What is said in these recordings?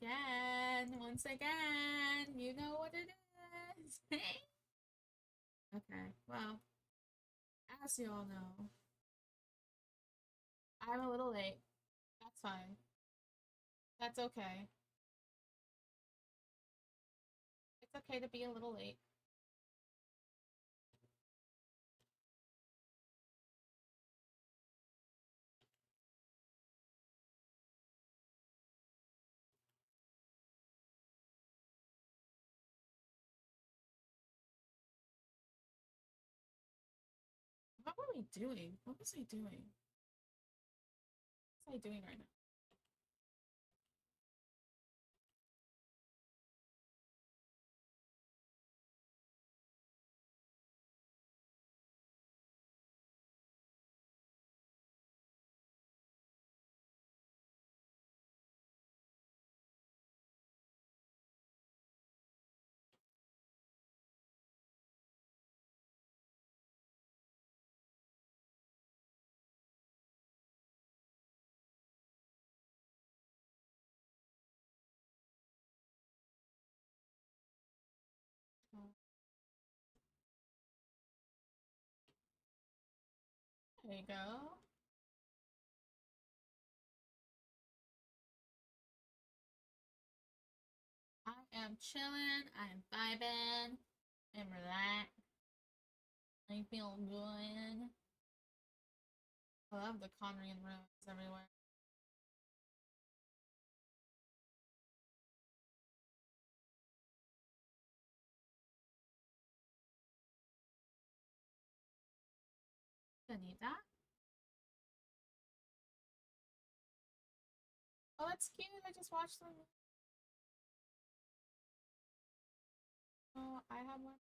Once again, you know what it is. Okay, well, as you all know, I'm a little late. That's fine. That's okay. It's okay to be a little late. What were we doing? What was I doing? What was I doing right now? There you go. I am chilling. I am vibing. I'm relaxed. I feel good. I love the Conrian rooms everywhere. Didn't need that. Oh, that's cute. I just watched them. Oh, I have one.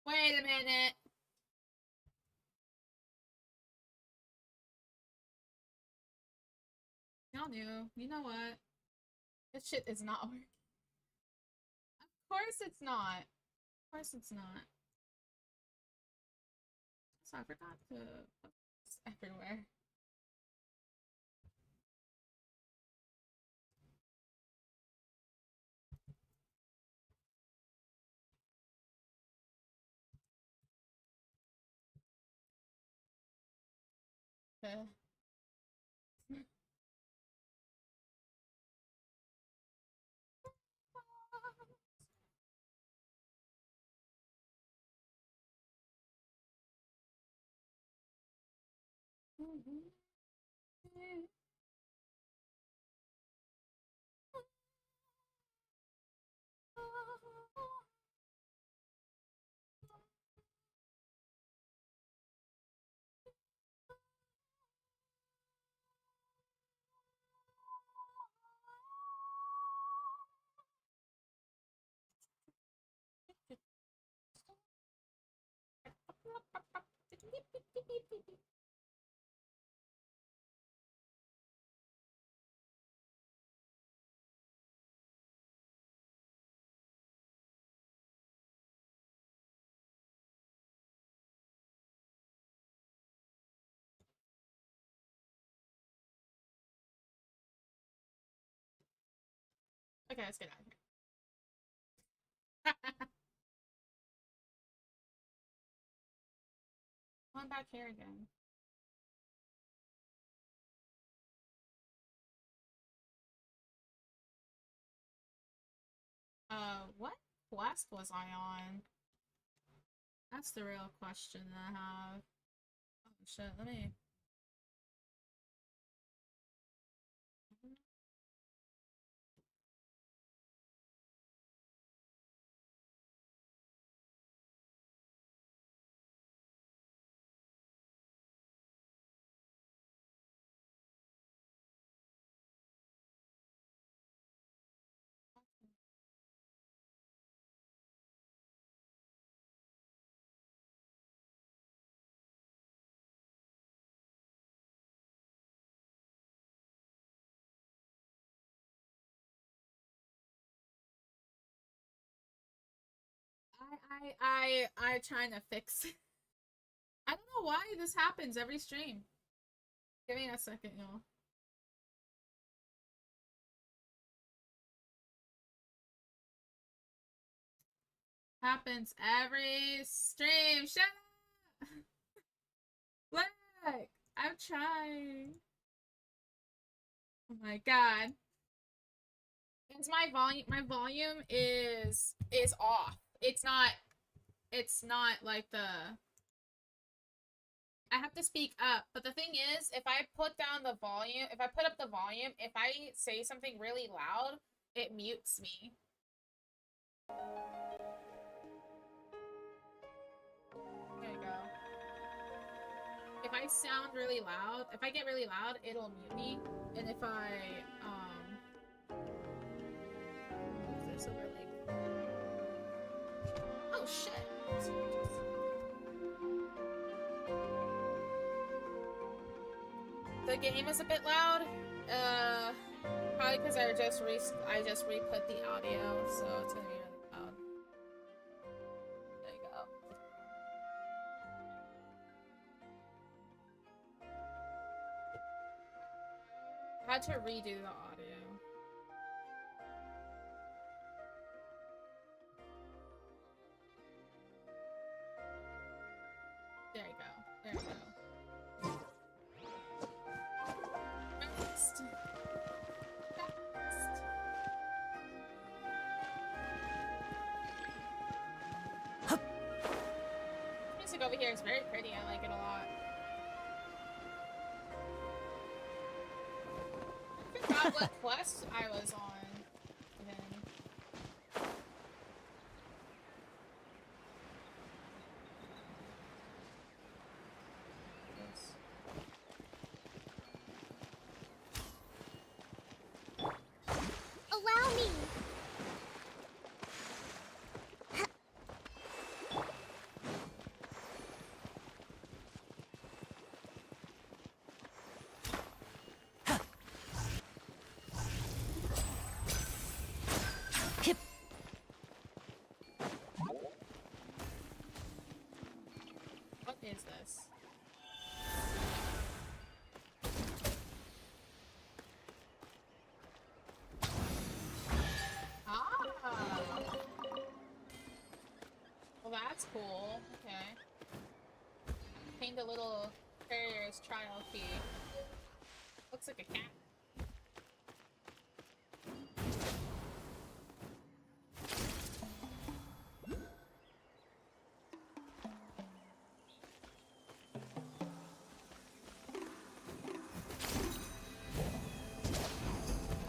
Wait a minute. Y'all knew. You know what? This shit is not working. Of course it's not. Of course it's not. So I forgot to put this everywhere. Okay. Okay, let's get out of here. Going back here again. What quest was I on? That's the real question that I have. Oh shit, let me... I trying to fix it. I don't know why this happens every stream. Give me a second, y'all. Happens every stream. Shut up! Look! I'm trying. Oh my god. It's my volume is off. It's not like the I have to speak up, but the thing is, if I put down the volume, if I put up the volume, if I say something really loud, it mutes me. There you go. If I sound really loud, if I get really loud, it'll mute me. And if I, move this over, like... Oh, shit! The game is a bit loud. Probably because I just re-put the audio, so it's gonna be really loud. There you go. I had to redo the audio. There you go. There you go. Music over here is very pretty. I like it a lot. I forgot what quest I was on then. Allow me. What is this? Ah! Well, that's cool. Okay. Paint a little carrier's trial key. Looks like a cat.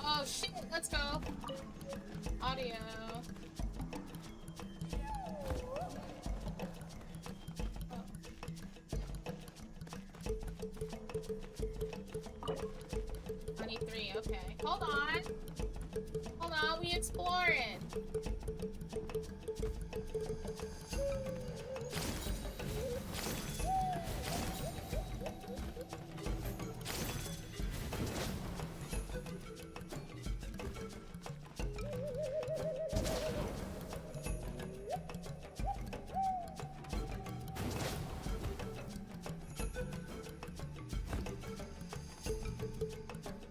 Oh shit, let's go. Audio. Oh. 23, okay. Hold on. Hold on, we exploring.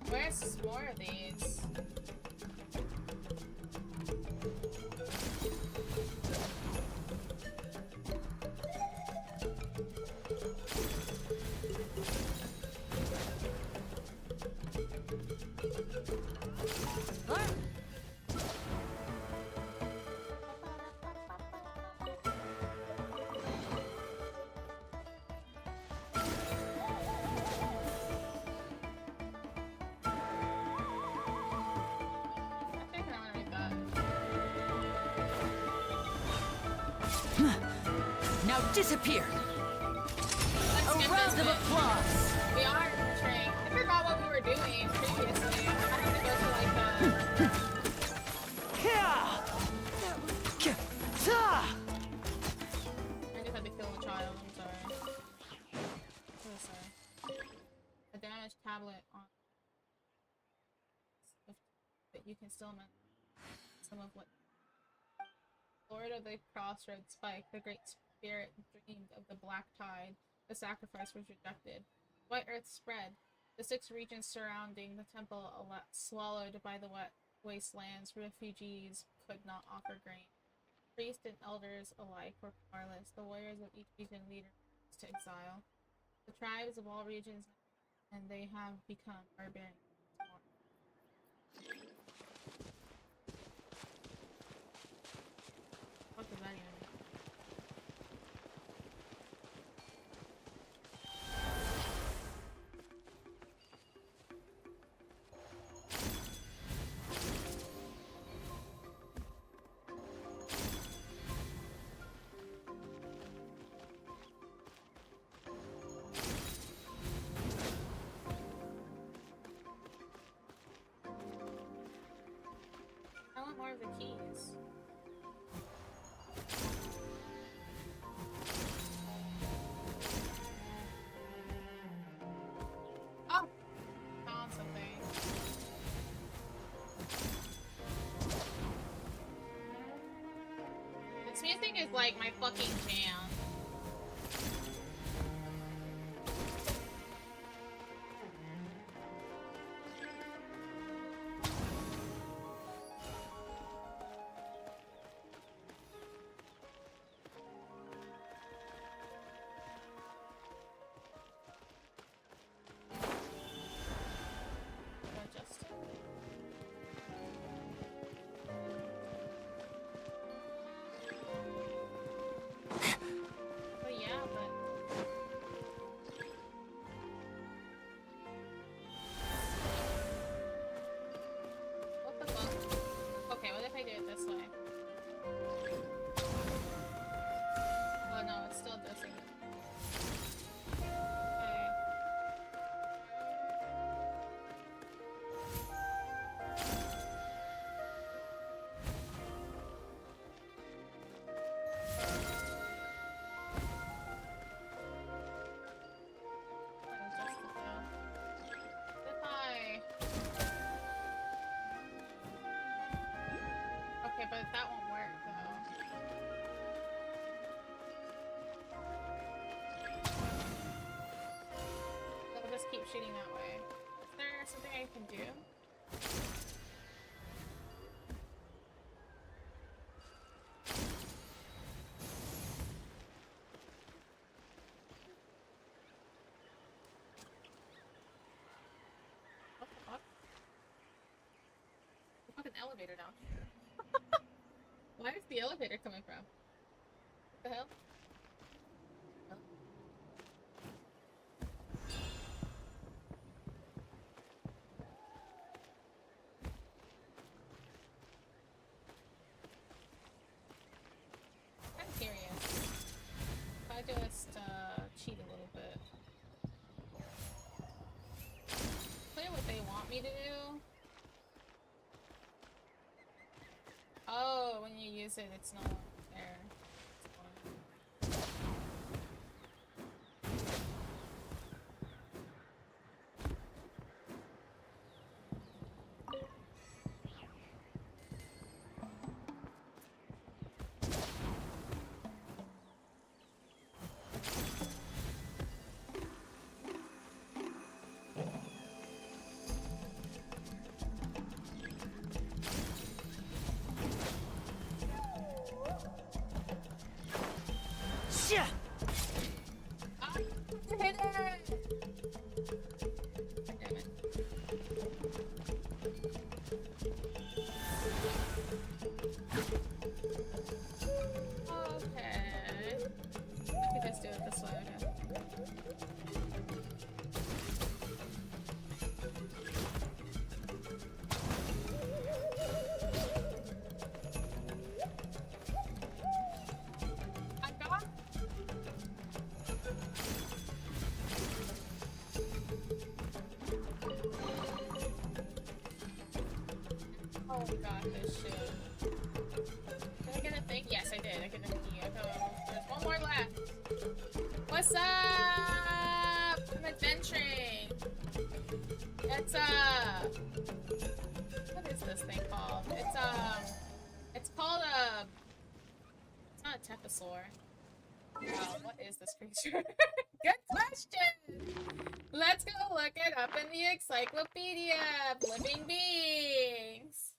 Where's more of these? Now disappear! Let's A round of applause! We are entering. I forgot what we were doing previously. I have to go to like the... I just had to kill a child, I'm sorry. Oh, sorry. A damaged tablet on... But you can still mend some of what... Lord of the Crossroads Spike, the great spirit dreamed of the black tide. The sacrifice was rejected. White earth spread. The 6 regions surrounding the temple swallowed by the wet wastelands. Refugees could not offer grain. Priests and elders alike were powerless. The warriors of each region leader to exile. The tribes of all regions, and they have become barbarians. What does that even mean? I want more of the keys. Oh! Found something. This music is like my fucking jam. Adjust it. But yeah, but what the fuck? Okay, what if I do it this way? Oh no, it still doesn't. Okay. Adjust it though. If I... Okay, but that won't work though. It'll just keep shooting that way. Is there something I can do? What the fuck? The fucking elevator down here. Why is the elevator coming from? What the hell? Huh? I'm curious. If I just cheat a little bit. Clear what they want me to do. Oh, when you use it, it's no longer there. It's gone. Shit! Ah, you hit it! Damn it. Okay. I could just do it this way, okay. I got. Oh god, this shit. Did I get a thing? Yes, I did. I get a key. There's one more left. What's up? I'm adventuring. It's what is this thing called? It's called dinosaur. What is this creature? Good question! Let's go look it up in the encyclopedia of living beings.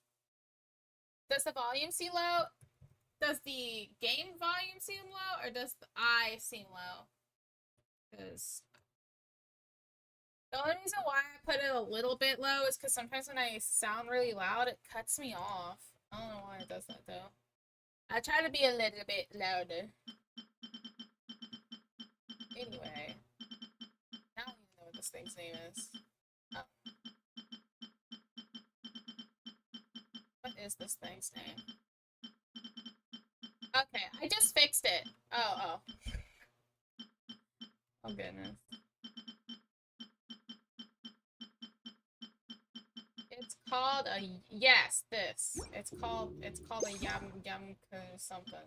Does the volume seem low? Does the game volume seem low? Or does the I seem low? Because the only reason why I put it a little bit low is because sometimes when I sound really loud, it cuts me off. I don't know why it does that though. I try to be a little bit louder. Anyway, now I need to know what this thing's name is. Oh. What is this thing's name? Okay, I just fixed it. Oh. Oh goodness. It's called a this. It's called a yamku something.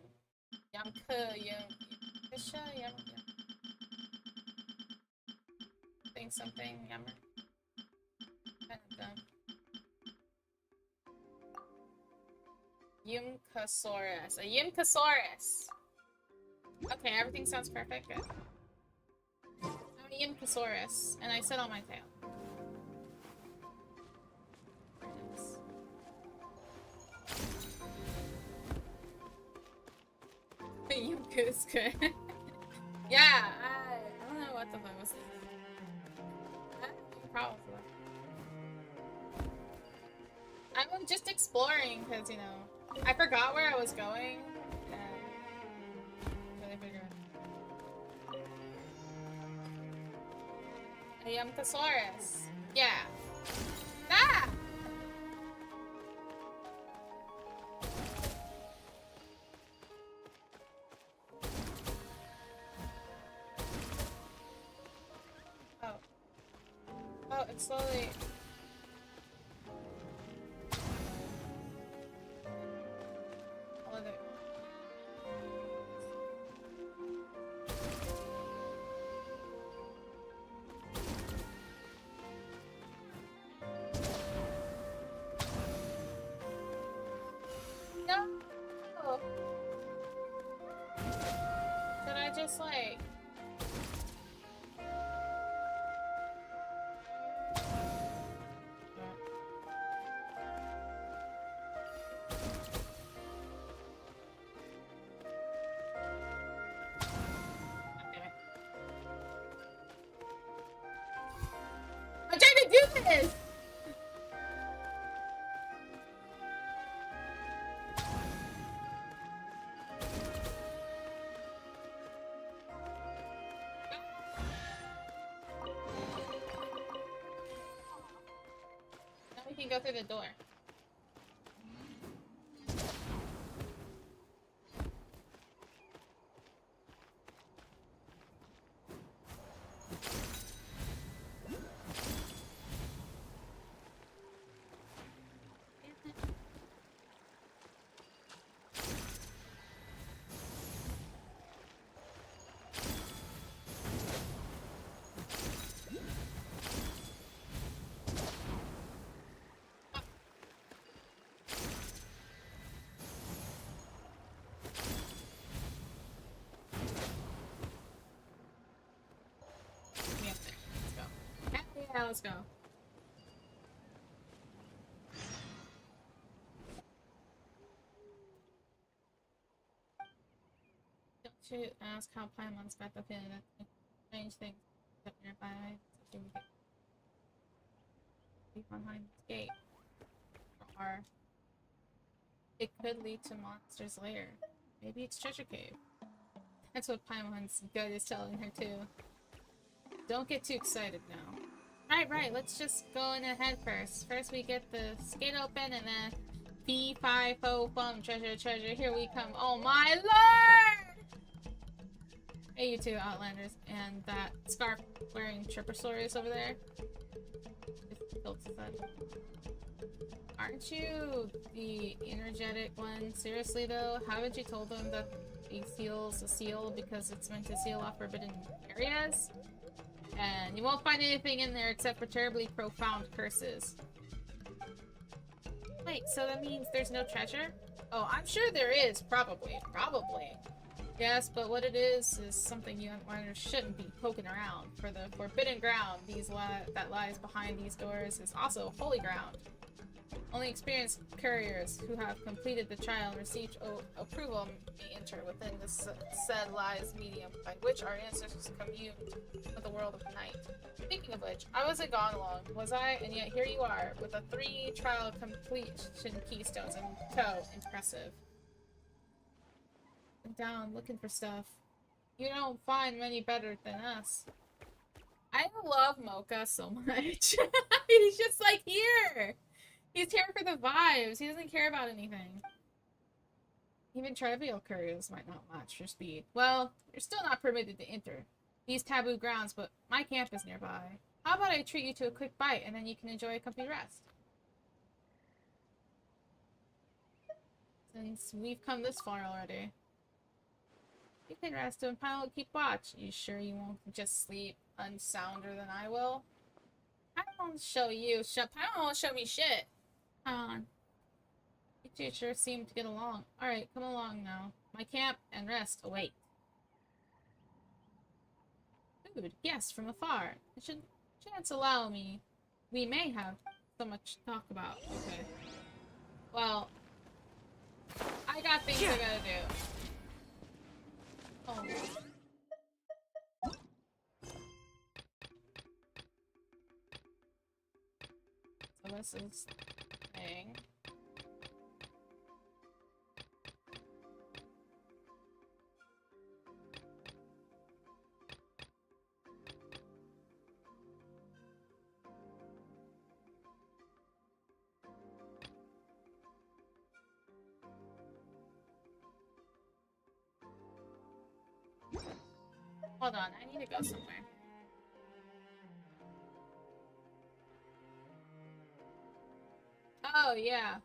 Something yammer. Kind of dumb. Yumkasaurus. A Yumkasaurus. Okay, everything sounds perfect. Good. I'm a Yumkasaurus, and I sit on my tail. Nice. Yumkuska. Yeah, I don't know what the fuck was that. Probably. I'm just exploring because, you know, I forgot where I was going. And really figure out. A Yumkasaurus. Yeah. Ah! Oh, it's slowly. All of it. No. Should I just like? I'm trying to do this! Now we can go through the door. Yeah, let's go. Don't you ask how Paimon's got the feeling that strange things up nearby. So we get behind this gate. Or it could lead to Monster's Lair. Maybe it's Treasure Cave. That's what Paimon's gut is telling her too. Don't get too excited now. Right, let's just go in ahead first. First we get the gate open and then Fee-Fi-Fo-Fum, treasure, here we come. Oh my lord! Hey you two Outlanders, and that scarf wearing Triposaurus over there. Aren't you the energetic one? Seriously though, haven't you told them that the seal's a seal because it's meant to seal off forbidden areas? And you won't find anything in there except for terribly profound curses. Wait, so that means there's no treasure? Oh, I'm sure there is, probably. Yes, but what it is something you shouldn't be poking around. For the forbidden ground that lies behind these doors is also holy ground. Only experienced couriers who have completed the trial and received approval may enter within the said lies medium by which our ancestors communed with the world of night. Speaking of which, I wasn't gone long, was I? And yet here you are, with the 3 trial completion keystones in tow. Impressive. Down looking for stuff. You don't find many better than us. I love Mocha so much. He's just like here. He's here for the vibes. He doesn't care about anything. Even trivial couriers might not match your speed. Well, you're still not permitted to enter these taboo grounds, but my camp is nearby. How about I treat you to a quick bite and then you can enjoy a comfy rest? Since we've come this far already. You can rest and Pine will keep watch. You sure you won't just sleep unsounder than I will? I won't show you. Pine won't show me shit. Come on. You two sure seem to get along. Alright, come along now. My camp and rest await. Food, yes, from afar. Chance allow me. We may have so much to talk about. Okay. Well, I got things I gotta do. Oh. So this is the thing. Hold on, I need to go somewhere. Oh, yeah.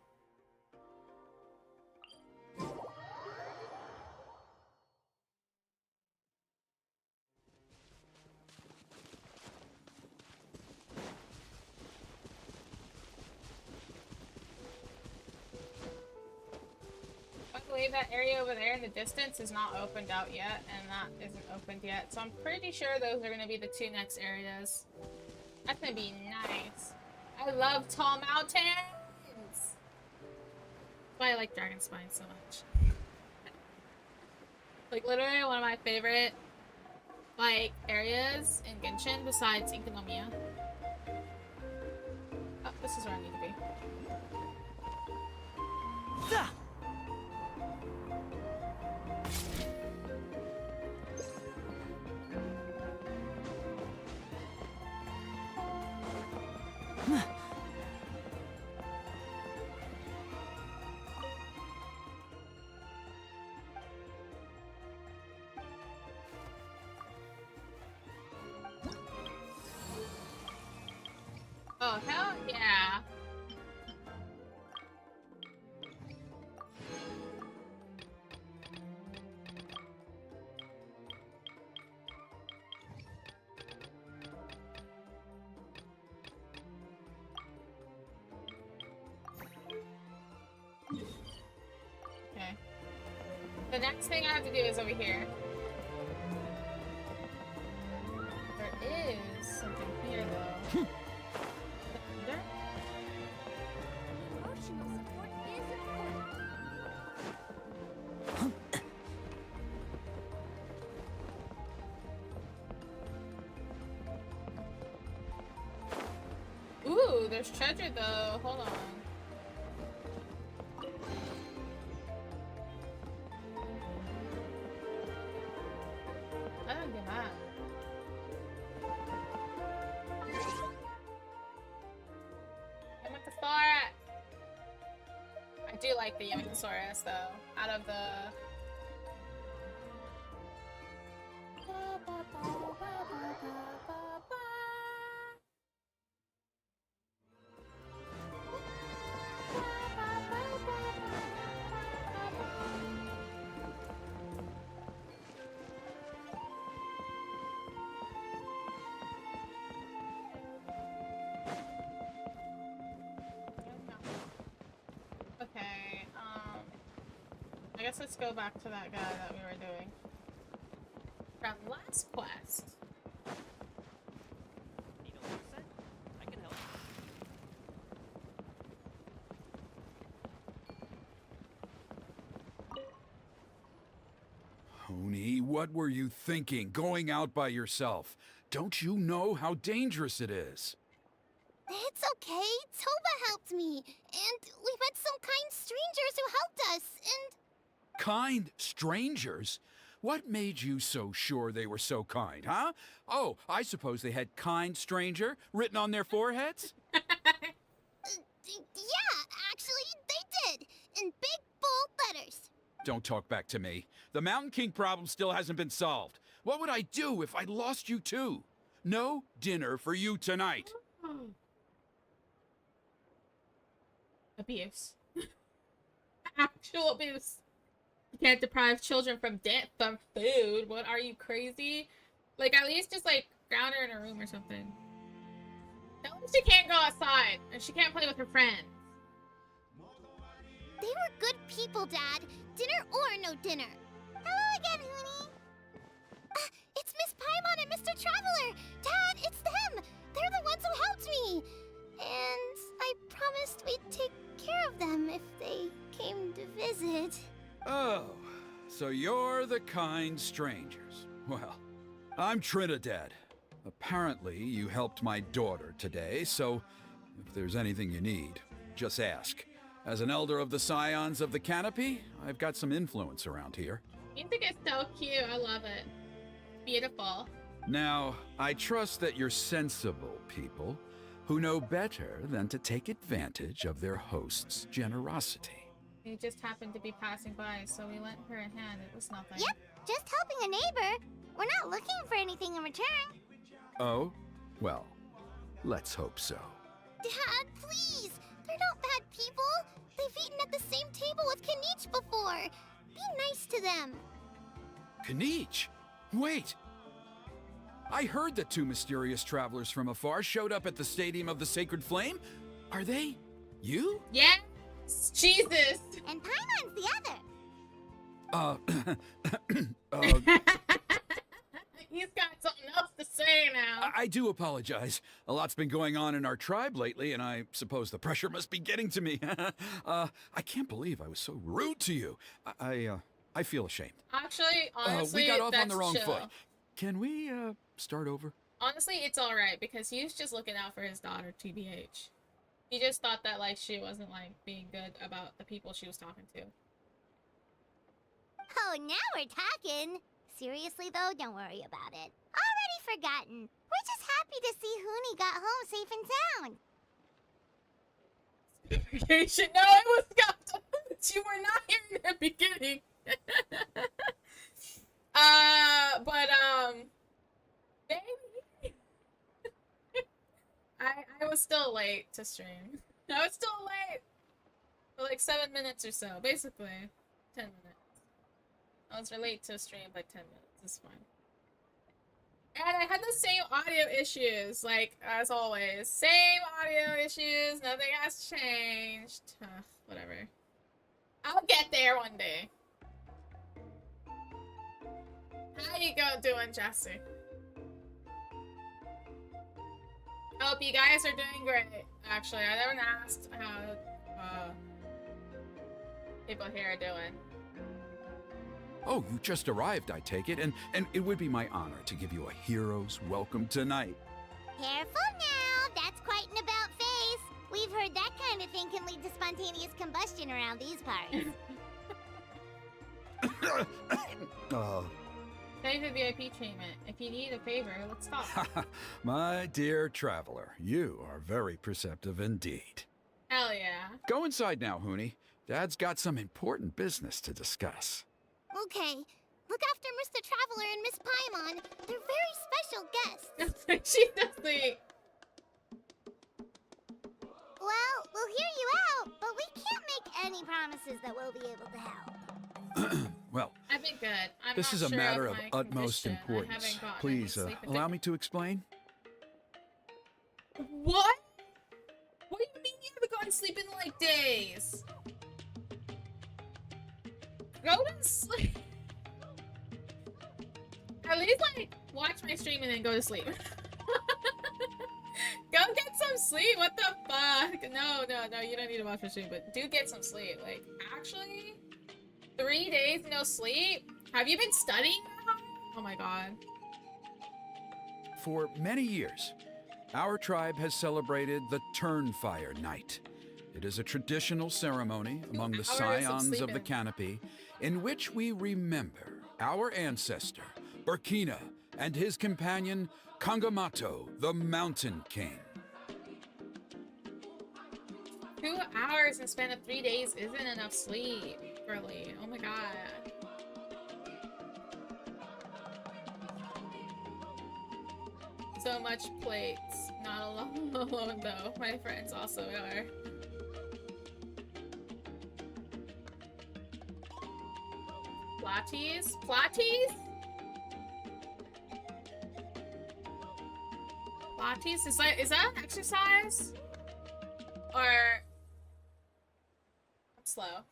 By the way, that area over there in the distance is not opened out yet, and that isn't opened yet. So I'm pretty sure those are going to be the 2 next areas. That's going to be nice. I love tall mountains! That's why I like Dragon Spine so much. Like, literally one of my favorite, like, areas in Genshin besides Inkonomiya. Oh, this is where I need to be. Oh, hell yeah. Okay. The next thing I have to do is over here. There is something here, though. Thunder? Emotional support is important. Ooh, there's treasure, though. Hold on. I don't get that. Yamasaurus! I do like the Yamasaurus, though. Out of the... Okay, I guess let's go back to that guy that we were doing. From last quest. Need a lock set? I can help. Honey, what were you thinking, going out by yourself? Don't you know how dangerous it is? It's okay. Toba helped me. And we met some kind strangers who helped us. And Kind strangers? What made you so sure they were so kind, huh? Oh, I suppose they had kind stranger written on their foreheads? yeah, actually, they did. In big, bold letters. Don't talk back to me. The Mountain King problem still hasn't been solved. What would I do if I lost you too? No dinner for you tonight. Abuse. Actual abuse. You can't deprive children from food. What, are you crazy? Like, at least just, like, ground her in a room or something. At least she can't go outside, and she can't play with her friends. They were good people, Dad. Dinner or no dinner. Hello again, Hoonie. It's Miss Paimon and Mr. Traveler. Dad, it's them. They're the ones who helped me. And I promised we'd take care of them if they came to visit. Oh, so you're the kind strangers. Well, I'm Trinidad. Apparently, you helped my daughter today, so if there's anything you need, just ask. As an elder of the Scions of the Canopy, I've got some influence around here. Music is so cute. I love it. Beautiful. Now, I trust that you're sensible people who know better than to take advantage of their host's generosity. We just happened to be passing by, so we lent her a hand. It was nothing. Yep, just helping a neighbor. We're not looking for anything in return. Oh? Well, let's hope so. Dad, please. They're not bad people. They've eaten at the same table with Kanich before. Be nice to them. Kanich? Wait! I heard that two mysterious travelers from afar showed up at the Stadium of the Sacred Flame. Are they you? Yes! Jesus! And Paimon's the other. He's got something else to say now. I do apologize. A lot's been going on in our tribe lately, and I suppose the pressure must be getting to me. I can't believe I was so rude to you. I feel ashamed. Actually, honestly, we got off that's on the wrong chill. foot. Can we start over? Honestly, it's alright, because he was just looking out for his daughter, TBH. He just thought that, like, she wasn't, like, being good about the people she was talking to. Oh, now we're talking. Seriously, though, don't worry about it. Already forgotten. We're just happy to see Hoonie got home safe and sound. Vacation? No, it was Scott. You were not here in the beginning. Maybe. I was still late to stream. I was still late for like 7 minutes or so. Basically, 10 minutes. I was late to stream by 10 minutes. It's fine. And I had the same audio issues, like, as always. Same audio issues. Nothing has changed. Whatever. I'll get there one day. How you doing, Jesse? Hope you guys are doing great. Actually, I never asked how people here are doing. Oh, you just arrived, I take it, and it would be my honor to give you a hero's welcome tonight. Careful now. That's quite an about face. We've heard that kind of thing can lead to spontaneous combustion around these parts. Save the VIP treatment. If you need a favor, let's talk. My dear traveler, you are very perceptive indeed. Hell yeah. Go inside now, Hoonie. Dad's got some important business to discuss. Okay. Look after Mr. Traveler and Miss Paimon. They're very special guests. She does the... Well, we'll hear you out, but we can't make any promises that we'll be able to help. Well, I've been good. I'm this not is a sure matter of my utmost condition. I importance. haven't gotten Please, any sleep in allow me to explain. What? What do you mean you haven't gotten sleep in like days? Go to sleep. At least, like, watch my stream and then go to sleep. Go get some sleep. What the fuck? No, you don't need to watch my stream, but do get some sleep. Like, actually, 3 days no sleep? Have you been studying? Oh my god. For many years, our tribe has celebrated the Turnfire Night. It is a traditional ceremony among the hours of scions of the sleeping. canopy in which we remember our ancestor, Burkina, and his companion, Kangamato, the Mountain King. 2 hours in span of 3 days isn't enough sleep, really. Oh my god. So much plates. Not alone though. My friends also are. Pilates? Pilates? Pilates? Is that an exercise? Or I'm slow.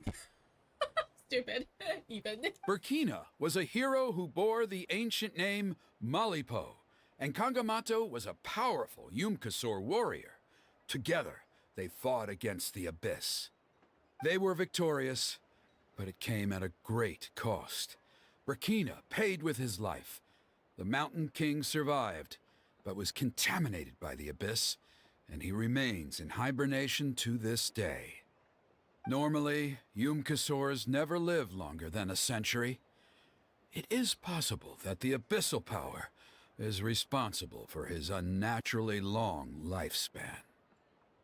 Stupid. Even. Burkina was a hero who bore the ancient name Malipo, and Kangamato was a powerful Yumkasor warrior. Together, they fought against the Abyss. They were victorious, but it came at a great cost. Burkina paid with his life. The Mountain King survived, but was contaminated by the Abyss, and he remains in hibernation to this day. Normally, Yumkasors never live longer than a century. It is possible that the abyssal power is responsible for his unnaturally long lifespan.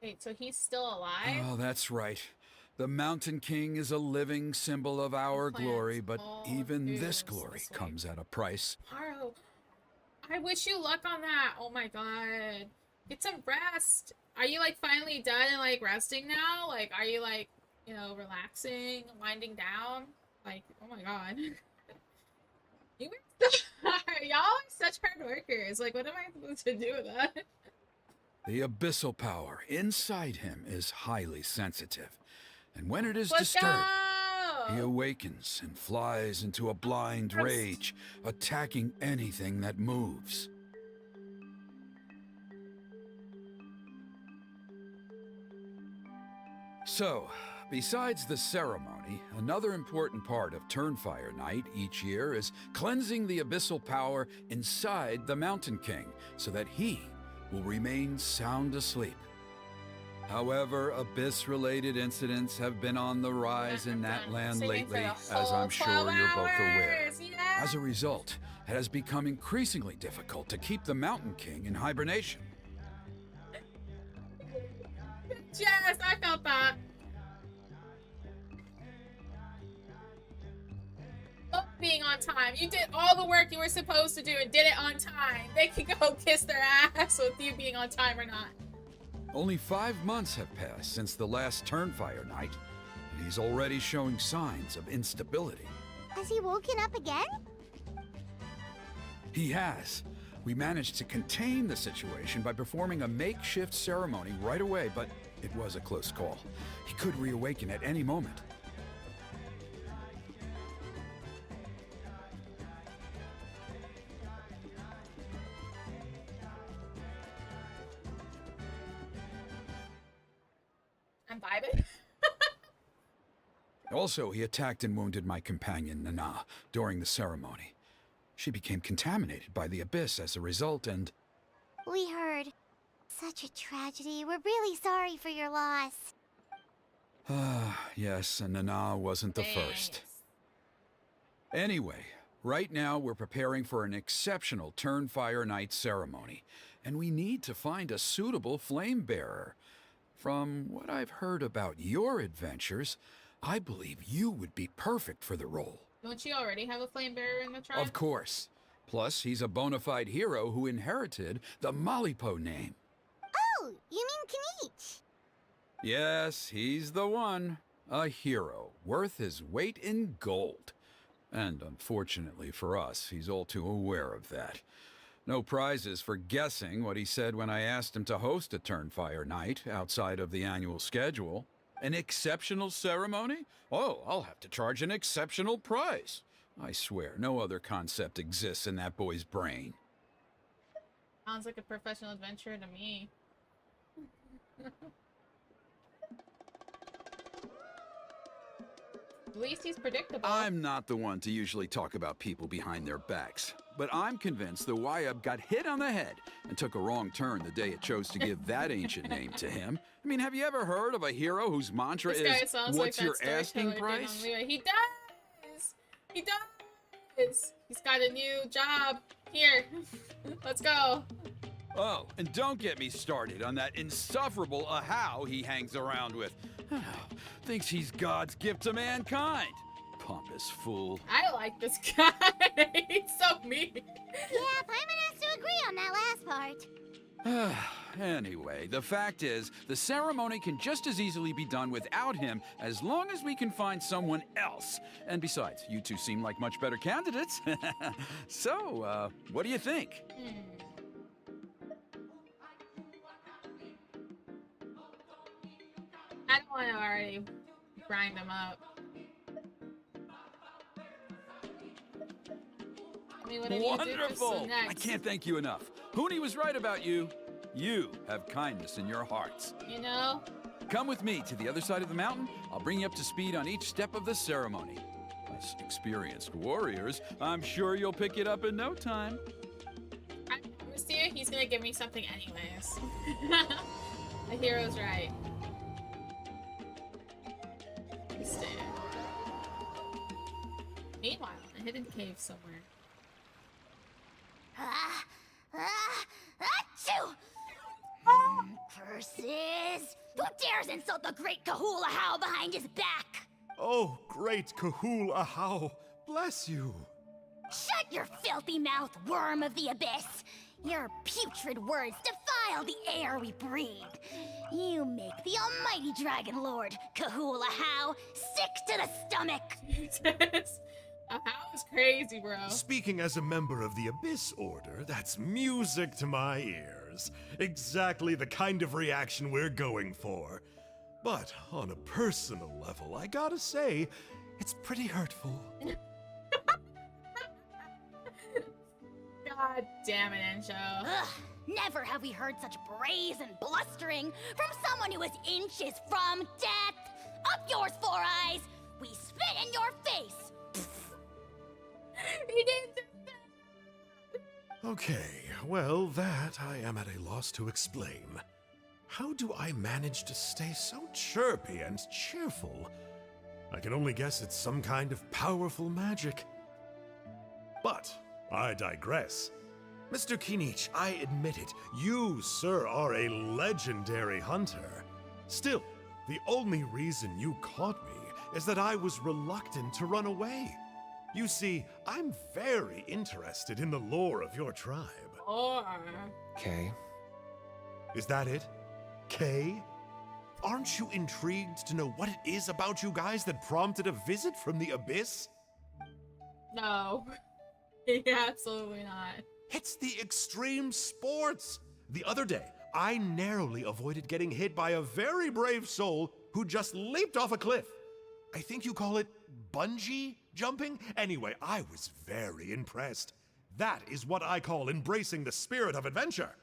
Wait, so he's still alive? Oh, that's right. The Mountain King is a living symbol of our Plants glory, but all even foods this glory this way. comes at a price. Haro, I wish you luck on that. Oh my god. Get some rest. Are you like finally done and like resting now? Like, are you like, you know, relaxing, winding down? Like, oh my god. You were y'all are such hard workers. Like, what am I supposed to do with that? The abyssal power inside him is highly sensitive, and when it is Let's disturbed, go! he awakens and flies into a blind rage, attacking anything that moves. So, besides the ceremony, another important part of Turnfire Night each year is cleansing the abyssal power inside the Mountain King so that he will remain sound asleep. However, Abyss-related incidents have been on the rise in that land lately, as I'm sure you're both aware. Yeah. As a result, it has become increasingly difficult to keep the Mountain King in hibernation. Yes, I felt that. Oh, being on time. You did all the work you were supposed to do and did it on time. They can go kiss their ass with you being on time or not. Only 5 months have passed since the last Turnfire Night, and he's already showing signs of instability. Has he woken up again? He has. We managed to contain the situation by performing a makeshift ceremony right away, but it was a close call. He could reawaken at any moment. I'm vibing. Also, he attacked and wounded my companion, Nana, during the ceremony. She became contaminated by the Abyss as a result, and... We heard. Such a tragedy. We're really sorry for your loss. Yes, and Nana wasn't the first. Anyway, right now we're preparing for an exceptional Turnfire Night ceremony, and we need to find a suitable flame bearer. From what I've heard about your adventures, I believe you would be perfect for the role. Don't you already have a flame bearer in the tribe? Of course. Plus, he's a bona fide hero who inherited the Malipo name. Oh, you mean Kanich? Yes, he's the one. A hero, worth his weight in gold. And unfortunately for us, he's all too aware of that. No prizes for guessing what he said when I asked him to host a Turnfire Night outside of the annual schedule. An exceptional ceremony? Oh, I'll have to charge an exceptional price. I swear, no other concept exists in that boy's brain. Sounds like a professional adventurer to me. At least he's predictable. I'm not the one to usually talk about people behind their backs, but I'm convinced the YUb got hit on the head and took a wrong turn the day it chose to give that ancient name to him. I mean, have you ever heard of a hero whose mantra This guy is, sounds "What's like your that asking storyteller did price?" on Leeway. He does! He does! He's got a new job. Here. Let's go. Oh, and don't get me started on that insufferable Ahau he hangs around with. Thinks he's God's gift to mankind. Pompous fool. I like this guy. He's so mean. Yeah, Paimon has to agree on that last part. Anyway, the fact is, the ceremony can just as easily be done without him as long as we can find someone else. And besides, you two seem like much better candidates. So, what do you think? I don't want to already grind him up. I mean, whatever you do Wonderful! next. I can't thank you enough. Huni was right about you. You have kindness in your hearts. You know? Come with me to the other side of the mountain. I'll bring you up to speed on each step of the ceremony. As experienced warriors, I'm sure you'll pick it up in no time. I promise you, he's gonna give me something anyways. The hero's right. Stay. Meanwhile, a hidden cave somewhere. Achoo! Curses! Who dares insult the great Kahulahau behind his back? Oh, great Kahul Ahau, bless you. Shut your filthy mouth, worm of the abyss! Your putrid words defile the air we breathe. You make the almighty Dragon Lord, Kahulahau, sick to the stomach. How is crazy, bro. Speaking as a member of the Abyss Order, that's music to my ears. Exactly the kind of reaction we're going for. But on a personal level, I gotta say, it's pretty hurtful. God damn it, Encho. Ugh, never have we heard such brazen blustering from someone who is inches from death. Up yours, Four Eyes! We spit in your face! He didn't do that. Okay, well, that I am at a loss to explain. How do I manage to stay so chirpy and cheerful? I can only guess it's some kind of powerful magic. But I digress. Mr. Kinich, I admit it, you, sir, are a legendary hunter. Still, the only reason you caught me is that I was reluctant to run away. You see, I'm very interested in the lore of your tribe. Or... Okay. Is that it? Kay? Aren't you intrigued to know what it is about you guys that prompted a visit from the Abyss? No. Absolutely not. It's the extreme sports! The other day, I narrowly avoided getting hit by a very brave soul who just leaped off a cliff. I think you call it bungee jumping? Anyway, I was very impressed. That is what I call embracing the spirit of adventure.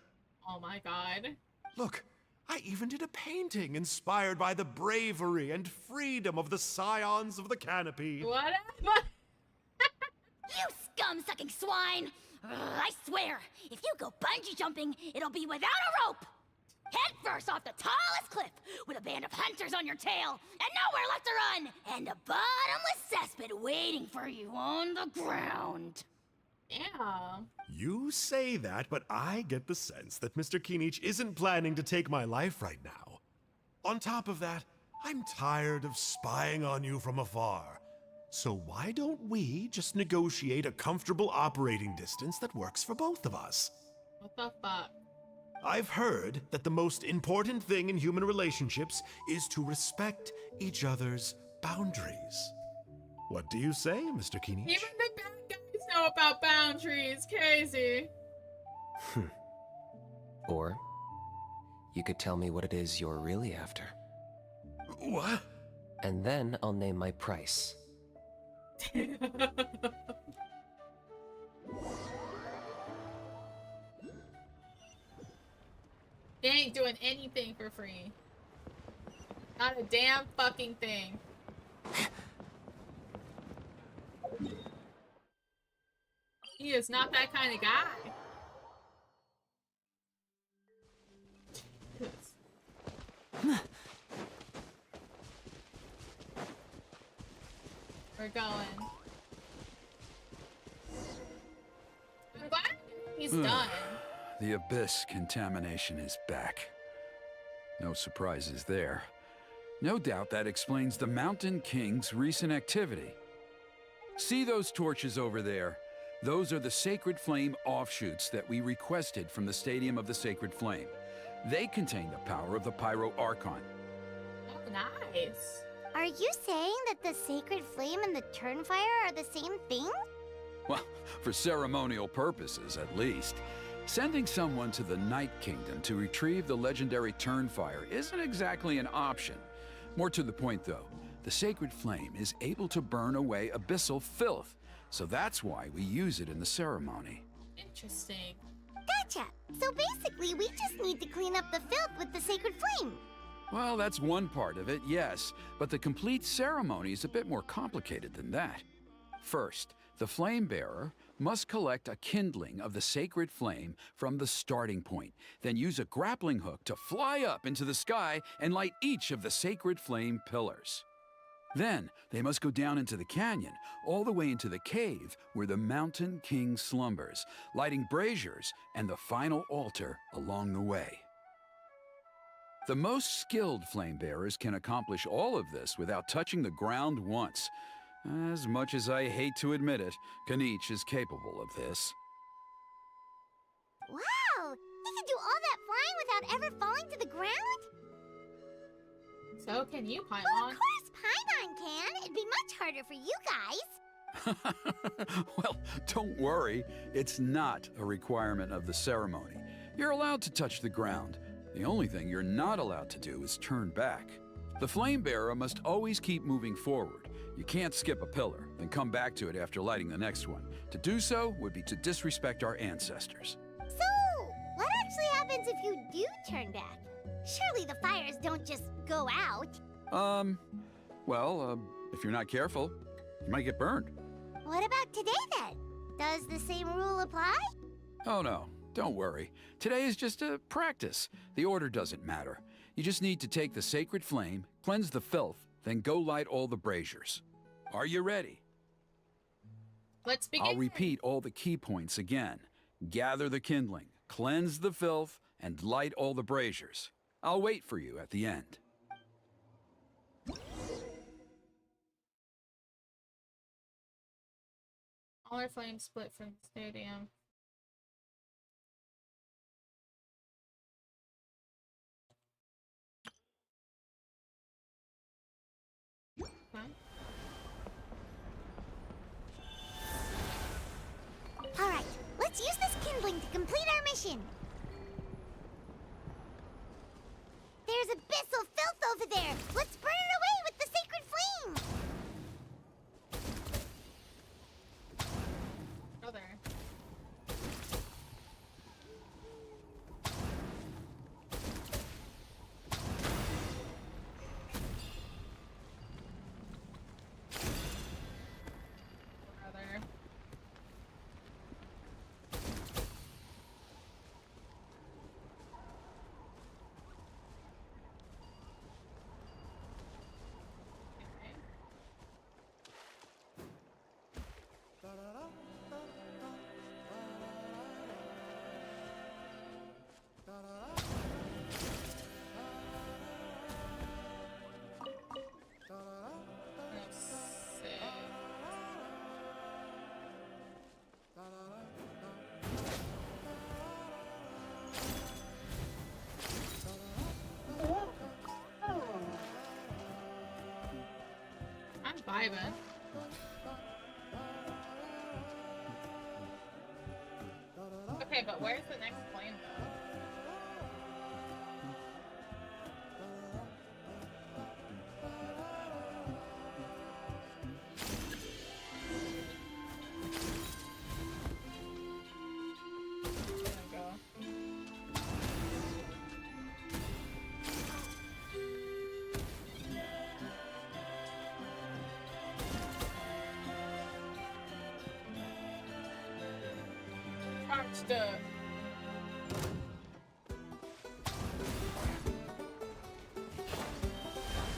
Oh my god. Look, I even did a painting inspired by the bravery and freedom of the scions of the canopy. Whatever. You scum-sucking swine! Ugh, I swear, if you go bungee jumping, it'll be without a rope! Head first off the tallest cliff, with a band of hunters on your tail, and nowhere left to run, and a bottomless cesspit waiting for you on the ground. Damn. You say that, but I get the sense that Mr. Kinich isn't planning to take my life right now. On top of that, I'm tired of spying on you from afar. So why don't we just negotiate a comfortable operating distance that works for both of us? What the fuck? I've heard that the most important thing in human relationships is to respect each other's boundaries. What do you say, Mr. Kinich? Even the bad guys know about boundaries. Crazy. Or you could tell me what it is you're really after. What? And then I'll name my price. He ain't doing anything for free. Not a damn fucking thing. He is not that kind of guy. We're going. I'm glad he's done. The abyss contamination is back. No surprises there. No doubt that explains the Mountain King's recent activity. See those torches over there? Those are the Sacred Flame offshoots that we requested from the Stadium of the Sacred Flame. They contain the power of the Pyro Archon. Oh, nice. Are you saying that the sacred flame and the tern fire are the same thing? Well, for ceremonial purposes, at least. Sending someone to the Night Kingdom to retrieve the legendary Tern Fire isn't exactly an option. More to the point, though, the Sacred Flame is able to burn away abyssal filth, so that's why we use it in the ceremony. Interesting. Gotcha. So basically, we just need to clean up the filth with the sacred flame. Well, that's one part of it, yes, but the complete ceremony is a bit more complicated than that. First, the flame bearer must collect a kindling of the sacred flame from the starting point, then use a grappling hook to fly up into the sky and light each of the sacred flame pillars. Then, they must go down into the canyon, all the way into the cave where the Mountain King slumbers, lighting braziers and the final altar along the way. The most skilled flame bearers can accomplish all of this without touching the ground once. As much as I hate to admit it, Kanich is capable of this. Wow! He can do all that flying without ever falling to the ground? So can you, Well, Paimon? of course Paimon can. It'd be much harder for you guys. Well, don't worry. It's not a requirement of the ceremony. You're allowed to touch the ground. The only thing you're not allowed to do is turn back. The flame bearer must always keep moving forward. You can't skip a pillar, then come back to it after lighting the next one. To do so would be to disrespect our ancestors. So, what actually happens if you do turn back? Surely the fires don't just go out. If you're not careful, you might get burned. What about today then? Does the same rule apply? Oh no, don't worry. Today is just a practice. The order doesn't matter. You just need to take the sacred flame, cleanse the filth, then go light all the braziers. Are you ready? Let's begin. I'll repeat all the key points again. Gather the kindling, cleanse the filth, and light all the braziers. I'll wait for you at the end. All our flames split from the stadium. Okay. Alright, let's use this kindling to complete our mission. There's abyssal filth over there. Let's burn it away with the sacred flame. Brother. Brother. Okay. I'm vibing. Okay, but where's the next flame though? Stuck.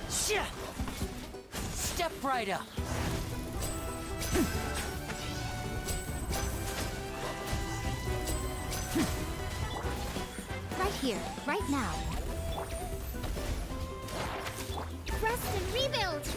Shit! Step right up. Right here, right now. Rest and rebuild!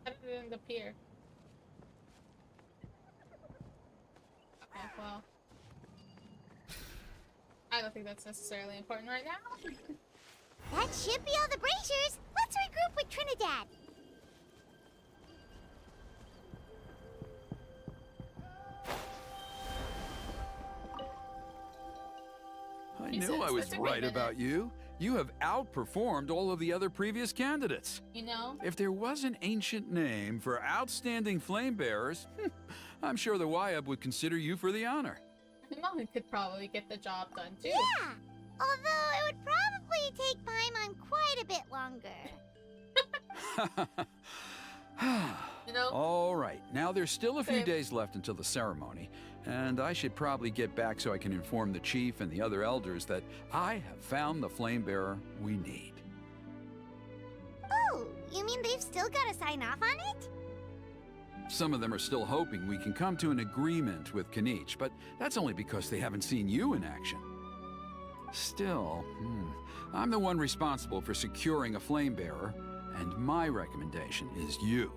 How did it end up here? Okay, well. I don't think that's necessarily important right now. That should be all the braziers. Let's regroup with Trinidad. I He knew says I was that's a great right minute. about you. You have outperformed all of the other previous candidates. You know? If there was an ancient name for outstanding flame bearers, I'm sure the Wyab would consider you for the honor. Mom could probably get the job done too. Yeah! Although it would probably take Paimon quite a bit longer. You know? All right, now there's still a few Same. days left until the ceremony, and I should probably get back so I can inform the chief and the other elders that I have found the flame bearer we need. Oh, you mean they've still got to sign off on it? Some of them are still hoping we can come to an agreement with Kanich, but that's only because they haven't seen you in action. Still, I'm the one responsible for securing a flame bearer, and my recommendation is you.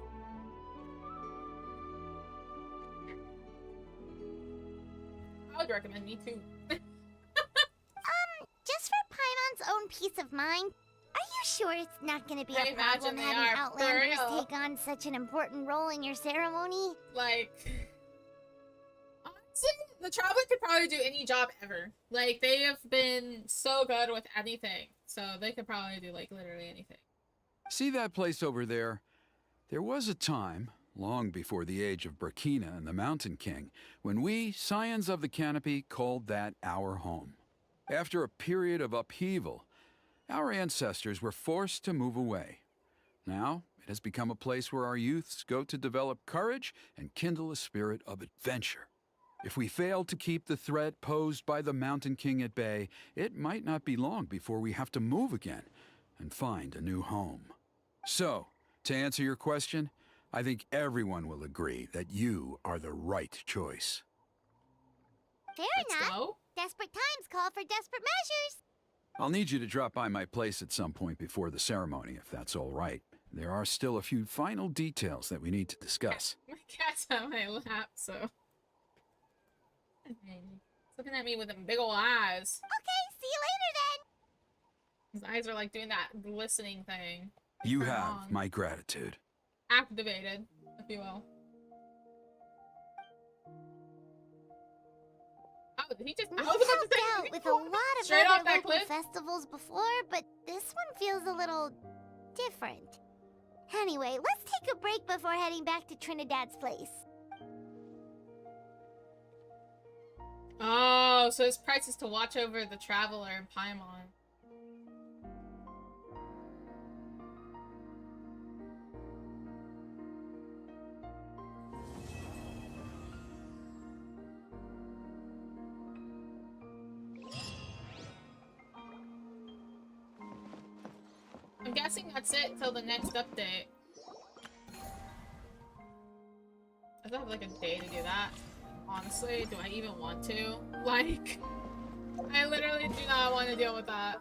I would recommend me too. Just for Paimon's own peace of mind, are you sure it's not going to be I a problem imagine they having are, for Outlanders real. take on such an important role in your ceremony? Like, honestly, the Traveler could probably do any job ever. Like, they have been so good with anything. So they could probably do, like, literally anything. See that place over there? There was a time, long before the age of Burkina and the Mountain King, when we, Scions of the Canopy, called that our home. After a period of upheaval, our ancestors were forced to move away. Now, it has become a place where our youths go to develop courage and kindle a spirit of adventure. If we fail to keep the threat posed by the Mountain King at bay, it might not be long before we have to move again and find a new home. So, to answer your question, I think everyone will agree that you are the right choice. Fair Let's enough. go. Desperate times call for desperate measures. I'll need you to drop by my place at some point before the ceremony, if that's all right. There are still a few final details that we need to discuss. My cat's on my lap, so. It's looking at me with them big ol' eyes. Okay, see you later then. His eyes are like doing that glistening thing. You Turn have on. my gratitude. Activated, if you will. Oh, did he just? We've I was about helped to say, out did he with a fall lot of straight off other that local cliff? festivals before, but this one feels a little different. Anyway, let's take a break before heading back to Trinidad's place. Oh, so his price is to watch over the Traveler and Paimon. I'm guessing that's it till the next update. I don't have like a day to do that. Honestly, do I even want to? Like, I literally do not want to deal with that.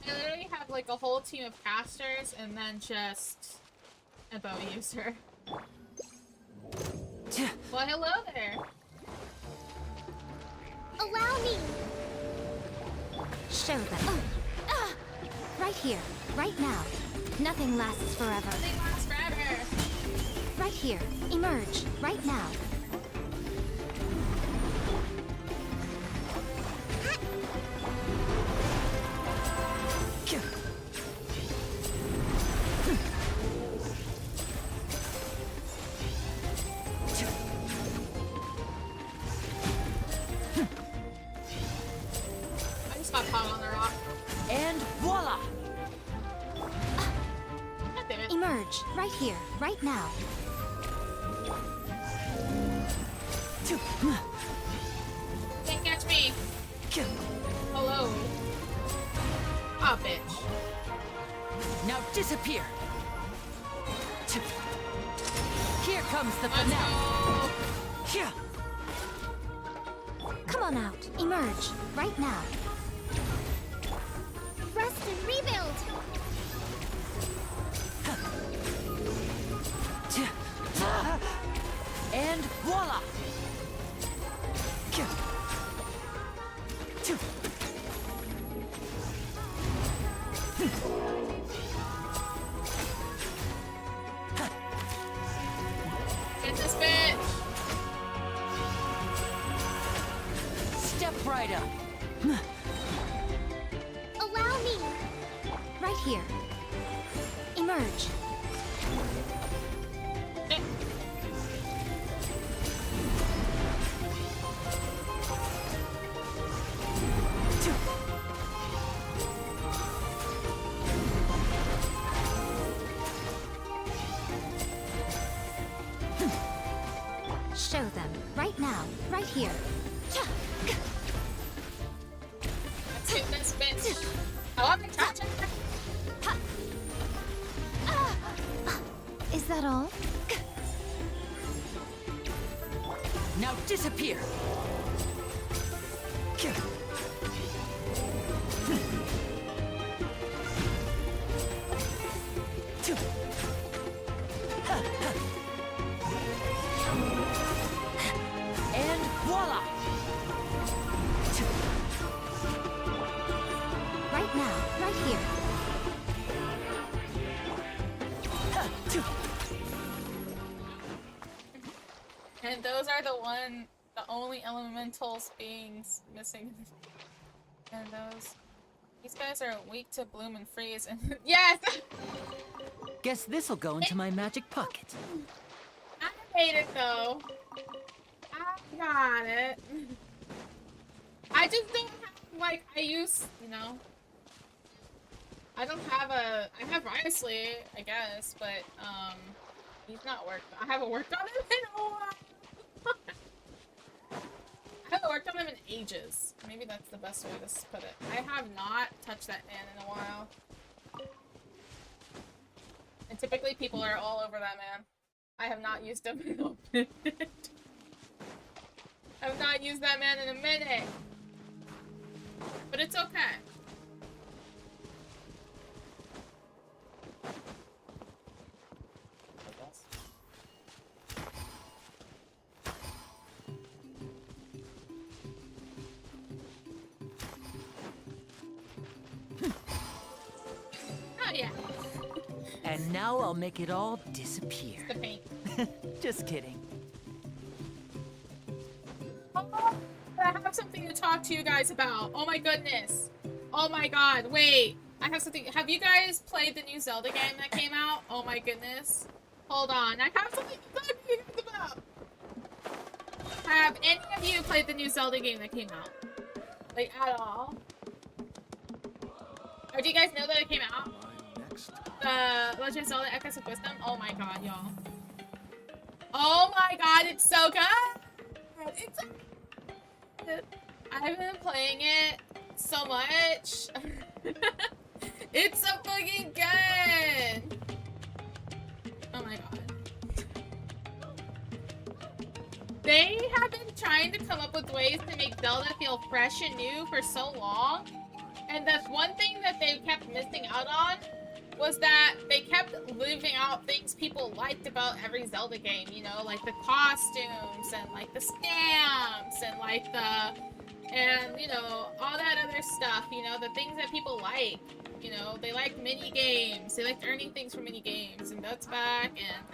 I literally have like a whole team of casters and then just a bow user. Well, hello there. Allow me. Show them. Right here, right now. Nothing lasts forever. Nothing lasts forever. Right here. Emerge. Right now. I just got caught on the rock. And voila! God damn it. Emerge. Right here, right now. Can't catch me. Hello. Oh, bitch. Now disappear! Here comes the Let's finale! go. Here. Come on out. Emerge. Right now. Rest and rebuild. And voila! Get this bitch. Step right up! Allow me. Right here. Emerge. Show them. Right now. Right here. Let's hit this bitch. I want to touch it. Is that all? Now disappear! And voila! Right now. Right here. And those are the only elementals beings missing. And these guys are weak to bloom and freeze. And yes, Guess this'll go into my magic pocket. I made it though. I got it. I just don't have like I don't have I have Riosley, I guess, but he's not worked. I haven't worked on him in a while. I haven't worked on him in ages. Maybe that's the best way to put it. I have not touched that man in a while. And typically people are all over that man. I have not used him in a minute. I have not used that man in a minute. But it's okay. Oh yeah, And now I'll make it all disappear. the paint. Just kidding. Oh, I have something to talk to you guys about. Oh my goodness. Oh my god, wait. I have something. Have you guys played the new Zelda game that came out? Oh my goodness. Hold on. I have something to talk to you guys about. Have any of you played the new Zelda game that came out? Like, at all? Or do you guys know that it came out? The Legend of Zelda Echoes of Wisdom? Oh my god, y'all. Oh my god, it's so good! It's so good. I've been playing it so much. It's so fucking good! Oh my god. They have been trying to come up with ways to make Zelda feel fresh and new for so long. And the one thing that they kept missing out on was that they kept leaving out things people liked about every Zelda game, you know, like the costumes and like the stamps and like and you know, all that other stuff, you know, the things that people like. You know, they liked mini games. They liked earning things from mini games, and that's back. And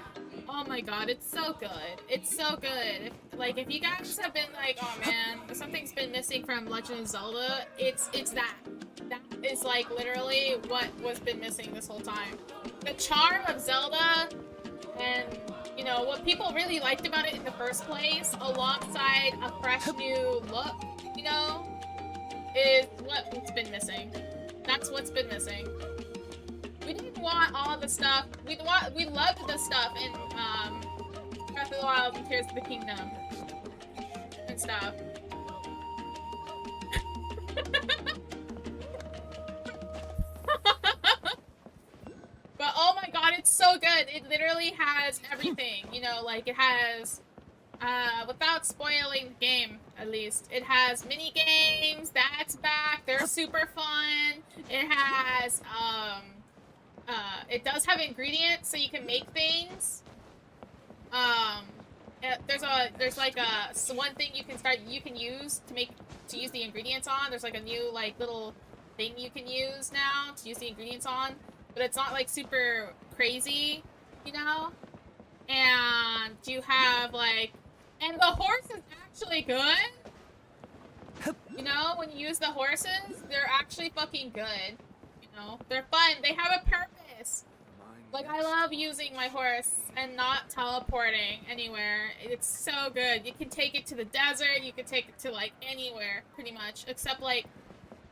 oh my god, it's so good. It's so good. If you guys have been like, oh man, something's been missing from Legend of Zelda, it's that. That is like literally what was been missing this whole time. The charm of Zelda, and you know what people really liked about it in the first place, alongside a fresh new look, you know, is what's been missing. That's what's been missing. We didn't want all the stuff. We loved the stuff in Breath of the Wild and Tears of the Kingdom and stuff. But oh my god, it's so good. It literally has everything. You know, like it has without spoiling the game, at least, it has mini games. That's back. They're super fun. It has it does have ingredients, so you can make things. There's like one thing you can use to use the ingredients on. There's like a new like little thing you can use now to use the ingredients on, but it's not like super crazy, you know. And you have like, and the horse is actually good. You know, when you use the horses, they're actually fucking good. You know, they're fun. They have a purpose. Like, I love using my horse and not teleporting anywhere. It's so good. You can take it to the desert. You can take it to, like, anywhere, pretty much. Except, like,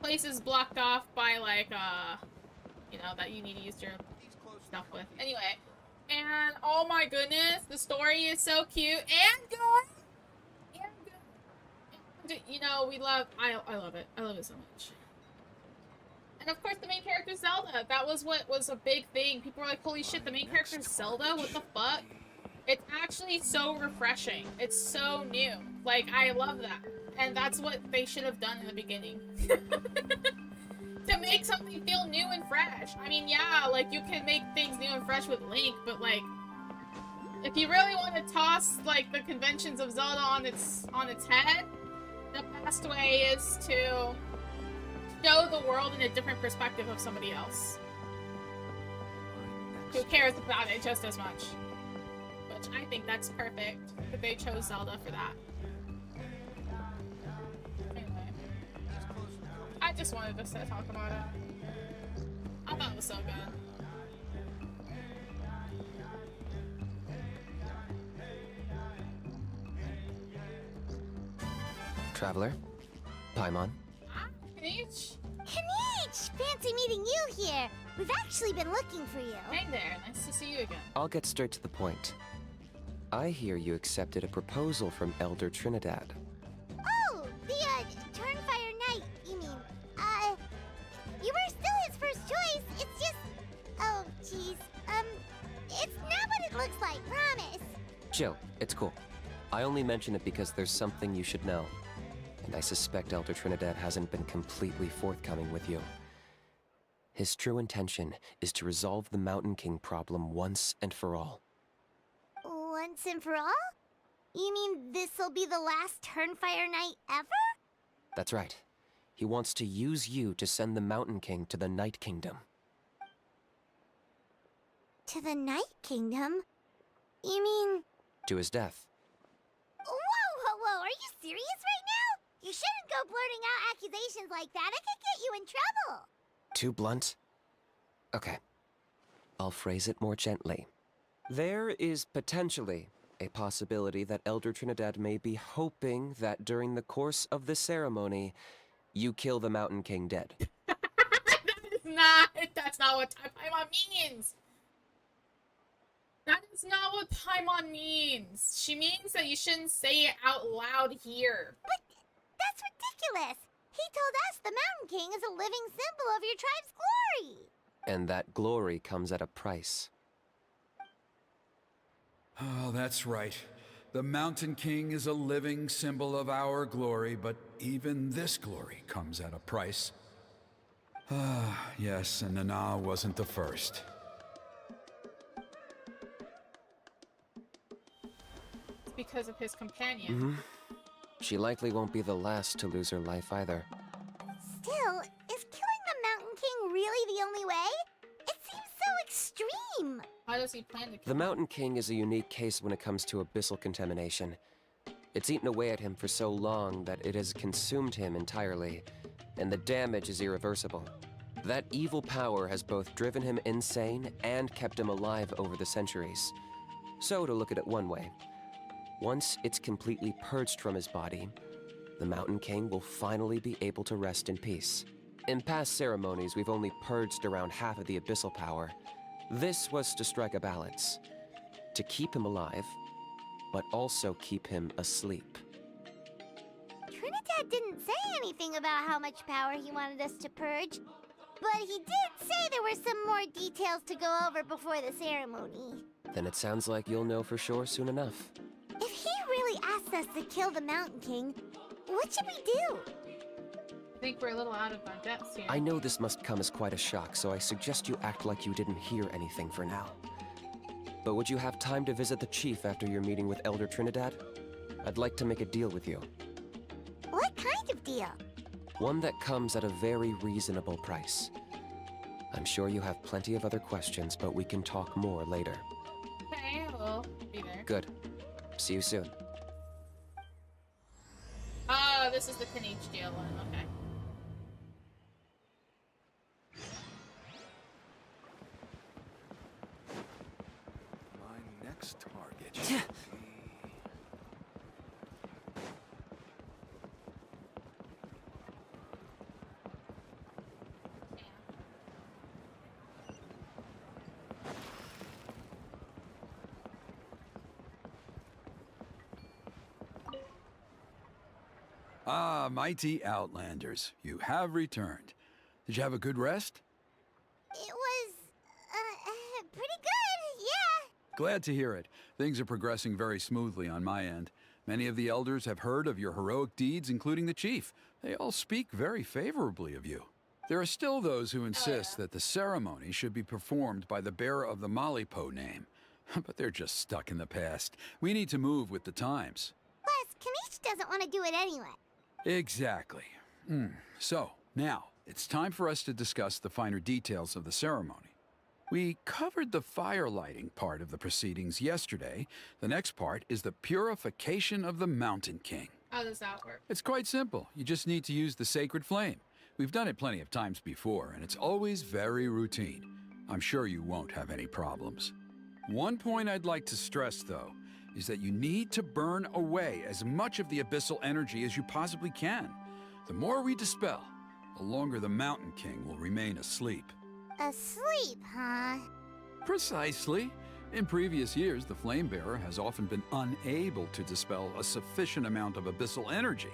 places blocked off by, like, you know, that you need to use your stuff with. Anyway. And, oh my goodness, the story is so cute and good. And good. You know, I love it. I love it so much. And of course, the main character Zelda. That was what was a big thing. People were like, holy shit, the main character Zelda? What the fuck? It's actually so refreshing. It's so new. Like, I love that. And that's what they should have done in the beginning. To make something feel new and fresh. I mean, yeah, like, you can make things new and fresh with Link, but, like, if you really want to toss, like, the conventions of Zelda on its head, the best way is to show the world in a different perspective of somebody else who cares about it just as much. Which I think that's perfect that they chose Zelda for that. Anyway, I just wanted to talk about it. I thought it was so good. Traveler, Paimon. Kanichi? Kanichi! Fancy meeting you here. We've actually been looking for you. Hey there, nice to see you again. I'll get straight to the point. I hear you accepted a proposal from Elder Trinidad. Oh, the, Turnfire Knight, you mean. You were still his first choice. It's just... Oh, jeez. It's not what it looks like, promise. Chill, it's cool. I only mention it because there's something you should know. And I suspect Elder Trinidad hasn't been completely forthcoming with you. His true intention is to resolve the Mountain King problem once and for all. Once and for all? You mean this'll be the last Turnfire Knight ever? That's right. He wants to use you to send the Mountain King to the Night Kingdom. To the Night Kingdom? You mean... To his death. Whoa, are you serious right now? You shouldn't go blurting out accusations like that. It could get you in trouble. Too blunt? Okay. I'll phrase it more gently. There is potentially a possibility that Elder Trinidad may be hoping that during the course of the ceremony, you kill the Mountain King dead. That's not what Paimon means! That is not what Paimon means. She means that you shouldn't say it out loud here. But that's ridiculous. He told us the Mountain King is a living symbol of your tribe's glory. And that glory comes at a price. Oh, that's right. The Mountain King is a living symbol of our glory, but even this glory comes at a price. Yes, and Nana wasn't the first. It's because of his companion. Mm-hmm. She likely won't be the last to lose her life either. Still, is killing the Mountain King really the only way? It seems so extreme. How does he plan to kill The him? Mountain King is a unique case when it comes to abyssal contamination. It's eaten away at him for so long that it has consumed him entirely, and the damage is irreversible. That evil power has both driven him insane and kept him alive over the centuries. So, to look at it one way, once it's completely purged from his body, the Mountain King will finally be able to rest in peace. In past ceremonies, we've only purged around half of the abyssal power. This was to strike a balance, to keep him alive, but also keep him asleep. Trinidad didn't say anything about how much power he wanted us to purge, but he did say there were some more details to go over before the ceremony. Then it sounds like you'll know for sure soon enough. If he really asks us to kill the Mountain King, what should we do? I think we're a little out of our depths here. I know this must come as quite a shock, so I suggest you act like you didn't hear anything for now. But would you have time to visit the chief after your meeting with Elder Trinidad? I'd like to make a deal with you. What kind of deal? One that comes at a very reasonable price. I'm sure you have plenty of other questions, but we can talk more later. Okay, we'll be there. Good. See you soon. Oh, this is the Kanichi deal one. Okay. My next target should be... Ah, mighty Outlanders, you have returned. Did you have a good rest? It was, pretty good, yeah. Glad to hear it. Things are progressing very smoothly on my end. Many of the elders have heard of your heroic deeds, including the chief. They all speak very favorably of you. There are still those who insist that the ceremony should be performed by the bearer of the Malipo name. But they're just stuck in the past. We need to move with the times. Plus, Kanichi doesn't want to do it anyway. Exactly. So, now, it's time for us to discuss the finer details of the ceremony. We covered the fire lighting part of the proceedings yesterday. The next part is the purification of the Mountain King. How does that work? It's quite simple. You just need to use the sacred flame. We've done it plenty of times before, and it's always very routine. I'm sure you won't have any problems. One point I'd like to stress, though, is that you need to burn away as much of the abyssal energy as you possibly can. The more we dispel, the longer the Mountain King will remain asleep. Asleep, huh? Precisely. In previous years, the Flame Bearer has often been unable to dispel a sufficient amount of abyssal energy.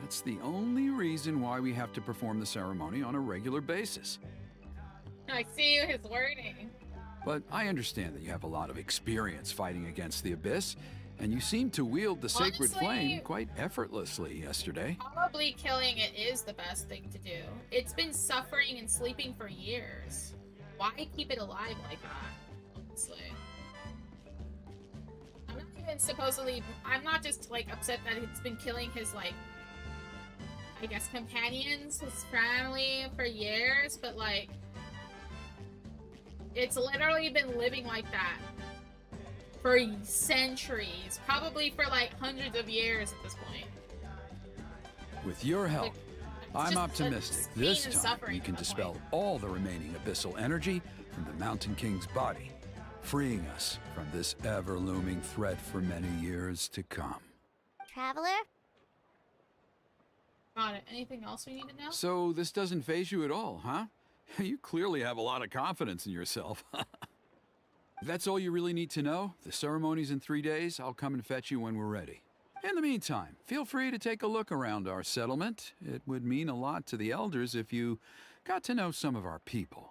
That's the only reason why we have to perform the ceremony on a regular basis. I see his wording. But I understand that you have a lot of experience fighting against the Abyss, and you seem to wield the sacred Honestly, flame quite effortlessly yesterday. Probably killing it is the best thing to do. It's been suffering and sleeping for years. Why keep it alive like that? Honestly. I'm not even supposedly... I'm not just, like, upset that it's been killing his, like... I guess companions, his family for years, but, like... It's literally been living like that for centuries, probably for like hundreds of years at this point. With your help, Like, it's I'm just optimistic pain this and time suffering we at can that dispel point. all the remaining abyssal energy from the Mountain King's body, freeing us from this ever-looming threat for many years to come. Traveler? Got it. Anything else we need to know? So this doesn't faze you at all, huh? You clearly have a lot of confidence in yourself. If that's all you really need to know, the ceremony's in 3 days. I'll come and fetch you when we're ready. In the meantime, feel free to take a look around our settlement. It would mean a lot to the elders if you got to know some of our people.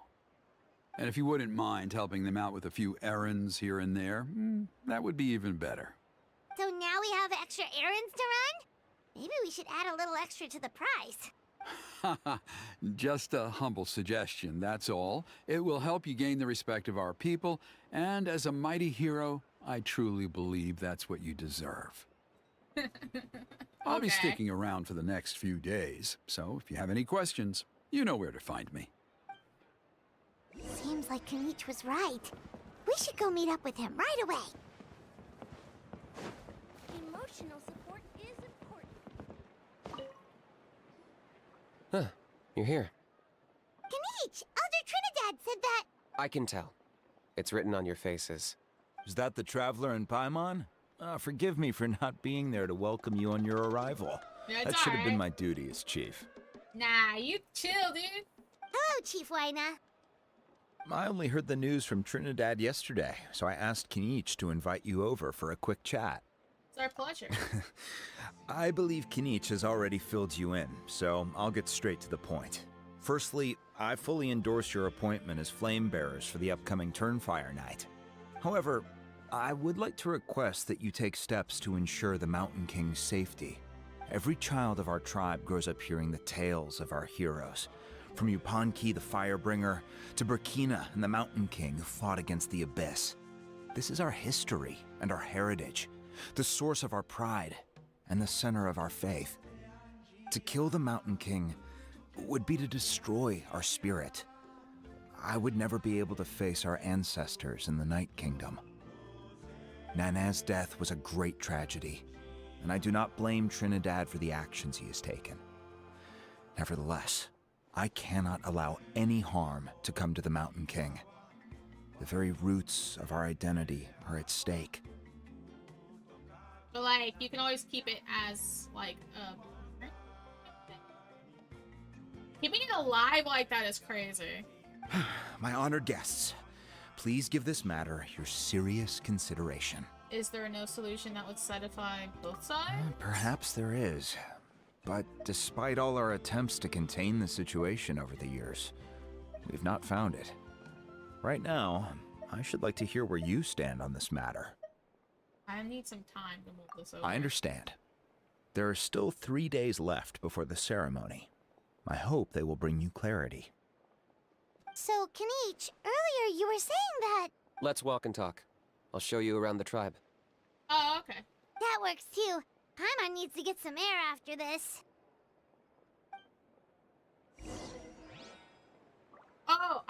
And if you wouldn't mind helping them out with a few errands here and there, that would be even better. So now we have extra errands to run? Maybe we should add a little extra to the price. Just a humble suggestion, that's all. It will help you gain the respect of our people, and as a mighty hero, I truly believe that's what you deserve. I'll be Okay. sticking around for the next few days, so if you have any questions, you know where to find me. Seems like Kanich was right. We should go meet up with him right away. Emotional support is important. Huh, you're here. Kanich, Elder Trinidad said that. I can tell. It's written on your faces. Is that the Traveler in Paimon? Forgive me for not being there to welcome you on your arrival. Yeah, it's That should have been alright. my duty as chief. Nah, you chill, dude. Hello, Chief Wyna. I only heard the news from Trinidad yesterday, so I asked Kinich to invite you over for a quick chat. It's our pleasure. I believe Kinich has already filled you in, so I'll get straight to the point. Firstly, I fully endorse your appointment as flame bearers for the upcoming Turnfire Night. However, I would like to request that you take steps to ensure the Mountain King's safety. Every child of our tribe grows up hearing the tales of our heroes, from Yupanqui the Firebringer to Burkina and the Mountain King who fought against the Abyss. This is our history and our heritage, the source of our pride and the center of our faith. To kill the Mountain King would be to destroy our spirit. I would never be able to face our ancestors in the Night Kingdom. Nana's death was a great tragedy, and I do not blame Trinidad for the actions he has taken. Nevertheless, I cannot allow any harm to come to the Mountain King. The very roots of our identity are at stake. But like, you can always keep it as like keeping it alive like that is crazy. My honored guests, please give this matter your serious consideration. Is there no solution that would satisfy both sides? Perhaps there is. But despite all our attempts to contain the situation over the years, we've not found it. Right now, I should like to hear where you stand on this matter. I need some time to move this over. I understand. There are still 3 days left before the ceremony. I hope they will bring you clarity. So, Kanich, earlier you were saying that. Let's walk and talk. I'll show you around the tribe. Oh, okay. That works too. Paimon needs to get some air after this. Oh,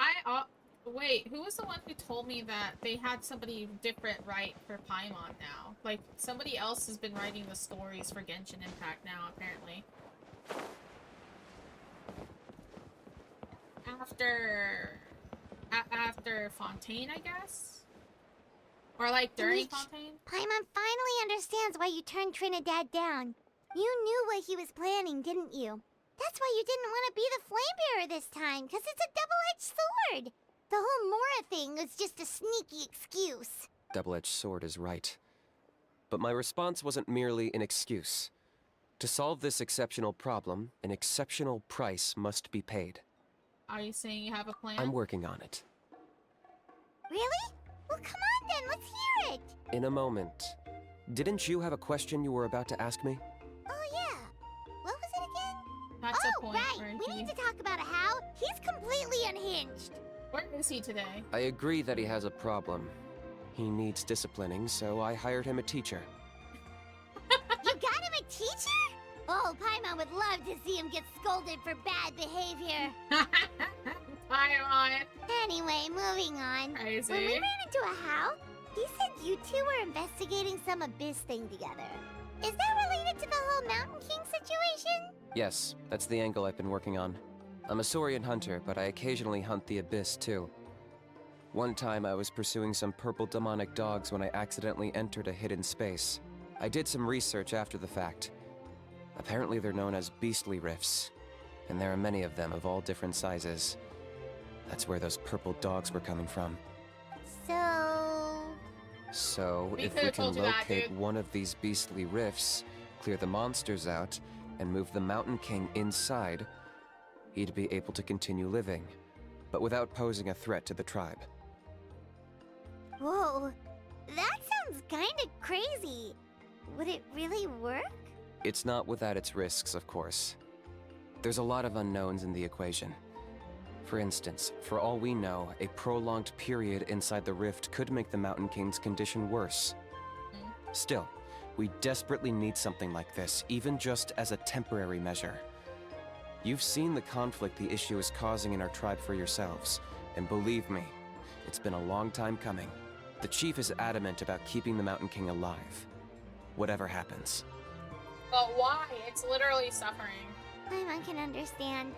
wait, who was the one who told me that they had somebody different write for Paimon now? Like, somebody else has been writing the stories for Genshin Impact now, apparently. After Fontaine, I guess? Or like during Kanich, Fontaine? Paimon finally understands why you turned Trinidad down. You knew what he was planning, didn't you? That's why you didn't want to be the flame bearer this time, because it's a double-edged sword. The whole Mora thing was just a sneaky excuse. Double-edged sword is right. But my response wasn't merely an excuse. To solve this exceptional problem, an exceptional price must be paid. Are you saying you have a plan? I'm working on it. Really? Well, come on then, let's hear it. In a moment. Didn't you have a question you were about to ask me? Oh yeah. What was it again? That's oh, a point right. where We he... need to talk about how he's completely unhinged. Where is he today? I agree that he has a problem. He needs disciplining, so I hired him a teacher. You got him a teacher? Oh, Paimon would love to see him get scolded for bad behavior. Paimon! Anyway, moving on. Crazy. When we ran into a how, he said you two were investigating some Abyss thing together. Is that related to the whole Mountain King situation? Yes, that's the angle I've been working on. I'm a Saurian hunter, but I occasionally hunt the Abyss too. One time I was pursuing some purple demonic dogs when I accidentally entered a hidden space. I did some research after the fact. Apparently they're known as beastly rifts, and there are many of them of all different sizes. That's where those purple dogs were coming from. So, We if could've we can told you that, locate dude. one of these beastly rifts, clear the monsters out, and move the Mountain King inside, he'd be able to continue living, but without posing a threat to the tribe. Whoa, that sounds kinda crazy. Would it really work? It's not without its risks, of course. There's a lot of unknowns in the equation. For instance, for all we know, a prolonged period inside the rift could make the Mountain King's condition worse. Still, we desperately need something like this, even just as a temporary measure. You've seen the conflict the issue is causing in our tribe for yourselves, and believe me, it's been a long time coming. The chief is adamant about keeping the Mountain King alive, whatever happens. But why? It's literally suffering. I can understand.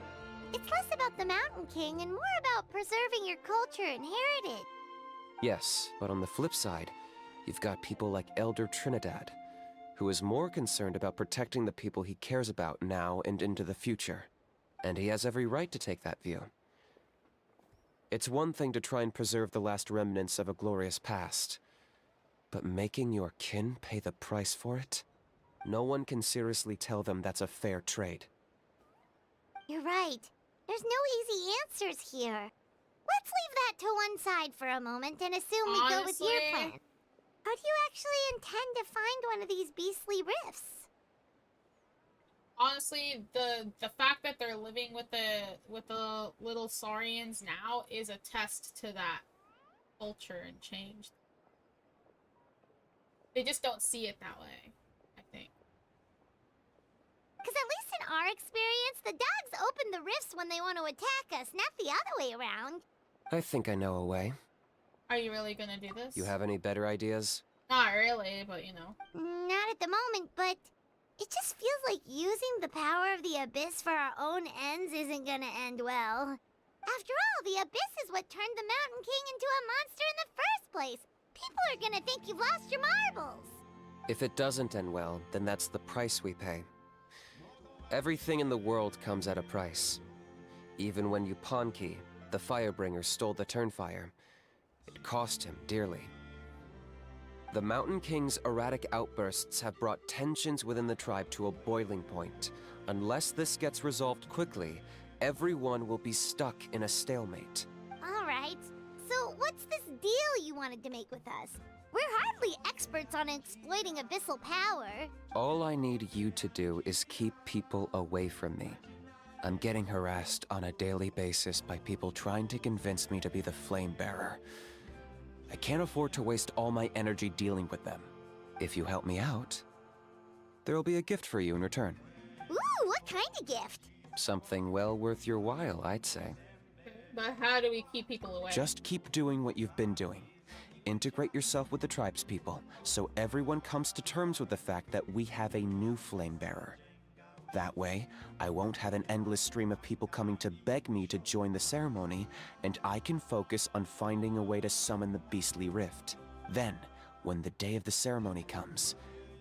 It's less about the Mountain King and more about preserving your culture and heritage. Yes, but on the flip side, you've got people like Elder Trinidad, who is more concerned about protecting the people he cares about now and into the future. And he has every right to take that view. It's one thing to try and preserve the last remnants of a glorious past, but making your kin pay the price for it? No one can seriously tell them that's a fair trade. You're right. There's no easy answers here. Let's leave that to one side for a moment and assume we go with your Honestly- plan. How do you actually intend to find one of these beastly rifts? Honestly, the fact that they're living with the little Saurians now is a test to that culture and change. They just don't see it that way, I think. Because at least in our experience, the dogs open the rifts when they want to attack us, not the other way around. I think I know a way. Are you really gonna do this? You have any better ideas? Not really, but you know. Not at the moment, but it just feels like using the power of the Abyss for our own ends isn't gonna end well. After all, the Abyss is what turned the Mountain King into a monster in the first place. People are gonna think you've lost your marbles. If it doesn't end well, then that's the price we pay. Everything in the world comes at a price. Even when Yupanqui, the Firebringer, stole the Turnfire, it cost him dearly. The Mountain King's erratic outbursts have brought tensions within the tribe to a boiling point. Unless this gets resolved quickly, everyone will be stuck in a stalemate. Alright, so what's this deal you wanted to make with us? We're hardly experts on exploiting abyssal power. All I need you to do is keep people away from me. I'm getting harassed on a daily basis by people trying to convince me to be the Flame Bearer. I can't afford to waste all my energy dealing with them. If you help me out, there'll be a gift for you in return. Ooh, what kind of gift? Something well worth your while, I'd say. But how do we keep people away? Just keep doing what you've been doing. Integrate yourself with the tribespeople, so everyone comes to terms with the fact that we have a new Flame Bearer. That way, I won't have an endless stream of people coming to beg me to join the ceremony, and I can focus on finding a way to summon the beastly rift. Then, when the day of the ceremony comes,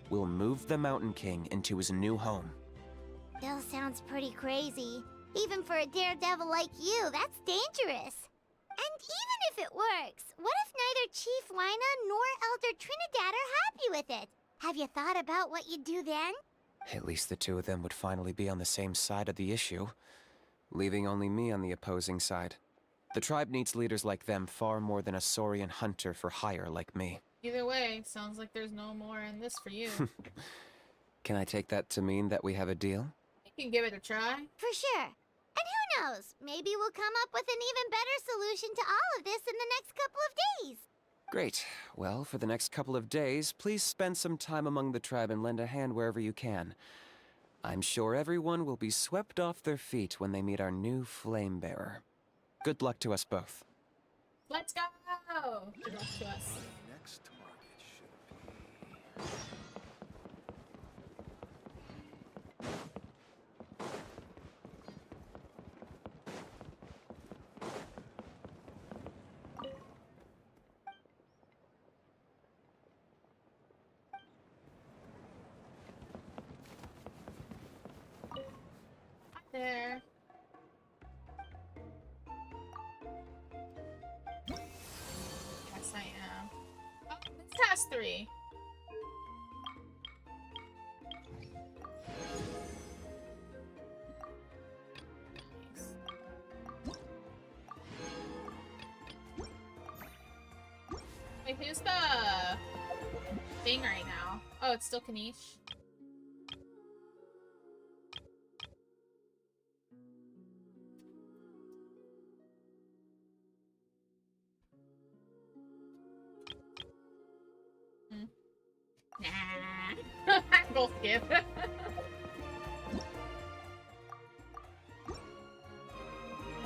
we'll move the Mountain King into his new home. Still sounds pretty crazy. Even for a daredevil like you, that's dangerous. And even if it works, what if neither Chief Lina nor Elder Trinidad are happy with it? Have you thought about what you'd do then? At least the two of them would finally be on the same side of the issue, leaving only me on the opposing side. The tribe needs leaders like them far more than a Saurian hunter for hire like me. Either way, sounds like there's no more in this for you. Can I take that to mean that we have a deal? You can give it a try. For sure. And who knows, maybe we'll come up with an even better solution to all of this in the next couple of days. Great. Well, for the next couple of days, please spend some time among the tribe and lend a hand wherever you can. I'm sure everyone will be swept off their feet when they meet our new Flame Bearer. Good luck to us both. Let's go! Good luck to us. Next target should be... There. Yes, I am. Oh, it's task 3. Wait, who's the thing right now? Oh, it's still Kanish. both skip.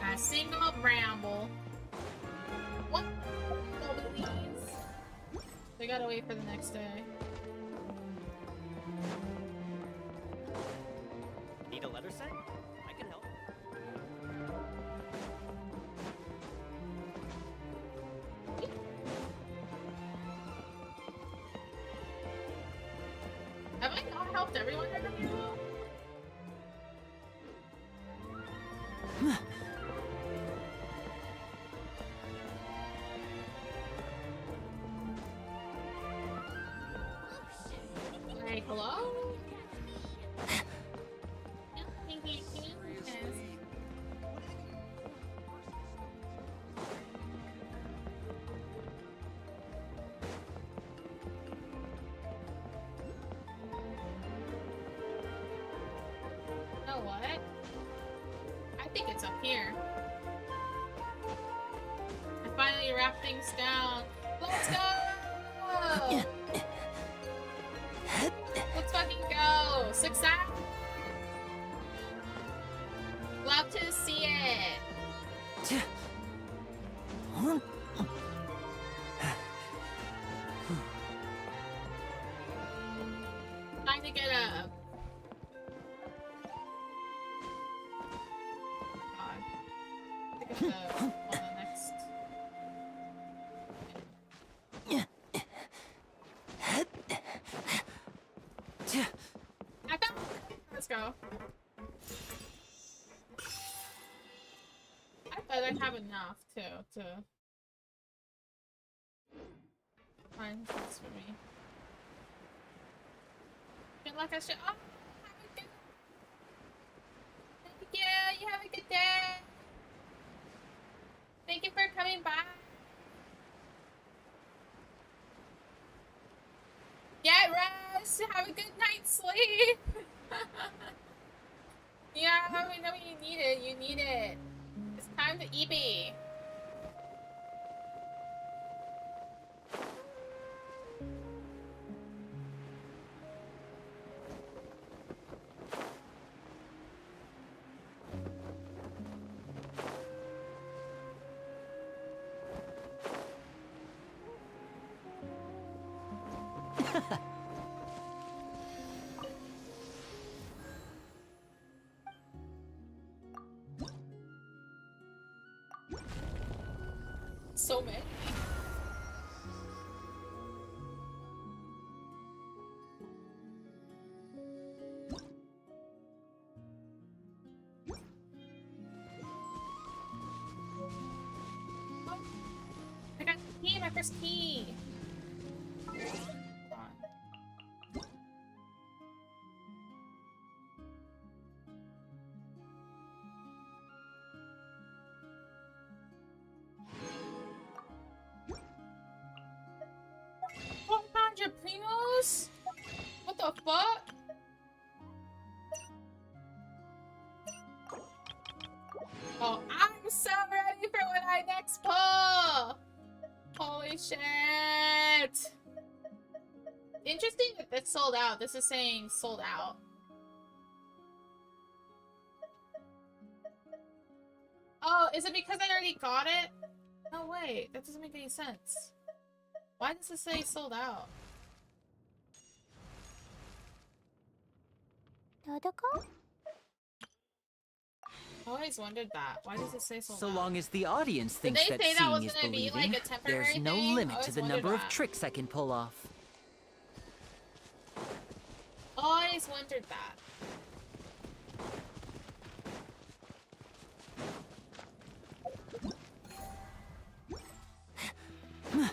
A single bramble. What? Oh, please. They gotta wait for the next day. Need a letter sent? I can help. Have I not helped everyone in the hero? Like, hello? You know what? I think it's up here. I finally wrapped things down. Let's go! Let's fucking go! Success! Love to see it! Time to get up. God. I think it's on the next. Let's go. I thought I'd have enough to find this for me. Feel like I should. Oh, have a good. Thank you. You have a good day. Thank you for coming by. Get rest. Have a good night's sleep. Yeah, we know you need it. You need it. It's time to EB. So many. I got the key, my first key. Hold on. $100 primos? What the fuck? Oh, I'm so ready for when I next pull! Holy shit! Interesting that this sold out. This is saying sold out. Oh, is it because I already got it? No, wait. That doesn't make any sense. Why does it say sold out? Todoko? I always wondered that. Why does it say sold So out? long as the audience Did thinks they that say that was seeing is gonna be, believing, like, a temporary there's no thing? I limit to always the wondered number of that. tricks I can pull off. Always wondered that. I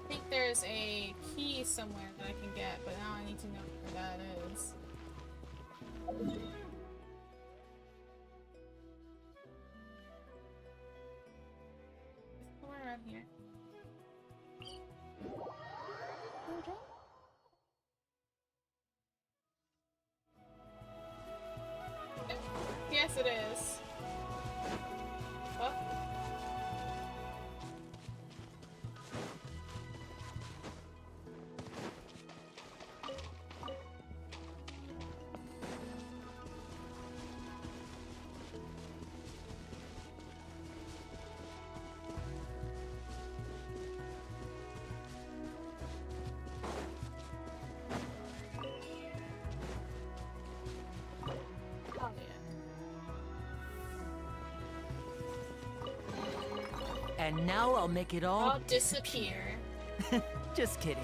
think there's a key somewhere that I can get, but now I need to know where that is. It's somewhere around here. Yes, it is. What? And now I'll make it all I'll disappear. Just kidding.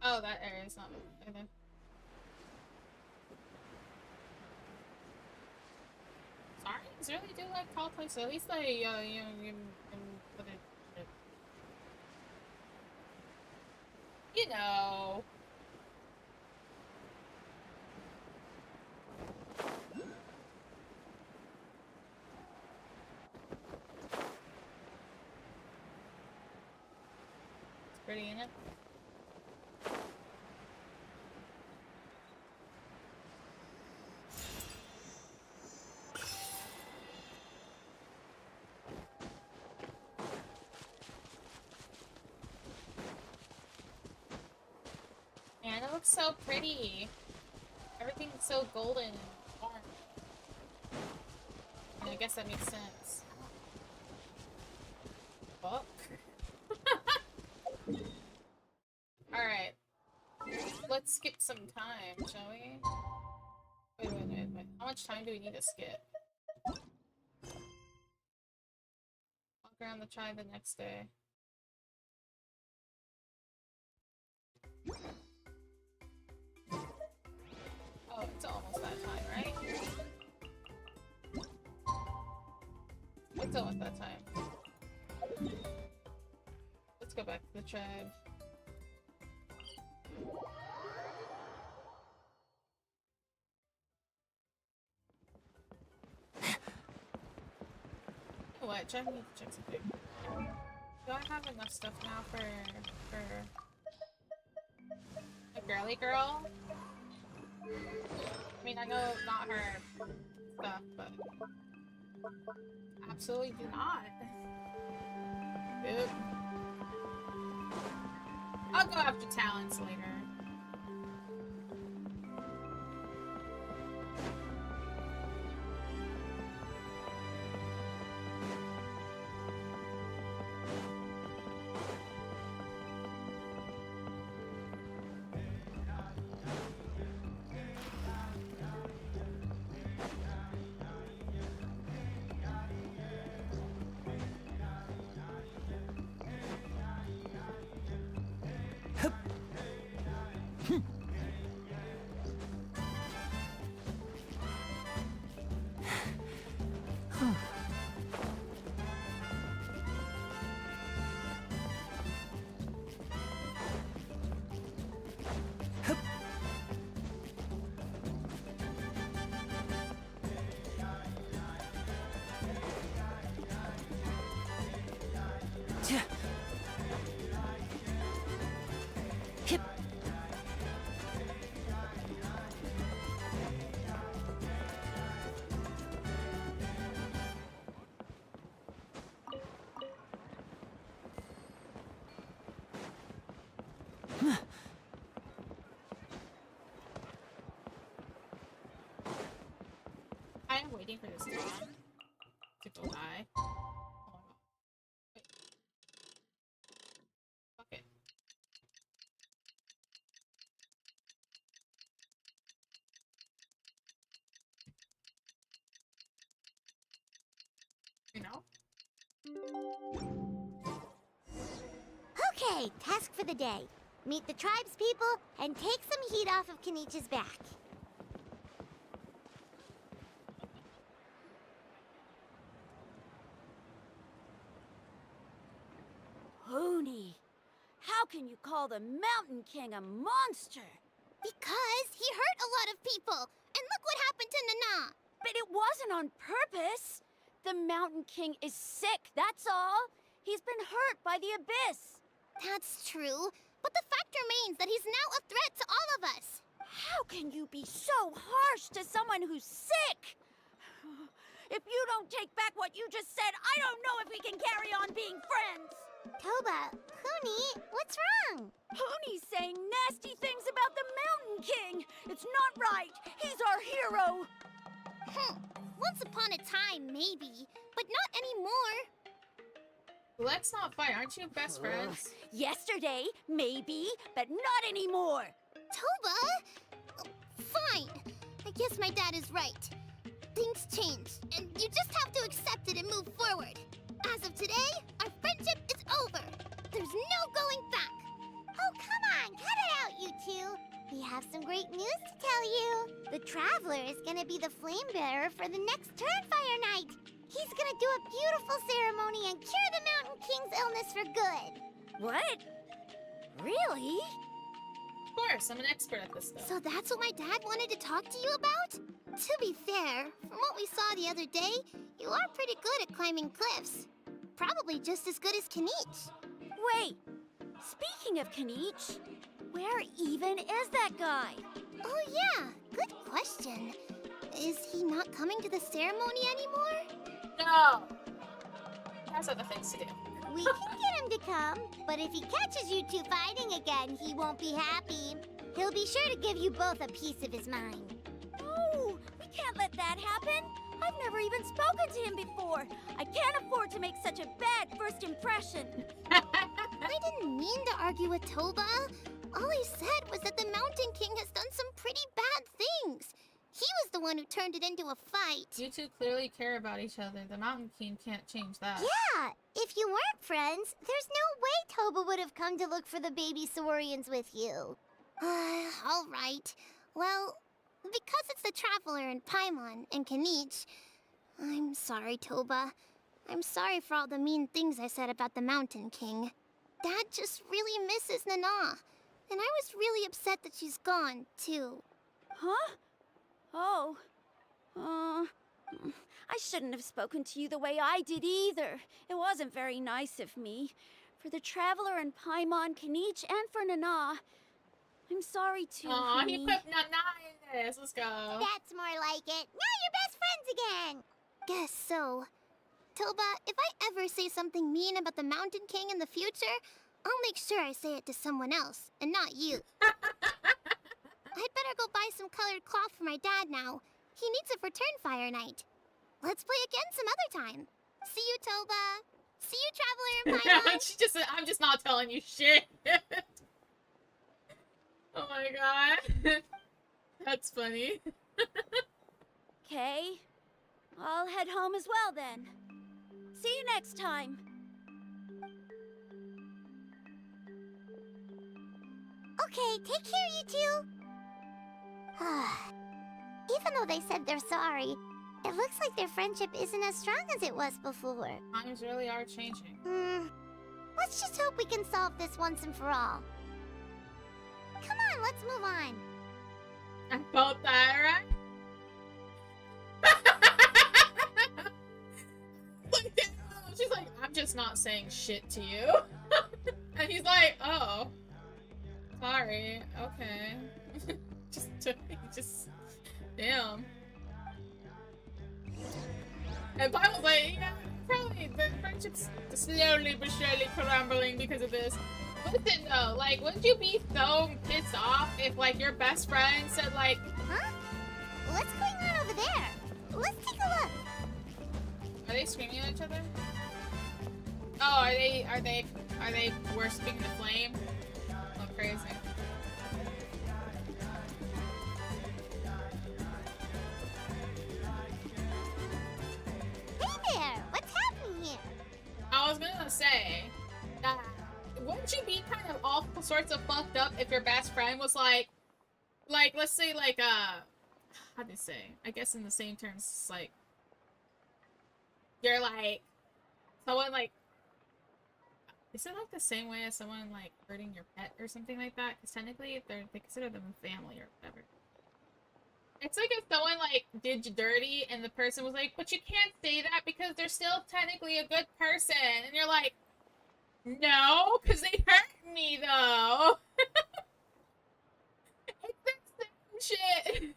Oh, that area's not open. Sorry, it's really do like tall places. At least they, you know, you put it. You know. It's pretty, isn't it? Man, it looks so pretty. Everything's so golden and warm. And I guess that makes sense. Fuck. Alright. Let's skip some time, shall we? Wait. How much time do we need to skip? Walk around the tribe the next day. Oh, it's almost that time, right? It's almost that time. Let's go back to the tribe. You know what? Check me to check something. Do I have enough stuff now for a girly girl? I mean, I know not her stuff, but absolutely do not. Oop. I'll go after talents later. I'm waiting for this time to go by. Oh, wait. Fuck it. You know? Okay, task for the day. Meet the tribe's people and take some heat off of Kenichi's back. Hoonie, how can you call the Mountain King a monster? Because he hurt a lot of people. And look what happened to Nana. But it wasn't on purpose. The Mountain King is sick, that's all. He's been hurt by the abyss. That's true. But the fact remains that he's now a threat to all of us. How can you be so harsh to someone who's sick? If you don't take back what you just said, I don't know if we can carry on being friends. Toba, Hoonie, what's wrong? Hoonie's saying nasty things about the Mountain King! It's not right! He's our hero! Once upon a time, maybe, but not anymore. Let's not fight. Aren't you best friends? Yesterday, maybe, but not anymore! Toba? Fine. I guess my dad is right. Things change, and you just have to accept it and move forward. As of today, our friendship is over. There's no going back. Oh, come on, cut it out, you two. We have some great news to tell you. The Traveler is gonna be the flame bearer for the next Turnfire night. He's gonna do a beautiful ceremony and cure the Mountain King's illness for good. What? Really? Of course, I'm an expert at this stuff. So that's what my dad wanted to talk to you about? To be fair, from what we saw the other day, you are pretty good at climbing cliffs. Probably just as good as Kanich. Wait, speaking of Kanich, where even is that guy? Oh yeah, good question. Is he not coming to the ceremony anymore? No! He has other things to do. We can get him to come, but if he catches you two fighting again, he won't be happy. He'll be sure to give you both a piece of his mind. No, we can't let that happen. I've never even spoken to him before. I can't afford to make such a bad first impression. I didn't mean to argue with Toba. All I said was that the Mountain King has done some pretty bad things. He was the one who turned it into a fight. You two clearly care about each other. The Mountain King can't change that. Yeah, if you weren't friends, there's no way Toba would have come to look for the baby Saurians with you. All right. Well, because it's the Traveler and Paimon and Kanich, I'm sorry, Toba. I'm sorry for all the mean things I said about the Mountain King. Dad just really misses Nana, and I was really upset that she's gone, too. Huh? Oh. I shouldn't have spoken to you the way I did either. It wasn't very nice of me. For the Traveler and Paimon, Kanich, and for Nana. I'm sorry too, Aw, he honey. put Nana in this. Let's go. That's more like it. Now you're best friends again. Guess so. Toba, if I ever say something mean about the Mountain King in the future, I'll make sure I say it to someone else, and not you. I'd better go buy some colored cloth for my dad now. He needs it for Turnfire night. Let's play again some other time. See you, Toba. See you, Traveler and Paimon. She just said, I'm just not telling you shit. Oh my god. That's funny. Okay. I'll head home as well then. See you next time. Okay, take care, you two. Even though they said they're sorry, it looks like their friendship isn't as strong as it was before. Times really are changing. Let's just hope we can solve this once and for all. Come on, let's move on. I felt that, right? She's like, I'm just not saying shit to you. And he's like, oh. Sorry, okay. just, damn. And Pai was like, yeah, probably the friendship's slowly but surely crumbling because of this. Listen though, like, wouldn't you be so pissed off if, like, your best friend said, like, Huh? What's going on over there? Let's take a look. Are they screaming at each other? Oh, are they worshipping the flame? Oh, crazy. Hey there! What's happening here? I was gonna say that wouldn't you be kind of all sorts of fucked up if your best friend was like let's say like how do you say? I guess in the same terms, it's like you're like someone like, is it like the same way as someone like hurting your pet or something like that? Because technically they consider them family or whatever. It's like if someone like did you dirty and the person was like, but you can't say that because they're still technically a good person, and you're like, no, because they hurt me though. It's the same shit.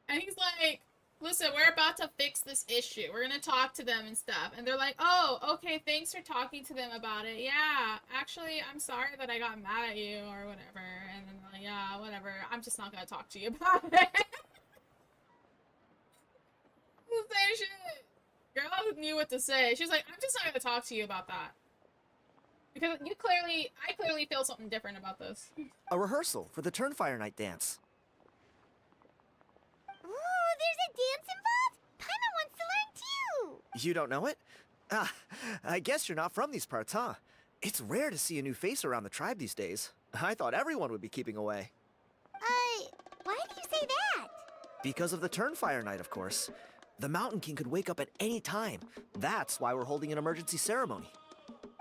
And he's like, listen, we're about to fix this issue. We're gonna talk to them and stuff. And they're like, oh, okay, thanks for talking to them about it. Yeah, actually, I'm sorry that I got mad at you or whatever. And then like, yeah, whatever. whatever. I'm just not gonna talk to you about it. Say shit. Girl knew what to say. She's like, I'm just not gonna talk to you about that. Because I clearly feel something different about this. A rehearsal for the Turnfire Night dance. Ooh, there's a dance involved? Paimon wants to learn too! You don't know it? Ah, I guess you're not from these parts, huh? It's rare to see a new face around the tribe these days. I thought everyone would be keeping away. Why do you say that? Because of the Turnfire Night, of course. The Mountain King could wake up at any time. That's why we're holding an emergency ceremony.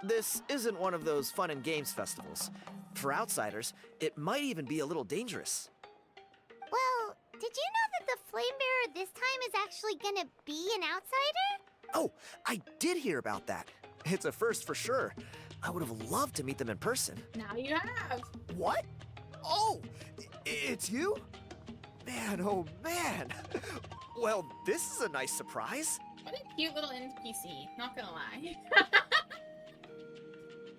This isn't one of those fun and games festivals. For outsiders, it might even be a little dangerous. Well, did you know that the Flame Bearer this time is actually gonna be an outsider? Oh, I did hear about that. It's a first for sure. I would have loved to meet them in person. Now you have. What? Oh, it's you? Man, oh man. Well, this is a nice surprise. What a cute little NPC, not gonna lie.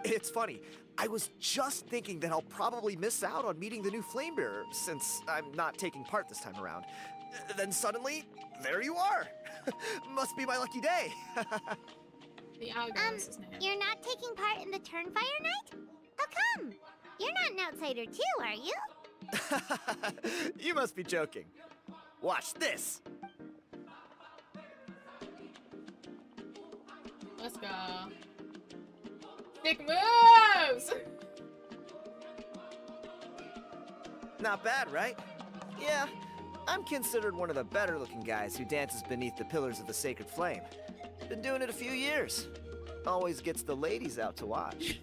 It's funny. I was just thinking that I'll probably miss out on meeting the new Flamebearer since I'm not taking part this time around. Then suddenly, there you are. Must be my lucky day. The algorithm is now. You're not taking part in the Turnfire Night? How come? You're not an outsider too, are you? You must be joking. Watch this. Let's go. Big moves! Not bad, right? Yeah, I'm considered one of the better looking guys who dances beneath the pillars of the sacred flame. Been doing it a few years. Always gets the ladies out to watch.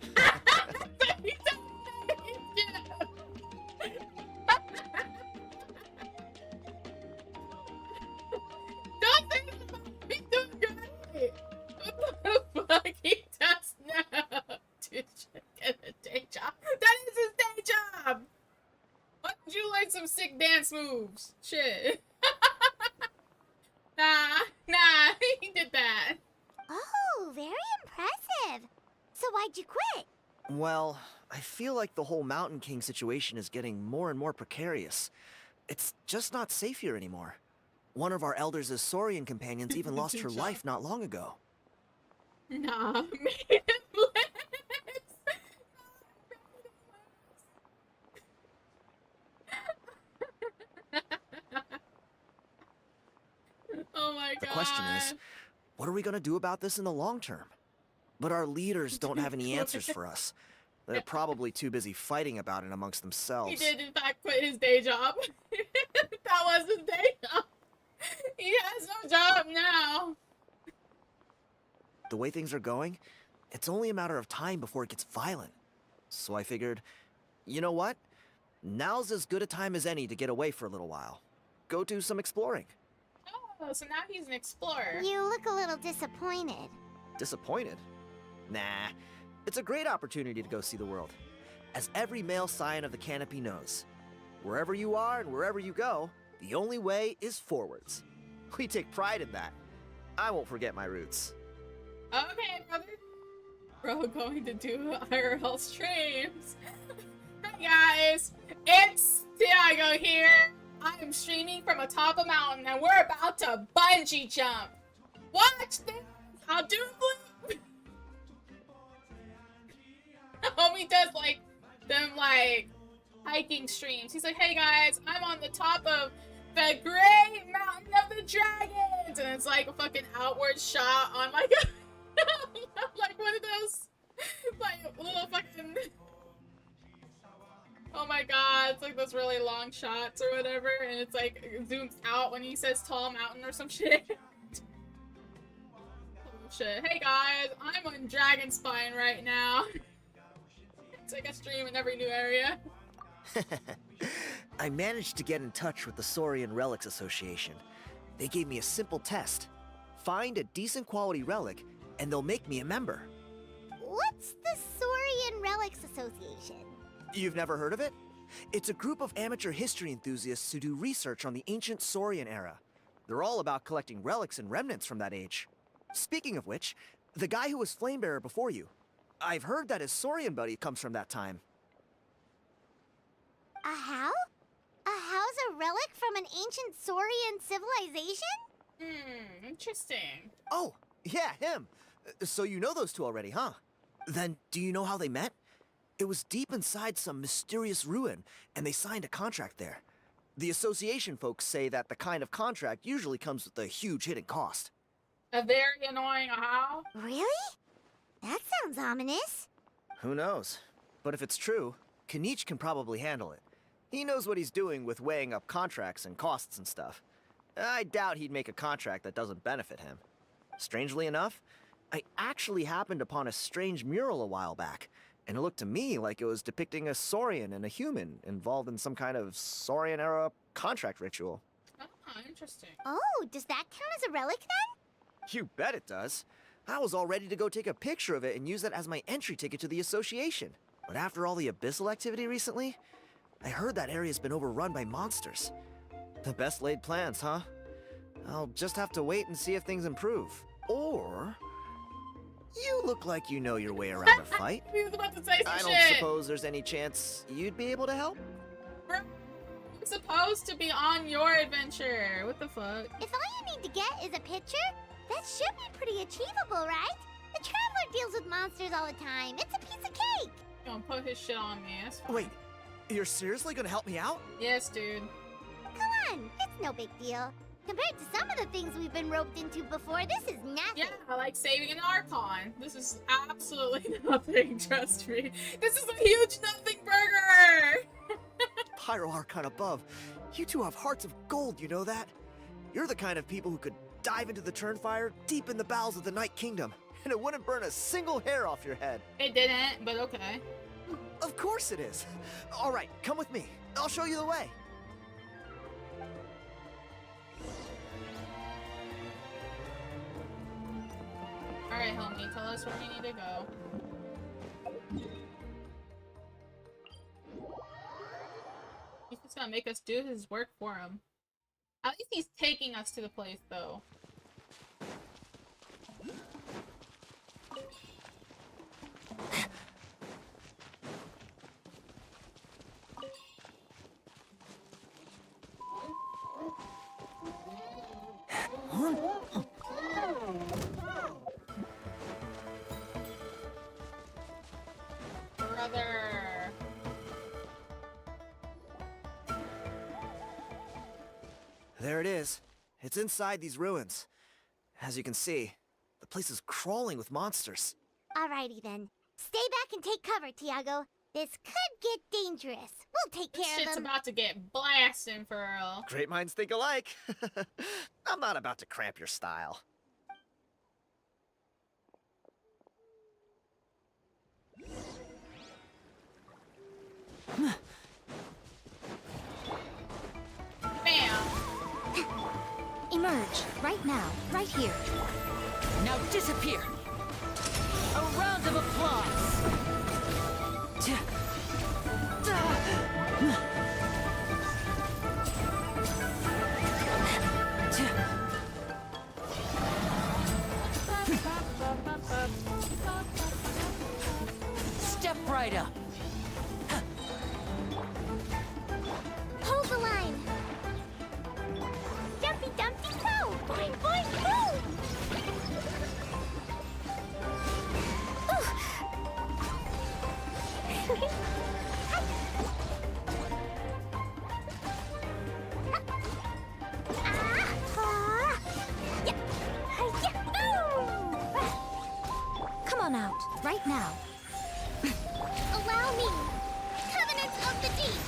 Don't think about me doing great! What the fuck he does now? Dude, get a day job. That is his day job! Why don't you learn some sick dance moves? Shit. Nah, he did that. Oh, very impressive. So why'd you quit? Well, I feel like the whole Mountain King situation is getting more and more precarious. It's just not safe here anymore. One of our elders' Saurian companions even lost her life not long ago. Nah, man. Oh my god. The question is, what are we gonna do about this in the long term? But our leaders don't have any answers for us. They're probably too busy fighting about it amongst themselves. He did in fact quit his day job. That was his day job. He has no job now. The way things are going, it's only a matter of time before it gets violent. So I figured, you know what? Now's as good a time as any to get away for a little while. Go do some exploring. Oh, so now he's an explorer. You look a little disappointed. Disappointed? Nah. It's a great opportunity to go see the world. As every male scion of the canopy knows, wherever you are and wherever you go, the only way is forwards. We take pride in that. I won't forget my roots. Okay, brother. Bro, going to do IRL streams. Hi guys, it's Tiago here. I am streaming from atop a mountain and we're about to bungee jump. Watch this. I'll do a flip. Homie does like them like hiking streams. He's like, hey guys, I'm on the top of the great mountain of the dragons, and it's like a fucking outward shot on like like one of those like little fucking, oh my god, it's like those really long shots or whatever, and it's like it zooms out when he says tall mountain or some shit. Oh shit. Hey guys, I'm on Dragon Spine right now. It's like a stream in every new area. I managed to get in touch with the Saurian Relics Association. They gave me a simple test. Find a decent quality relic, and they'll make me a member. What's the Saurian Relics Association? You've never heard of it? It's a group of amateur history enthusiasts who do research on the ancient Saurian era. They're all about collecting relics and remnants from that age. Speaking of which, the guy who was Flamebearer before you, I've heard that his Saurian buddy comes from that time. A how? ancient Saurian civilization? Interesting. Oh, yeah, him. So you know those two already, huh? Then do you know how they met? It was deep inside some mysterious ruin, and they signed a contract there. The association folks say that the kind of contract usually comes with a huge hidden cost. A very annoying how? Really? That sounds ominous. Who knows? But if it's true, Kinich can probably handle it. He knows what he's doing with weighing up contracts and costs and stuff. I doubt he'd make a contract that doesn't benefit him. Strangely enough, I actually happened upon a strange mural a while back, and it looked to me like it was depicting a Saurian and a human involved in some kind of Saurian-era contract ritual. Ah, interesting. Oh, does that count as a relic then? You bet it does. I was all ready to go take a picture of it and use that as my entry ticket to the association. But after all the abyssal activity recently, I heard that area's been overrun by monsters. The best laid plans, huh? I'll just have to wait and see if things improve. Or... you look like you know your way around a fight. He was about to say some I don't shit. suppose there's any chance you'd be able to help? Bro, I'm supposed to be on your adventure. What the fuck? If all you need to get is a picture, that should be pretty achievable, right? The Traveler deals with monsters all the time. It's a piece of cake. Don't put his shit on me. That's fine. Wait, you're seriously gonna help me out? Yes, dude. Come on, it's no big deal. Compared to some of the things we've been roped into before, this is nothing. Yeah, I like saving an Archon. This is absolutely nothing, trust me. This is a huge nothing burger! Pyro Archon above, you two have hearts of gold, you know that? You're the kind of people who could dive into the Turnfire deep in the bowels of the Night Kingdom, and it wouldn't burn a single hair off your head. It didn't, but okay. Of course it is. All right, come with me. I'll show you the way. Alright, homie, tell us where we need to go. He's just gonna make us do his work for him. At least he's taking us to the place, though. Brother. There it is. It's inside these ruins. As you can see, the place is crawling with monsters. Alrighty then. Stay back and take cover, Tiago. This could get dangerous. We'll take This care shit's of them. about to get blasting for real. Great minds think alike. I'm not about to cramp your style. Bam! Emerge, right now, right here. Now disappear! A round of applause! Step right up! Hold the line. Jumpy dumpy go. Boing boing boom. Come on out, right now. Allow me. Covenant of the Deep.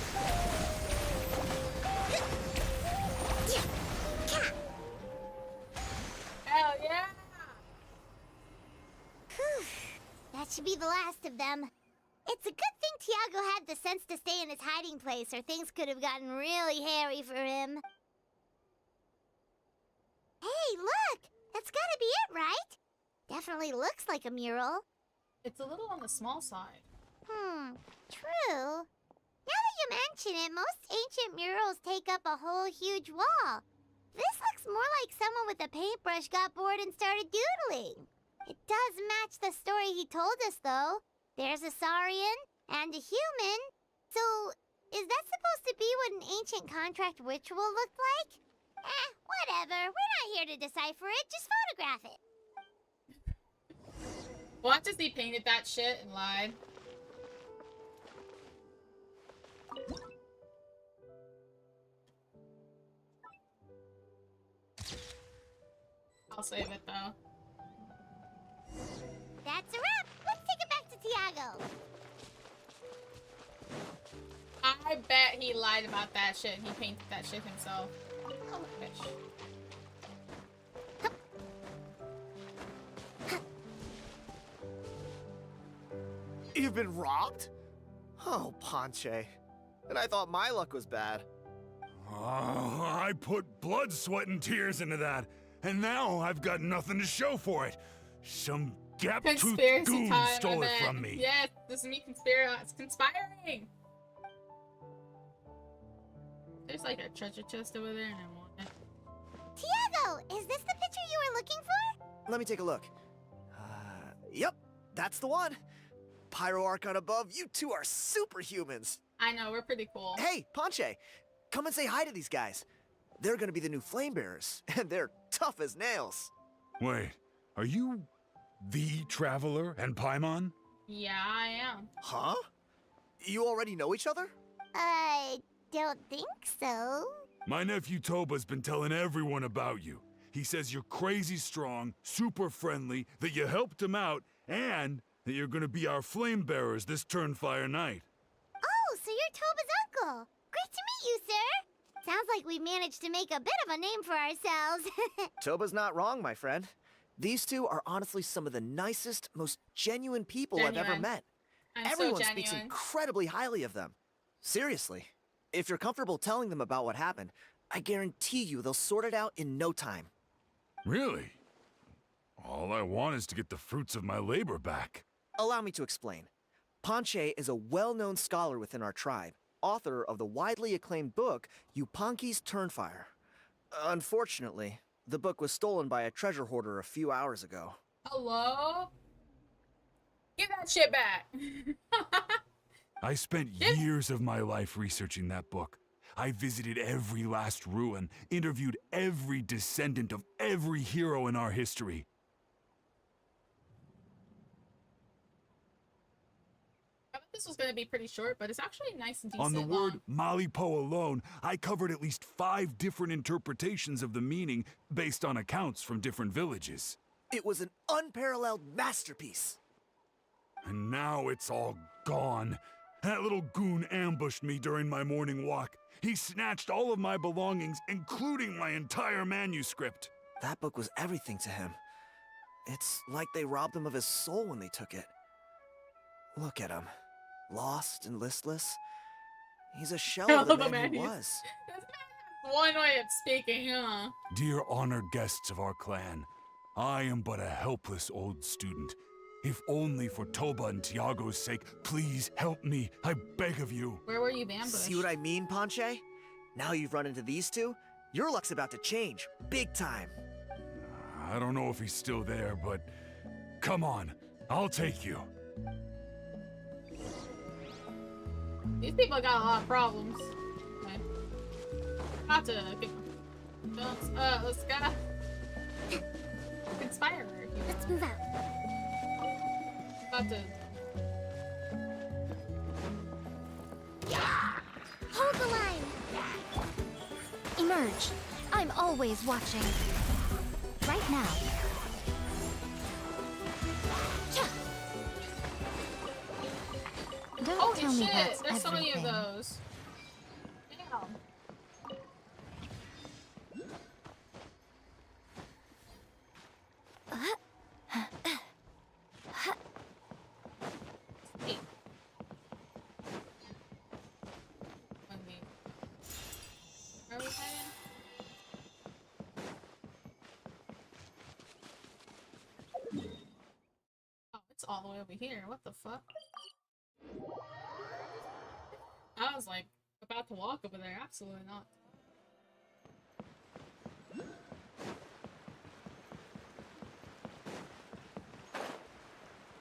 Hell yeah! Whew. That should be the last of them. It's a good thing Tiago had the sense to stay in his hiding place, or things could have gotten really hairy for him. Hey, look! That's gotta be it, right? Definitely looks like a mural. It's a little on the small side. True. Now that you mention it, most ancient murals take up a whole huge wall. This looks more like someone with a paintbrush got bored and started doodling. It does match the story he told us, though. There's a Saurian and a human. So, is that supposed to be what an ancient contract ritual looked like? Whatever. We're not here to decipher it. Just photograph it. Watch as he painted that shit and lied. I'll save it though. That's a wrap. Let's take it back to Tiago. I bet he lied about that shit and he painted that shit himself. Oh, bitch. You've been robbed? Oh, Ponche. And I thought my luck was bad. Oh, I put blood, sweat, and tears into that, and now I've got nothing to show for it. Some gap-toothed Conspiracy goon time, stole I it bet. from me. Yes, this is me conspiring. There's like a treasure chest over there and I want it. Tiago, is this the picture you were looking for? Let me take a look. Yep, that's the one. Pyro Archon above, you two are superhumans. I know, we're pretty cool. Hey, Ponche, come and say hi to these guys. They're gonna be the new flame bearers, and they're tough as nails. Wait, are you the Traveler and Paimon? Yeah, I am. Huh? You already know each other? I don't think so. My nephew Toba's been telling everyone about you. He says you're crazy strong, super friendly, that you helped him out, and that you're gonna be our flame bearers this Turnfire night. Oh, so you're Toba's uncle. Great to meet you, sir. Sounds like we managed to make a bit of a name for ourselves. Toba's not wrong, my friend. These two are honestly some of the nicest, most genuine people I've ever met. Everyone speaks incredibly highly of them. Seriously, if you're comfortable telling them about what happened, I guarantee you they'll sort it out in no time. Really? All I want is to get the fruits of my labor back. Allow me to explain. Ponche is a well-known scholar within our tribe, author of the widely acclaimed book, Yupanqui's Turnfire. Unfortunately, the book was stolen by a treasure hoarder a few hours ago. Hello? Get that shit back! I spent years of my life researching that book. I visited every last ruin, interviewed every descendant of every hero in our history. I thought this was gonna be pretty short, but it's actually nice and decent. On the word Malipo alone, I covered at least 5 different interpretations of the meaning based on accounts from different villages. It was an unparalleled masterpiece. And now it's all gone. That little goon ambushed me during my morning walk. He snatched all of my belongings, including my entire manuscript. That book was everything to him. It's like they robbed him of his soul when they took it. Look at him. Lost and listless. He's a shell of the man he was. This man has one way of speaking, huh? Dear honored guests of our clan, I am but a helpless old student. If only for Toba and Tiago's sake, please help me. I beg of you. Where were you ambushed? See what I mean, Ponche? Now you've run into these two, your luck's about to change. Big time. I don't know if he's still there, but come on. I'll take you. These people got a lot of problems. Okay. About to get... let's go. Conspire here. Let's move out. About to... Hold the line. Emerge. I'm always watching. Right now. Don't Holy tell me shit! that's There's so many of everything. those. Damn. Hey. Where are we heading? Oh, it's all the way over here. What the fuck? I was like about to walk over there. Absolutely not.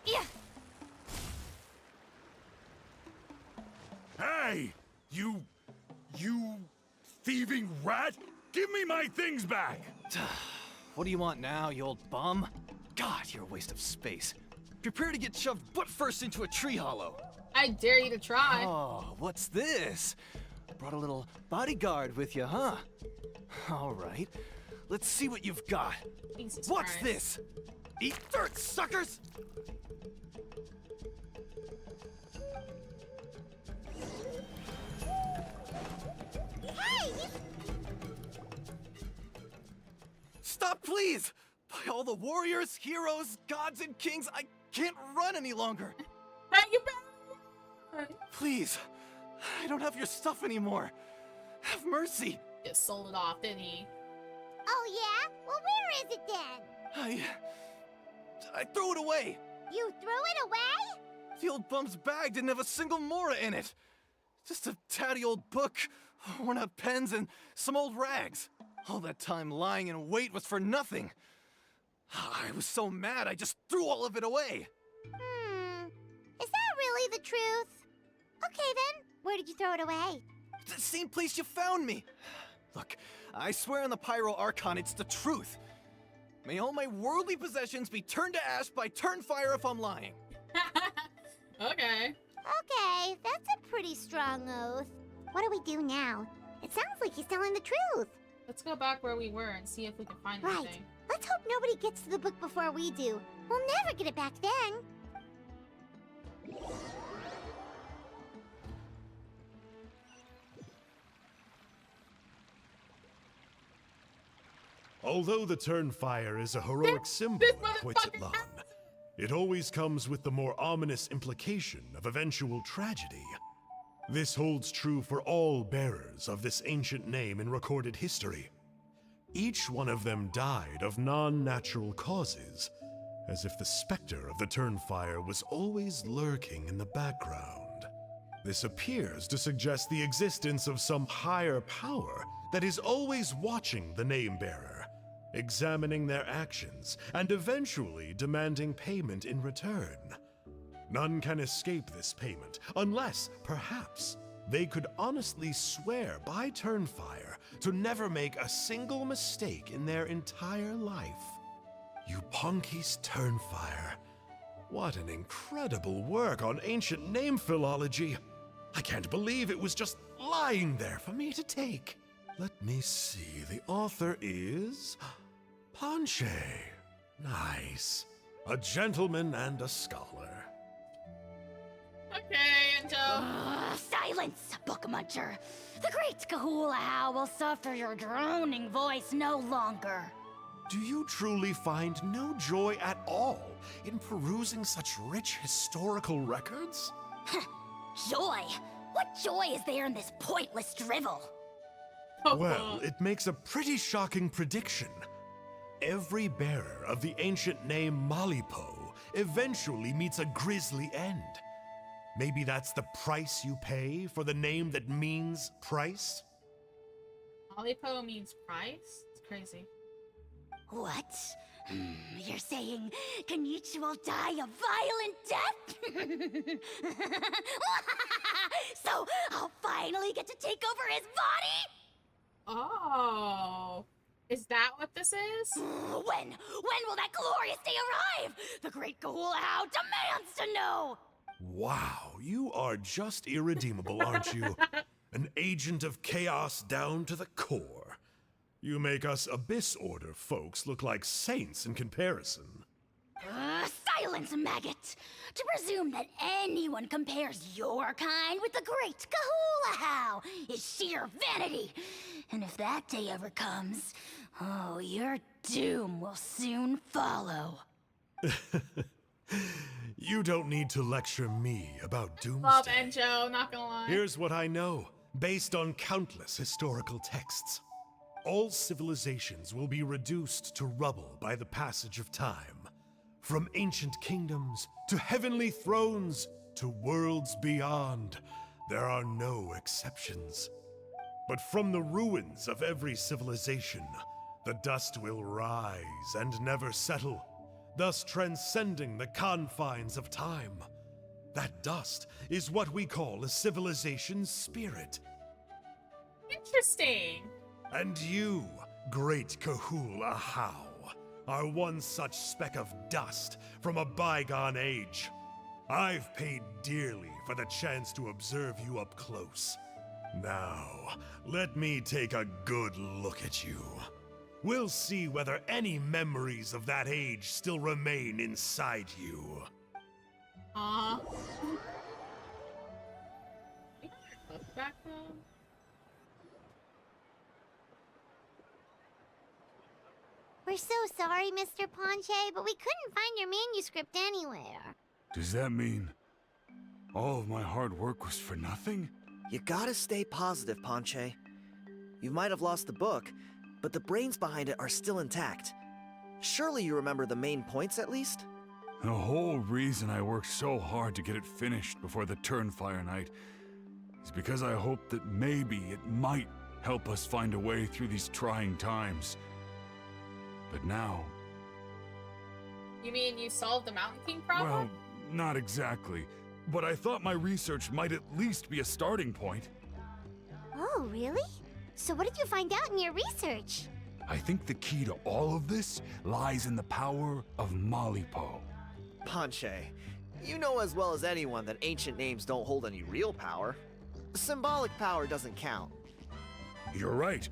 Yeah. Hey! You thieving rat! Give me my things back! What do you want now, you old bum? God, you're a waste of space. Prepare to get shoved butt first into a tree hollow. I dare you to try. Oh, what's this? Brought a little bodyguard with you, huh? All right, let's see what you've got. Jesus What's Christ. this? Eat dirt, suckers! Hey! Stop, please! By all the warriors, heroes, gods, and kings, I can't run any longer. Hey, you better. Please, I don't have your stuff anymore. Have mercy. Just sold it off, didn't he? Oh, yeah? Well, where is it then? I threw it away. You threw it away? The old bum's bag didn't have a single mora in it. Just a tatty old book, worn out pens, and some old rags. All that time lying in wait was for nothing. I was so mad, I just threw all of it away. Is that really the truth? Okay, then. Where did you throw it away? The same place you found me. Look, I swear on the Pyro Archon, it's the truth. May all my worldly possessions be turned to ash by turnfire if I'm lying. Okay. Okay, that's a pretty strong oath. What do we do now? It sounds like he's telling the truth. Let's go back where we were and see if we can find Right. anything. Let's hope nobody gets to the book before we do. We'll never get it back then. Although the Turnfire is a heroic symbol this of motherfucker Huitzilaam, it always comes with the more ominous implication of eventual tragedy. This holds true for all bearers of this ancient name in recorded history. Each one of them died of non-natural causes, as if the specter of the Turnfire was always lurking in the background. This appears to suggest the existence of some higher power that is always watching the name-bearer, examining their actions, and eventually demanding payment in return. None can escape this payment, unless, perhaps, they could honestly swear by Turnfire to never make a single mistake in their entire life. Yuponki's Turnfire. What an incredible work on ancient name philology. I can't believe it was just lying there for me to take. Let me see, the author is... Panche. Nice. A gentleman and a scholar. Okay, Anjo. Silence, book muncher. The great Kahulahow will suffer your droning voice no longer. Do you truly find no joy at all in perusing such rich historical records? Joy? What joy is there in this pointless drivel? Well, it makes a pretty shocking prediction. Every bearer of the ancient name Malipo eventually meets a grisly end. Maybe that's the price you pay for the name that means price? Malipo means price? It's crazy. What? You're saying Kenichi will die a violent death? So I'll finally get to take over his body? Oh. Is that what this is? When will that glorious day arrive? The great Kahulahow demands to know! Wow, you are just irredeemable, aren't you? An agent of chaos down to the core. You make us Abyss Order folks look like saints in comparison. Silence, maggot! To presume that anyone compares your kind with the great Kahulahow is sheer vanity. And if that day ever comes, oh, your doom will soon follow. You don't need to lecture me about doomsday. Love Anjo, not gonna lie. Here's what I know, based on countless historical texts. All civilizations will be reduced to rubble by the passage of time. From ancient kingdoms, to heavenly thrones, to worlds beyond, there are no exceptions. But from the ruins of every civilization, the dust will rise and never settle, thus transcending the confines of time. That dust is what we call a civilization's spirit. Interesting. And you, great UhhOlivia, are one such speck of dust from a bygone age. I've paid dearly for the chance to observe you up close. Now, let me take a good look at you. We'll see whether any memories of that age still remain inside you. Back though. We're so sorry, Mr. Ponche, but we couldn't find your manuscript anywhere. Does that mean all of my hard work was for nothing? You gotta stay positive, Ponche. You might have lost the book, but the brains behind it are still intact. Surely you remember the main points at least? The whole reason I worked so hard to get it finished before the Turnfire night is because I hoped that maybe it might help us find a way through these trying times. But now... You mean you solved the Mountain King problem? Well, not exactly. But I thought my research might at least be a starting point. Oh, really? So what did you find out in your research? I think the key to all of this lies in the power of Malipo. Ponche, you know as well as anyone that ancient names don't hold any real power. Symbolic power doesn't count. You're right,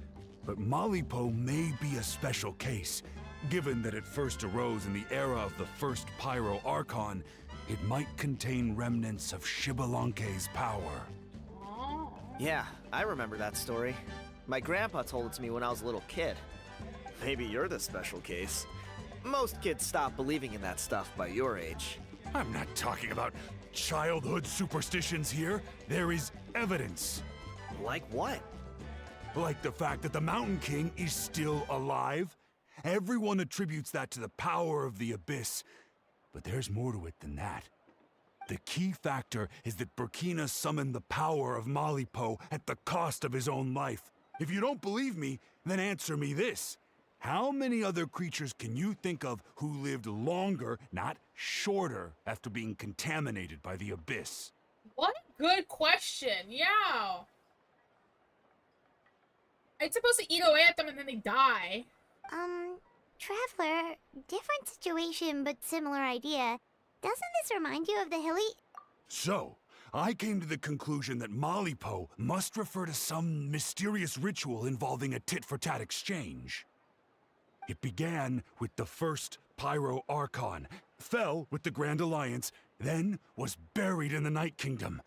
but Malipo may be a special case. Given that it first arose in the era of the first Pyro Archon, it might contain remnants of Xbalanque's power. Yeah, I remember that story. My grandpa told it to me when I was a little kid. Maybe you're the special case. Most kids stop believing in that stuff by your age. I'm not talking about childhood superstitions here. There is evidence. Like what? Like the fact that the Mountain King is still alive. Everyone attributes that to the power of the Abyss. But there's more to it than that. The key factor is that Burkina summoned the power of Malipo at the cost of his own life. If you don't believe me, then answer me this. How many other creatures can you think of who lived longer, not shorter, after being contaminated by the Abyss? What a good question. Yeah. It's supposed to eat away at them and then they die. Traveler, different situation but similar idea. Doesn't this remind you of the hilly... So, I came to the conclusion that Malipo must refer to some mysterious ritual involving a tit-for-tat exchange. It began with the first Pyro Archon, fell with the Grand Alliance, then was buried in the Night Kingdom.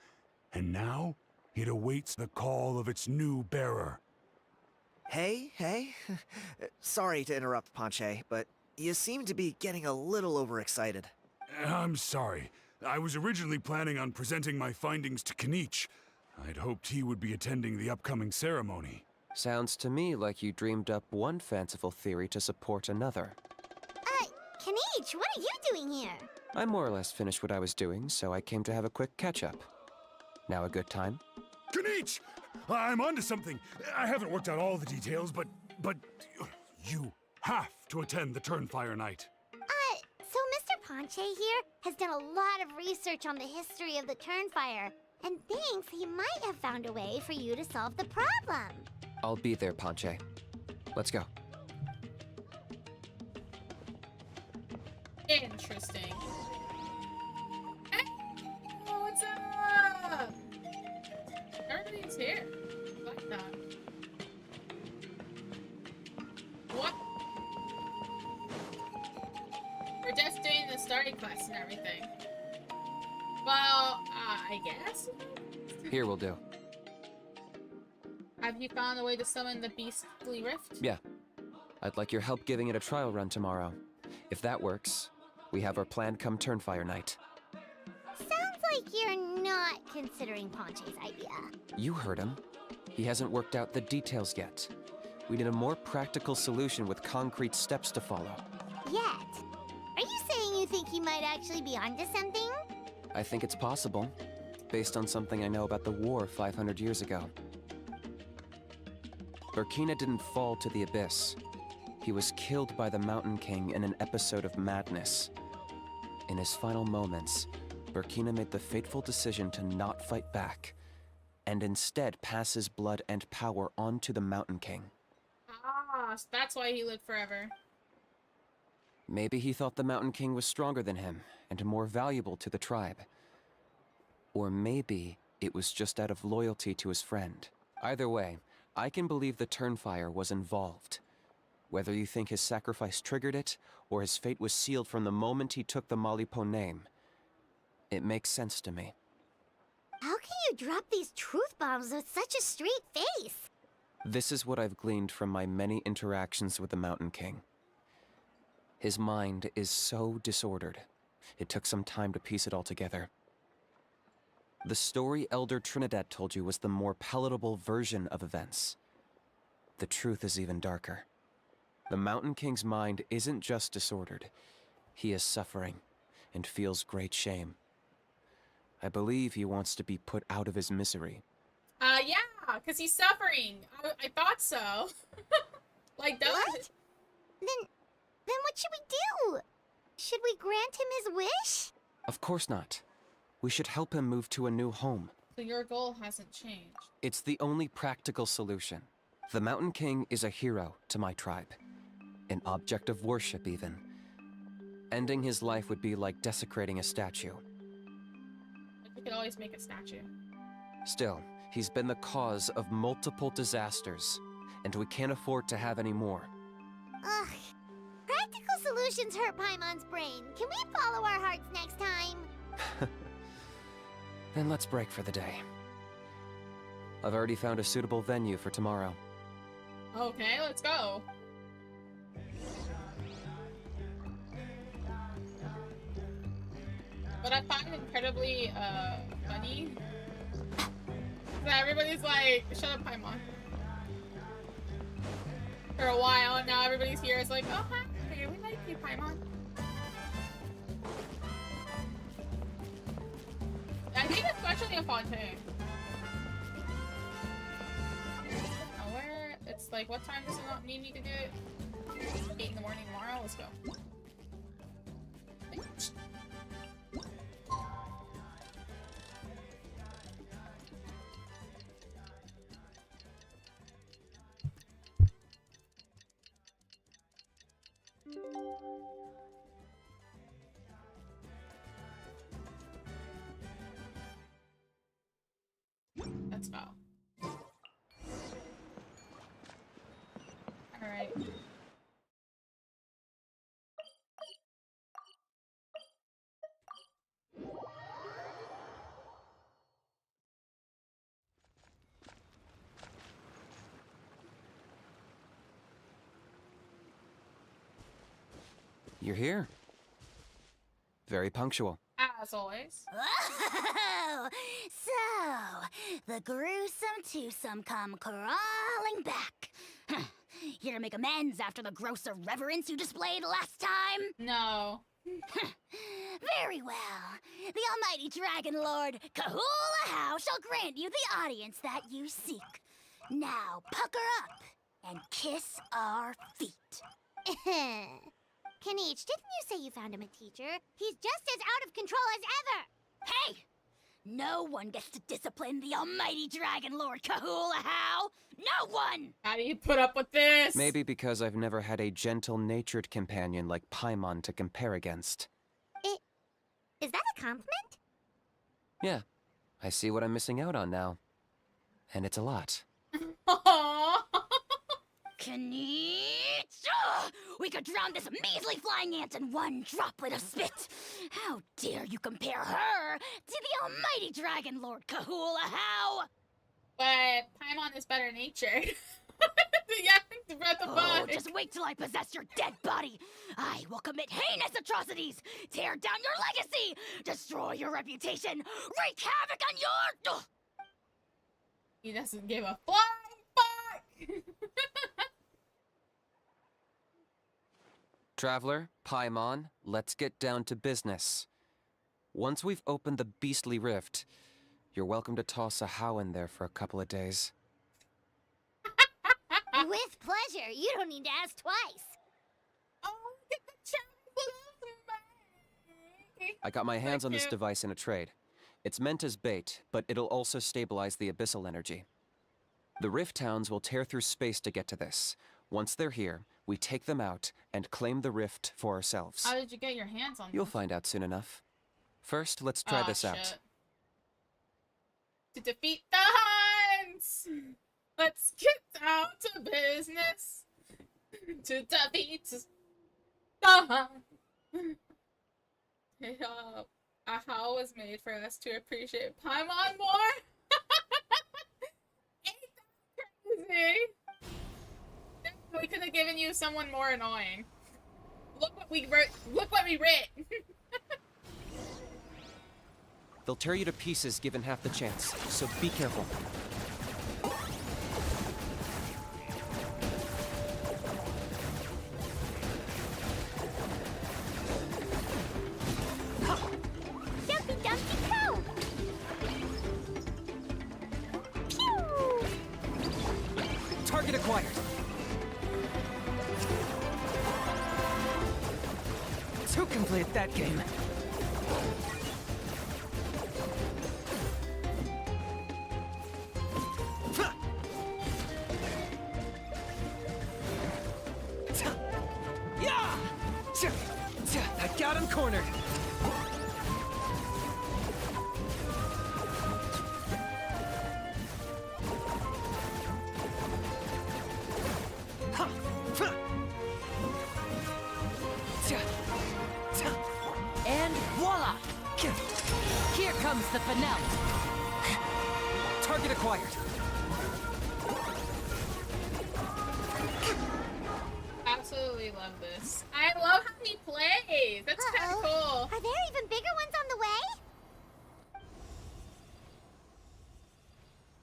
And now, it awaits the call of its new bearer. Hey. Sorry to interrupt, Ponche, but you seem to be getting a little overexcited. I'm sorry. I was originally planning on presenting my findings to Kinich. I'd hoped he would be attending the upcoming ceremony. Sounds to me like you dreamed up one fanciful theory to support another. Kinich, what are you doing here? I more or less finished what I was doing, so I came to have a quick catch-up. Now a good time? Kinich! I'm onto something. I haven't worked out all the details, but you have to attend the Turnfire night. So Mr. Ponche here has done a lot of research on the history of the Turnfire, and thinks he might have found a way for you to solve the problem. I'll be there, Ponche. Let's go. Interesting. Hey, what's up? Everything's here. I like that. What? We're just doing the Starry quest and everything. Well, I guess? Here will do. Have you found a way to summon the beastly rift? Yeah. I'd like your help giving it a trial run tomorrow. If that works, we have our plan come Turnfire night. Sounds like you're not considering Ponche's idea. You heard him. He hasn't worked out the details yet. We need a more practical solution with concrete steps to follow. Yet? Are you saying you think he might actually be onto something? I think it's possible, based on something I know about the war 500 years ago. Burkina didn't fall to the Abyss. He was killed by the Mountain King in an episode of madness. In his final moments, Burkina made the fateful decision to not fight back, and instead pass his blood and power on to the Mountain King. Ah, so that's why he lived forever. Maybe he thought the Mountain King was stronger than him and more valuable to the tribe. Or maybe it was just out of loyalty to his friend. Either way, I can believe the Turnfire was involved. Whether you think his sacrifice triggered it, or his fate was sealed from the moment he took the Malipo name, it makes sense to me. How can you drop these truth bombs with such a straight face? This is what I've gleaned from my many interactions with the Mountain King. His mind is so disordered. It took some time to piece it all together. The story Elder Trinidad told you was the more palatable version of events. The truth is even darker. The Mountain King's mind isn't just disordered. He is suffering and feels great shame. I believe he wants to be put out of his misery. Yeah, because he's suffering. I thought so. Like, that What? Then what should we do? Should we grant him his wish? Of course not. We should help him move to a new home. So your goal hasn't changed. It's the only practical solution. The Mountain King is a hero to my tribe. An object of worship, even. Ending his life would be like desecrating a statue. But we could always make a statue. Still, he's been the cause of multiple disasters, and we can't afford to have any more. Ugh. Practical solutions hurt Paimon's brain. Can we follow our hearts next time? Then let's break for the day. I've already found a suitable venue for tomorrow. Okay, let's go. What I find incredibly funny is that everybody's like, shut up, Paimon. For a while, and now everybody's here is like, oh hi, we like you, Paimon. I think especially in Fontaine. Where it's like, what time does it not need me to do it? 8 in the morning tomorrow. Let's go. Let's go. Alright. You're here. Very punctual. As always. Oh, so the gruesome twosome come crawling back. Here to make amends after the gross irreverence you displayed last time? No. Very well. The almighty Dragon Lord Kahula shall grant you the audience that you seek. Now pucker up and kiss our feet. Kanich, didn't you say you found him a teacher? He's just as out of control as ever! Hey! No one gets to discipline the almighty Dragon Lord Kahula. No one! How do you put up with this? Maybe because I've never had a gentle-natured companion like Paimon to compare against. Is that a compliment? Yeah, I see what I'm missing out on now. And it's a lot. Kanich! We could drown this measly flying ant in one droplet of spit! How dare you compare her to the almighty Dragon Lord Kahula? But Paimon is better natured. Yeah, what the fuck? Just wait till I possess your dead body! I will commit heinous atrocities! Tear down your legacy! Destroy your reputation! Wreak havoc on your... He doesn't give a flying fuck! Traveler, Paimon, let's get down to business. Once we've opened the beastly rift, you're welcome to toss a how in there for a couple of days. With pleasure. You don't need to ask twice. Oh, get the chance. I got my hands on this device in a trade. It's meant as bait, but it'll also stabilize the abyssal energy. The Rift Towns will tear through space to get to this. Once they're here, we take them out and claim the rift for ourselves. How did you get your hands on You'll this? find out soon enough. First, let's try this out. To defeat the Huns! Let's get down to business. To defeat the Huns. A how was made for us to appreciate Paimon more? Ain't that crazy? We could have given you someone more annoying. Look what we wrote. Look what we writ. They'll tear you to pieces given half the chance, so be careful. Dumpy Dumpty Crow! Pew! Target acquired. To complete that game. I got him cornered. And voila! Here comes the finale. Target acquired. Absolutely love this. I love how he plays. That's kind of cool. Are there even bigger ones on the way?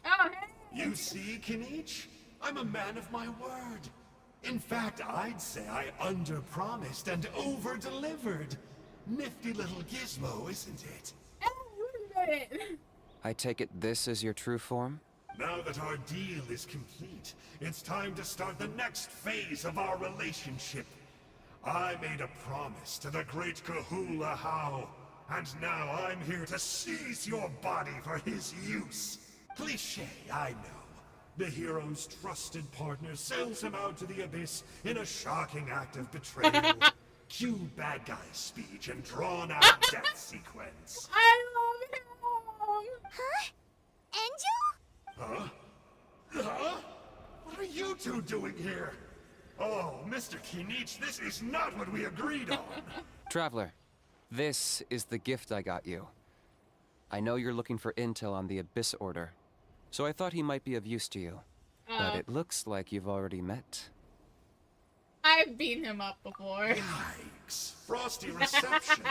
Oh, hey. You see, Kinich? I'm a man of my word. In fact, I'd say I under-promised and over-delivered. Nifty little gizmo, isn't it? I take it this is your true form? Now that our deal is complete, it's time to start the next phase of our relationship. I made a promise to the great Kahula How, and now I'm here to seize your body for his use. Cliché, I know. The hero's trusted partner sells him out to the abyss in a shocking act of betrayal. Cue bad guy speech and drawn-out death sequence. I love him. Huh? Angel? Huh? Huh? What are you two doing here? Oh, Mr. Kinich, this is not what we agreed on. Traveler, this is the gift I got you. I know you're looking for intel on the Abyss Order, so I thought he might be of use to you. But it looks like you've already met. I've beaten him up before. Yikes. Frosty reception.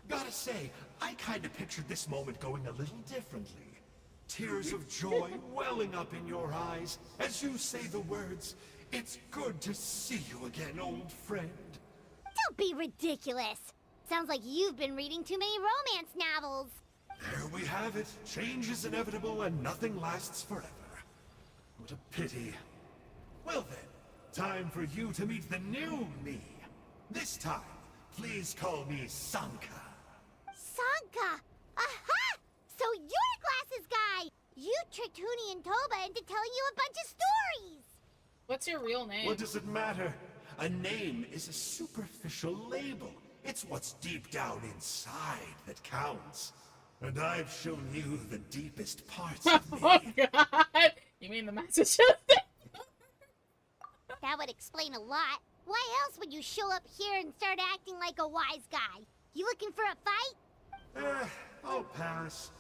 Gotta say, I kinda pictured this moment going a little differently. Tears of joy welling up in your eyes as you say the words, "It's good to see you again, old friend." Don't be ridiculous. Sounds like you've been reading too many romance novels. There we have it. Change is inevitable and nothing lasts forever. What a pity. Well then, time for you to meet the new me. This time, please call me Sanka. Sanka! Aha! So you're Glasses Guy! You tricked Huni and Toba into telling you a bunch of stories! What's your real name? What does it matter? A name is a superficial label. It's what's deep down inside that counts. And I've shown you the deepest parts of me. Oh god! You mean the Massachusetts? That would explain a lot. Why else would you show up here and start acting like a wise guy? You looking for a fight? I'll pass.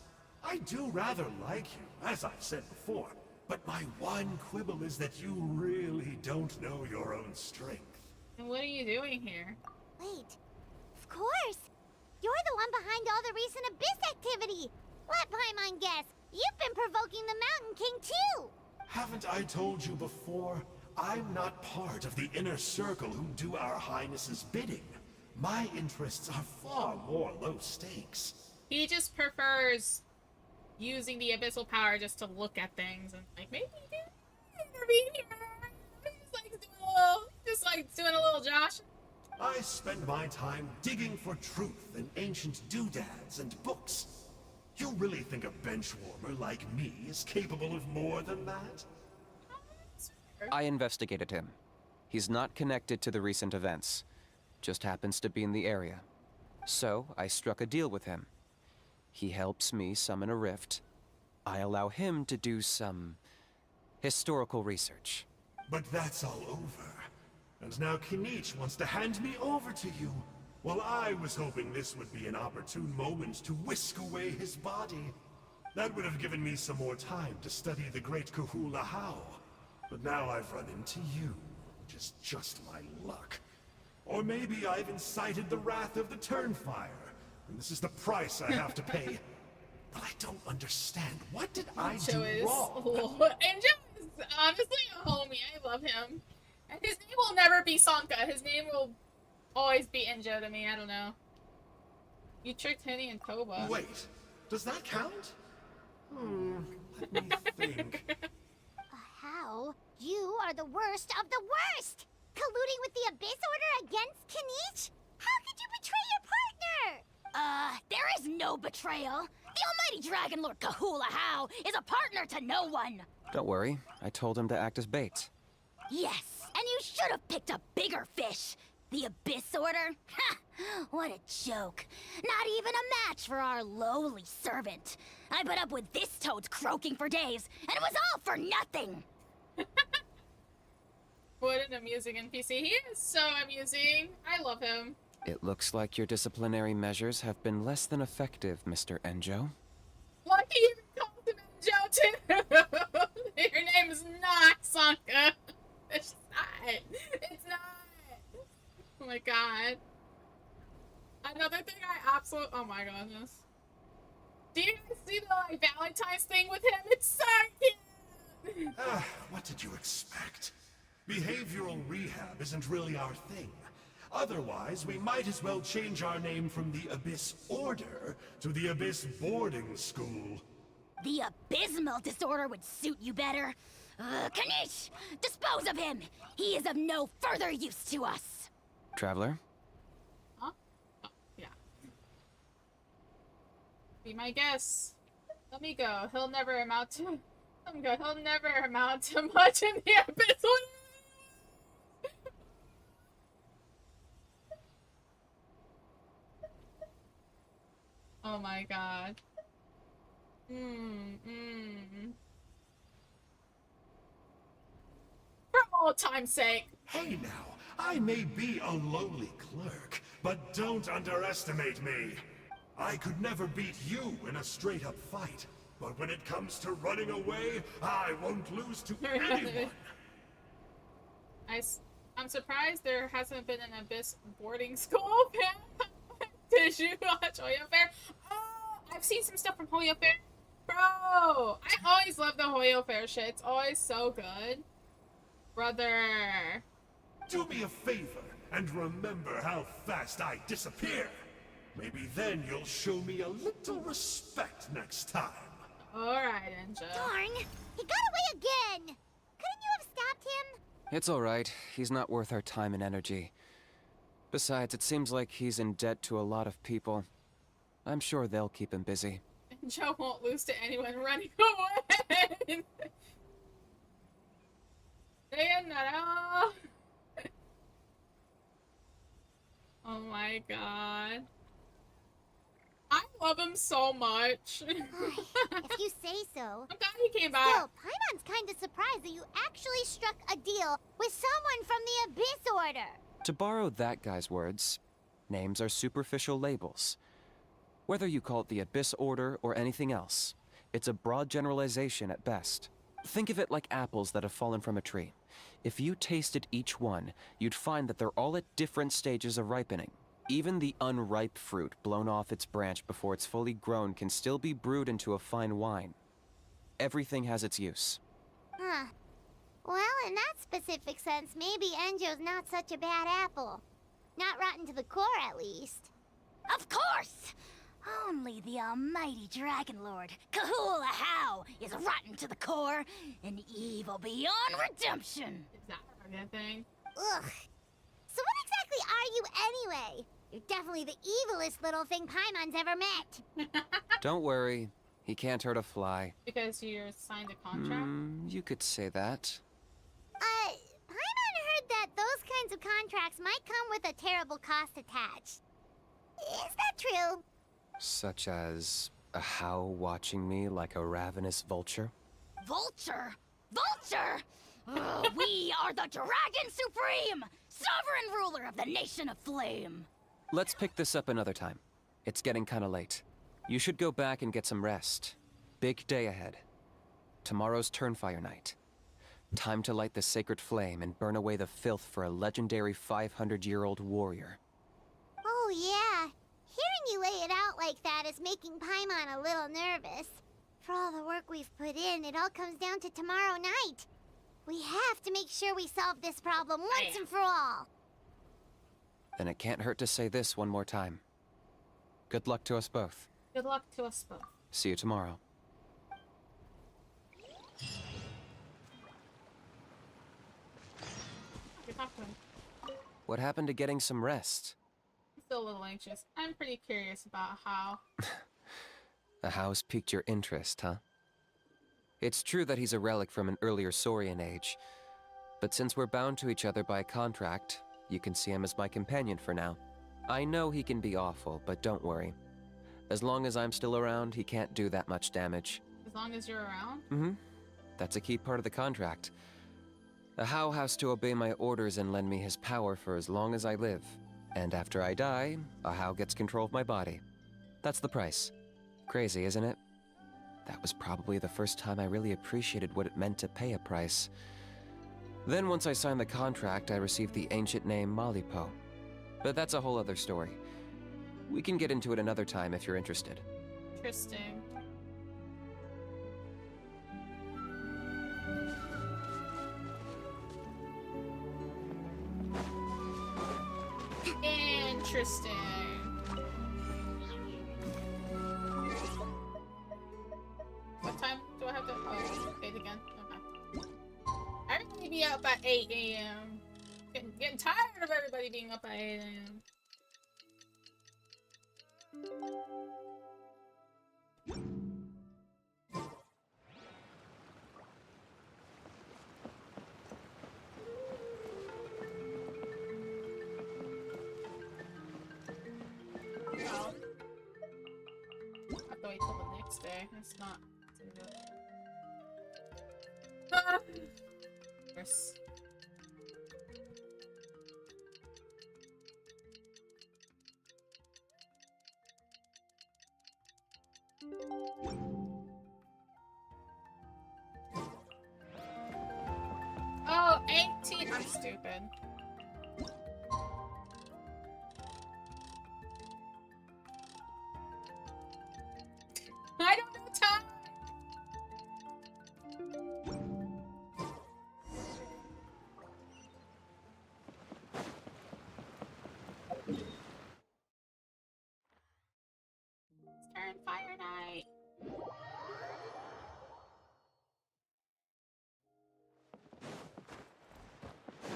I do rather like you, as I've said before. But my one quibble is that you really don't know your own strength. And what are you doing here? Wait. Of course! You're the one behind all the recent Abyss activity! Let Paimon guess, you've been provoking the Mountain King too! Haven't I told you before? I'm not part of the inner circle who do our Highness's bidding. My interests are far more low stakes. He just prefers using the abyssal power just to look at things and like maybe intervene here. Just like doing a little Josh. I spend my time digging for truth in ancient doodads and books. You really think a benchwarmer like me is capable of more than that? I investigated him. He's not connected to the recent events. Just happens to be in the area. So, I struck a deal with him. He helps me summon a rift. I allow him to do some historical research. But that's all over. And now Kinich wants to hand me over to you. Well, I was hoping this would be an opportune moment to whisk away his body. That would have given me some more time to study the great Kahula How. But now I've run into you, which is just my luck. Or maybe I've incited the wrath of the Turnfire, and this is the price I have to pay. But I don't understand. What did I do wrong? Enjo is honestly a homie. I love him. And his name will never be Sanka. His name will always be Enjo to me. I don't know. You tricked Henny and Toba. Wait, does that count? Let me think. How? You are the worst of the worst! Colluding with the Abyss Order against Kinich? How could you betray your partner? There is no betrayal. The almighty Dragon Lord Kahula How is a partner to no one. Don't worry, I told him to act as bait. Yes, and you should have picked a bigger fish. The Abyss Order? Ha! What a joke. Not even a match for our lowly servant. I put up with this toad's croaking for days, and it was all for nothing. What an amusing NPC. He is so amusing. I love him. It looks like your disciplinary measures have been less than effective, Mr. Enjo. Like he even called him Enjo too. Your name is not Sanka. It's not. It's not. Oh my god. Another thing I absolutely— oh my goodness. Do you guys see the like Valentine's thing with him? It's so cute. What did you expect? Behavioral rehab isn't really our thing. Otherwise, we might as well change our name from the Abyss Order to the Abyss Boarding School. The abysmal disorder would suit you better. Kanish! Dispose of him! He is of no further use to us! Traveler? Huh? Oh, yeah. Be my guest. Let me go. He'll never amount to— let me go. He'll never amount to much in the Abyss Order. Oh my god. For old time's sake. Hey now, I may be a lowly clerk, but don't underestimate me. I could never beat you in a straight-up fight, but when it comes to running away, I won't lose to anyone. I'm surprised there hasn't been an Abyss boarding school. Did you watch Hoyo Fair? Oh, I've seen some stuff from Hoyo Fair. Bro, I always love the Hoyo Fair shit. It's always so good. Brother. Do me a favor and remember how fast I disappear. Maybe then you'll show me a little respect next time. Alright, Enjo. Darn! He got away again! Couldn't you have stopped him? It's alright. He's not worth our time and energy. Besides, it seems like he's in debt to a lot of people. I'm sure they'll keep him busy. Enjo won't lose to anyone running away! Sayonara! Oh my god. I love him so much. If you say so. I'm glad he came back. Still, Paimon's kind of surprised that you actually struck a deal with someone from the Abyss Order. To borrow that guy's words, names are superficial labels. Whether you call it the Abyss Order or anything else, it's a broad generalization at best. Think of it like apples that have fallen from a tree. If you tasted each one, you'd find that they're all at different stages of ripening. Even the unripe fruit blown off its branch before it's fully grown can still be brewed into a fine wine. Everything has its use. Huh. Well, in that specific sense, maybe Enjo's not such a bad apple. Not rotten to the core, at least. Of course! Only the almighty Dragon Lord, Kahula How, is rotten to the core and evil beyond redemption. Is that a good thing? Ugh. So what exactly are you anyway? You're definitely the evilest little thing Paimon's ever met. Don't worry, he can't hurt a fly. Because you signed a contract? You could say that. Paimon heard that those kinds of contracts might come with a terrible cost attached. Is that true? Such as a how watching me like a ravenous vulture? Vulture? Vulture! We are the Dragon Supreme! Sovereign ruler of the Nation of Flame! Let's pick this up another time. It's getting kinda late. You should go back and get some rest. Big day ahead. Tomorrow's Turnfire night. Time to light the sacred flame and burn away the filth for a legendary 500-year-old warrior. Oh yeah. Hearing you lay it out like that is making Paimon a little nervous. For all the work we've put in, it all comes down to tomorrow night. We have to make sure we solve this problem once and for all. Then it can't hurt to say this one more time. Good luck to us both. Good luck to us both. See you tomorrow. You talk to him. What happened to getting some rest? I'm still a little anxious. I'm pretty curious about how. The house piqued your interest, huh? It's true that he's a relic from an earlier Saurian age, but since we're bound to each other by a contract, you can see him as my companion for now. I know he can be awful, but don't worry. As long as I'm still around, he can't do that much damage. As long as you're around? Mm-hmm. That's a key part of the contract. The How has to obey my orders and lend me his power for as long as I live. And after I die, a How gets control of my body. That's the price. Crazy, isn't it? That was probably the first time I really appreciated what it meant to pay a price. Then once I signed the contract, I received the ancient name Malipo. But that's a whole other story. We can get into it another time if you're interested. Interesting. Interesting. What time do I have to? Oh, 8 again. Okay. I really be up at 8 a.m. Getting tired of everybody being up at 8 a.m. Well, I have to wait till the next day. It's not too good. Ah! Worse. Oh, 18. I'm stupid. I don't know time. Stern Fire Night.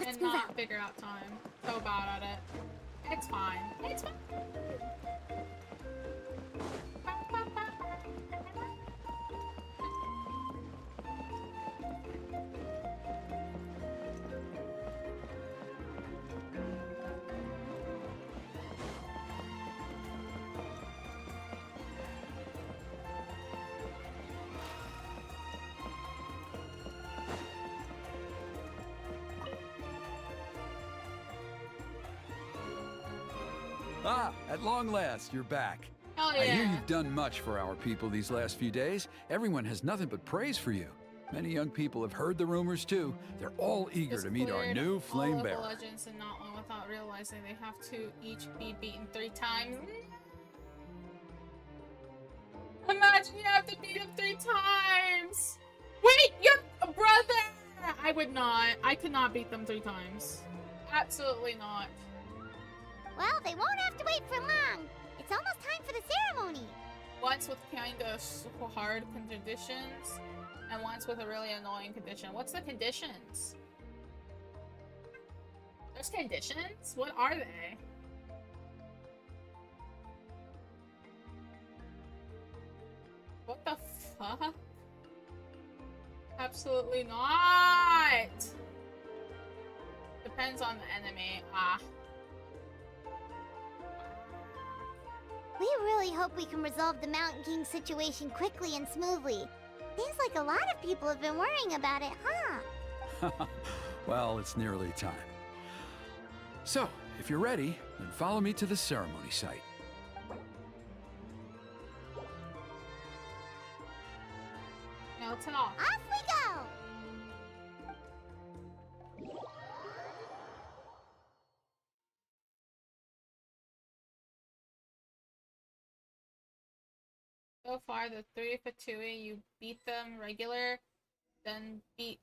And not figure out time. So bad at it. It's fine. It's fine. Ah, at long last, you're back. Oh, yeah. I hear you've done much for our people these last few days. Everyone has nothing but praise for you. Many young people have heard the rumors too. They're all eager Just to meet our cleared new flame all of the bearer. legends and not one without realizing they have to each be beaten 3 times. Imagine you have to beat him 3 times. Wait, you're a brother. I would not. I could not beat them 3 times. Absolutely not. Well, they won't have to wait for long. It's almost time for the ceremony. Once with kind of hard conditions, and once with a really annoying condition. What's the conditions? There's conditions? What are they? fuck? Absolutely not! Depends on the enemy. Ah. We really hope we can resolve the Mountain King situation quickly and smoothly. Seems like a lot of people have been worrying about it, huh? Well, it's nearly time. So, if you're ready, then follow me to the ceremony site. Now it's off. Off we go! So far, the 3 Fatui, you beat them regular, then beat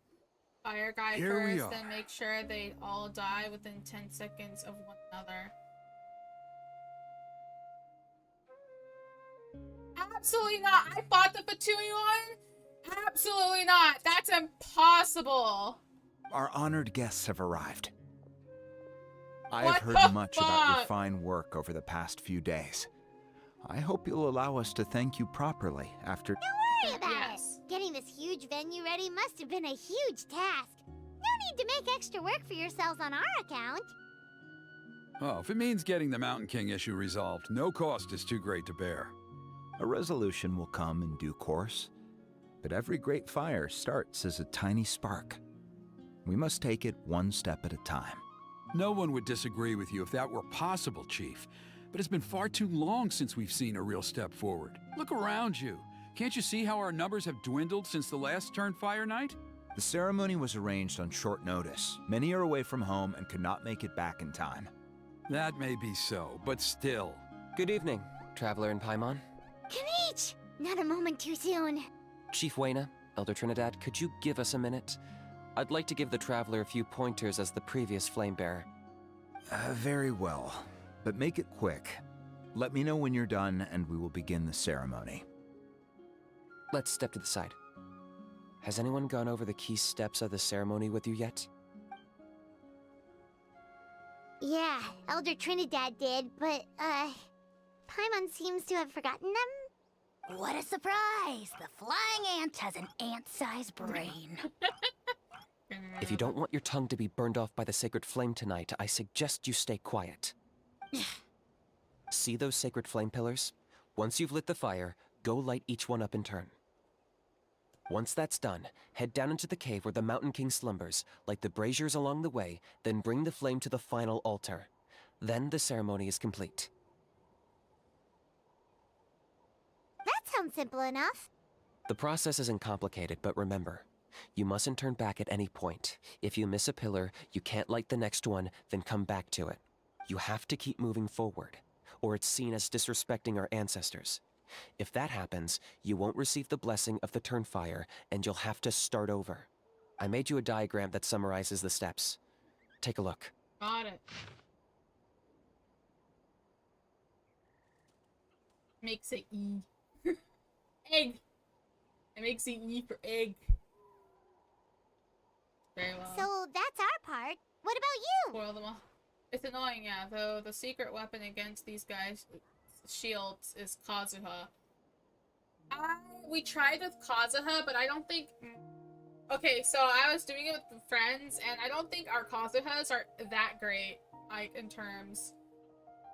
Fire Guy Here we first, are. then make sure they all die within 10 seconds of one another. Absolutely not! I fought the Fatui one? Absolutely not! That's impossible! Our honored guests have arrived. I What have the heard much about your fuck? fine work over the past few days. I hope you'll allow us to thank you properly after... Don't worry about Yes. it. Getting this huge venue ready must have been a huge task. No need to make extra work for yourselves on our account. Oh, if it means getting the Mountain King issue resolved, no cost is too great to bear. A resolution will come in due course, but every great fire starts as a tiny spark. We must take it one step at a time. No one would disagree with you if that were possible, Chief. But it's been far too long since we've seen a real step forward. Look around you. Can't you see how our numbers have dwindled since the last Tern Fire Night? The ceremony was arranged on short notice. Many are away from home and could not make it back in time. That may be so, but still. Good evening, Traveler in Paimon. Kanich! Not a moment too soon. Chief Wayna, Elder Trinidad, could you give us a minute? I'd like to give the Traveler a few pointers as the previous Flamebearer. Very well, but make it quick. Let me know when you're done and we will begin the ceremony. Let's step to the side. Has anyone gone over the key steps of the ceremony with you yet? Yeah, Elder Trinidad did, but, Paimon seems to have forgotten them? What a surprise! The flying ant has an ant-sized brain. If you don't want your tongue to be burned off by the sacred flame tonight, I suggest you stay quiet. See those sacred flame pillars? Once you've lit the fire, go light each one up in turn. Once that's done, head down into the cave where the Mountain King slumbers, light the braziers along the way, then bring the flame to the final altar. Then the ceremony is complete. That sounds simple enough. The process isn't complicated, but remember, you mustn't turn back at any point. If you miss a pillar, you can't light the next one, then come back to it. You have to keep moving forward, or it's seen as disrespecting our ancestors. If that happens, you won't receive the blessing of the Tern Fire, and you'll have to start over. I made you a diagram that summarizes the steps. Take a look. Got it. Makes it E. Egg! It makes it E for egg. Very well. So that's our part. What about you? Spoil them all. It's annoying, yeah, though the secret weapon against these guys' shields is Kazuha. We tried with Kazuha, but I don't think... Okay, so I was doing it with friends, and I don't think our Kazuhas are that great, like, in terms...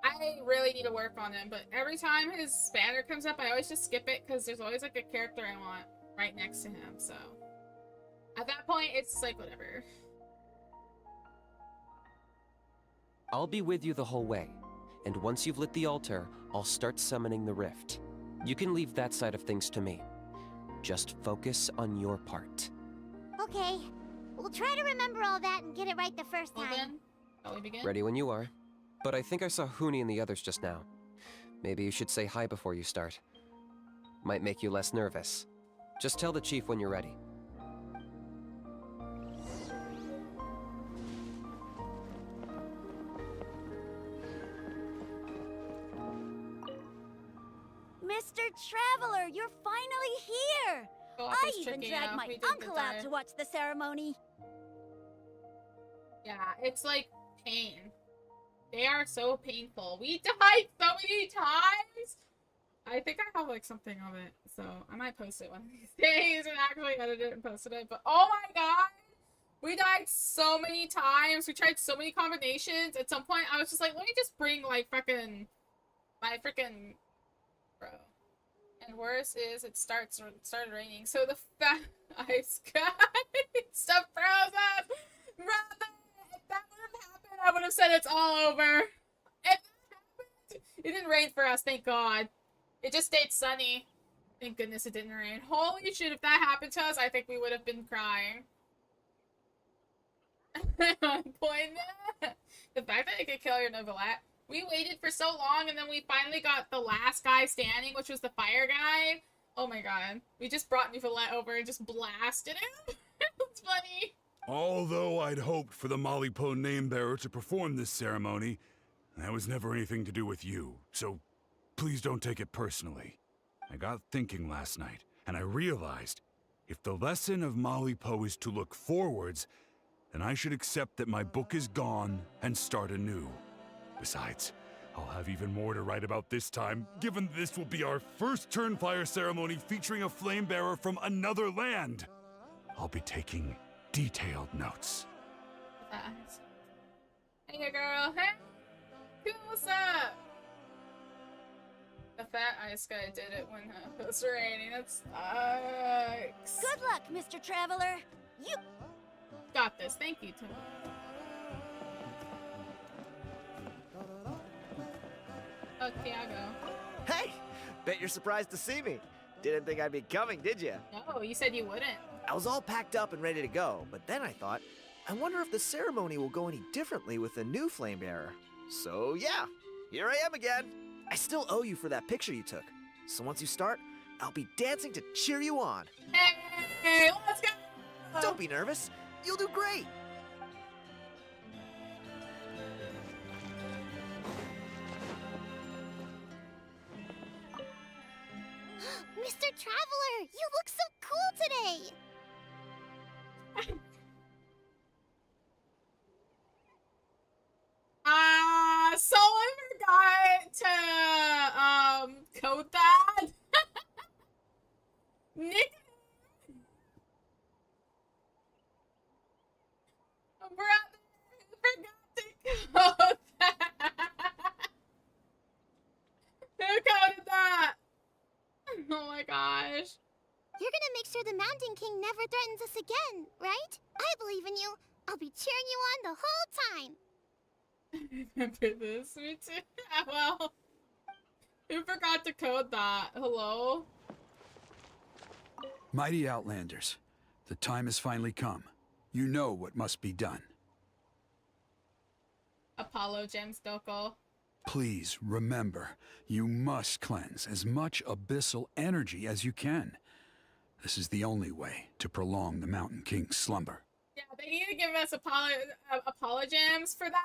I really need to work on him, but every time his banner comes up, I always just skip it, because there's always, like, a character I want right next to him, so... At that point, it's like, whatever. I'll be with you the whole way, and once you've lit the altar, I'll start summoning the rift. You can leave that side of things to me. Just focus on your part. Okay. We'll try to remember all that and get it right the first Well time. then, shall we begin? Ready when you are. But I think I saw Huni and the others just now. Maybe you should say hi before you start. Might make you less nervous. Just tell the chief when you're ready. Mr. Traveler, you're finally here! Go off I this even tricky dragged now. my We did the uncle out dive. to watch the ceremony. Yeah, it's like pain. They are so painful. We died so many times! I think I have like something of it So I might post it one of these days and actually edit it and posted it. But oh my god! We died so many times. We tried so many combinations. At some point, I was just like, let me just bring, like, my freaking... Bro. And worse is, it started raining. So the ice sky stuff frozen! Brother! If that would have happened, I would have said it's all over. If that happened, it didn't rain for us, thank God. It just stayed sunny. Thank goodness it didn't rain. Holy shit, if that happened to us, I think we would have been crying. Point. The fact that I could kill your Novelette. We waited for so long and then we finally got the last guy standing, which was the fire guy. Oh my god. We just brought Novelette over and just blasted him. It's funny. Although I'd hoped for the Malipo name bearer to perform this ceremony, that was never anything to do with you, so please don't take it personally. I got thinking last night, and I realized if the lesson of Malipo is to look forwards, then I should accept that my book is gone and start anew. Besides, I'll have even more to write about this time, given this will be our first Turnfire ceremony featuring a flame bearer from another land. I'll be taking detailed notes. Hey, girl. Hey. What's up? The fat ice guy did it when it was raining. That sucks. Good luck, Mr. Traveler. You got this. Thank you, Tim. Oh, Tiago. Hey! Bet you're surprised to see me. Didn't think I'd be coming, did you? No, you said you wouldn't. I was all packed up and ready to go, but then I thought, I wonder if the ceremony will go any differently with the new flame bearer. So yeah, here I am again. I still owe you for that picture you took. So once you start, I'll be dancing to cheer you on. Hey, let's go! Don't be nervous. You'll do great. Mr. Traveler, you look so cool today! So I forgot to, code that. Nick. Brother, forgot to code that. Who coded that? Oh my gosh. You're gonna make sure the Mountain King never threatens us again, right? I believe in you. I'll be cheering you on the whole time. Remember this? Me too. Well, who forgot to code that? Hello? Mighty Outlanders, the time has finally come. You know what must be done. Apollo Gems Doko. Please remember, you must cleanse as much abyssal energy as you can. This is the only way to prolong the Mountain King's slumber. Yeah, they need to give us Apollo Gems for that.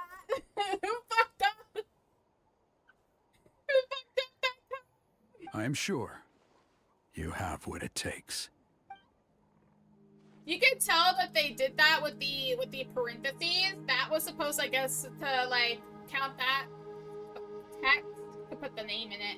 Who fucked up? Who fucked up that time? I am sure you have what it takes. You can tell that they did that with the parentheses. That was supposed, I guess, to like count that text to put the name in it.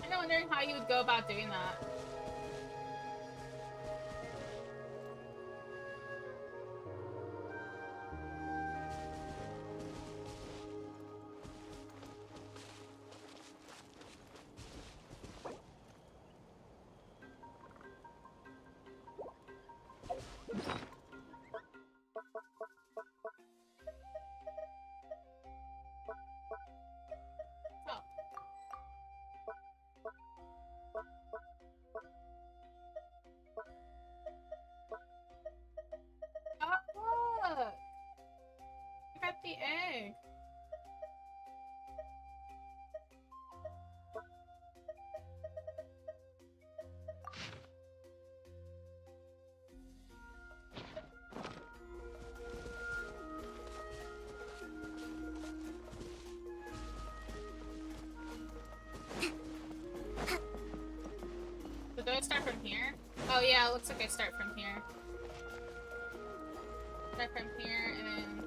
I'm wondering how you would go about doing that. it looks like I start from here. Start from here and then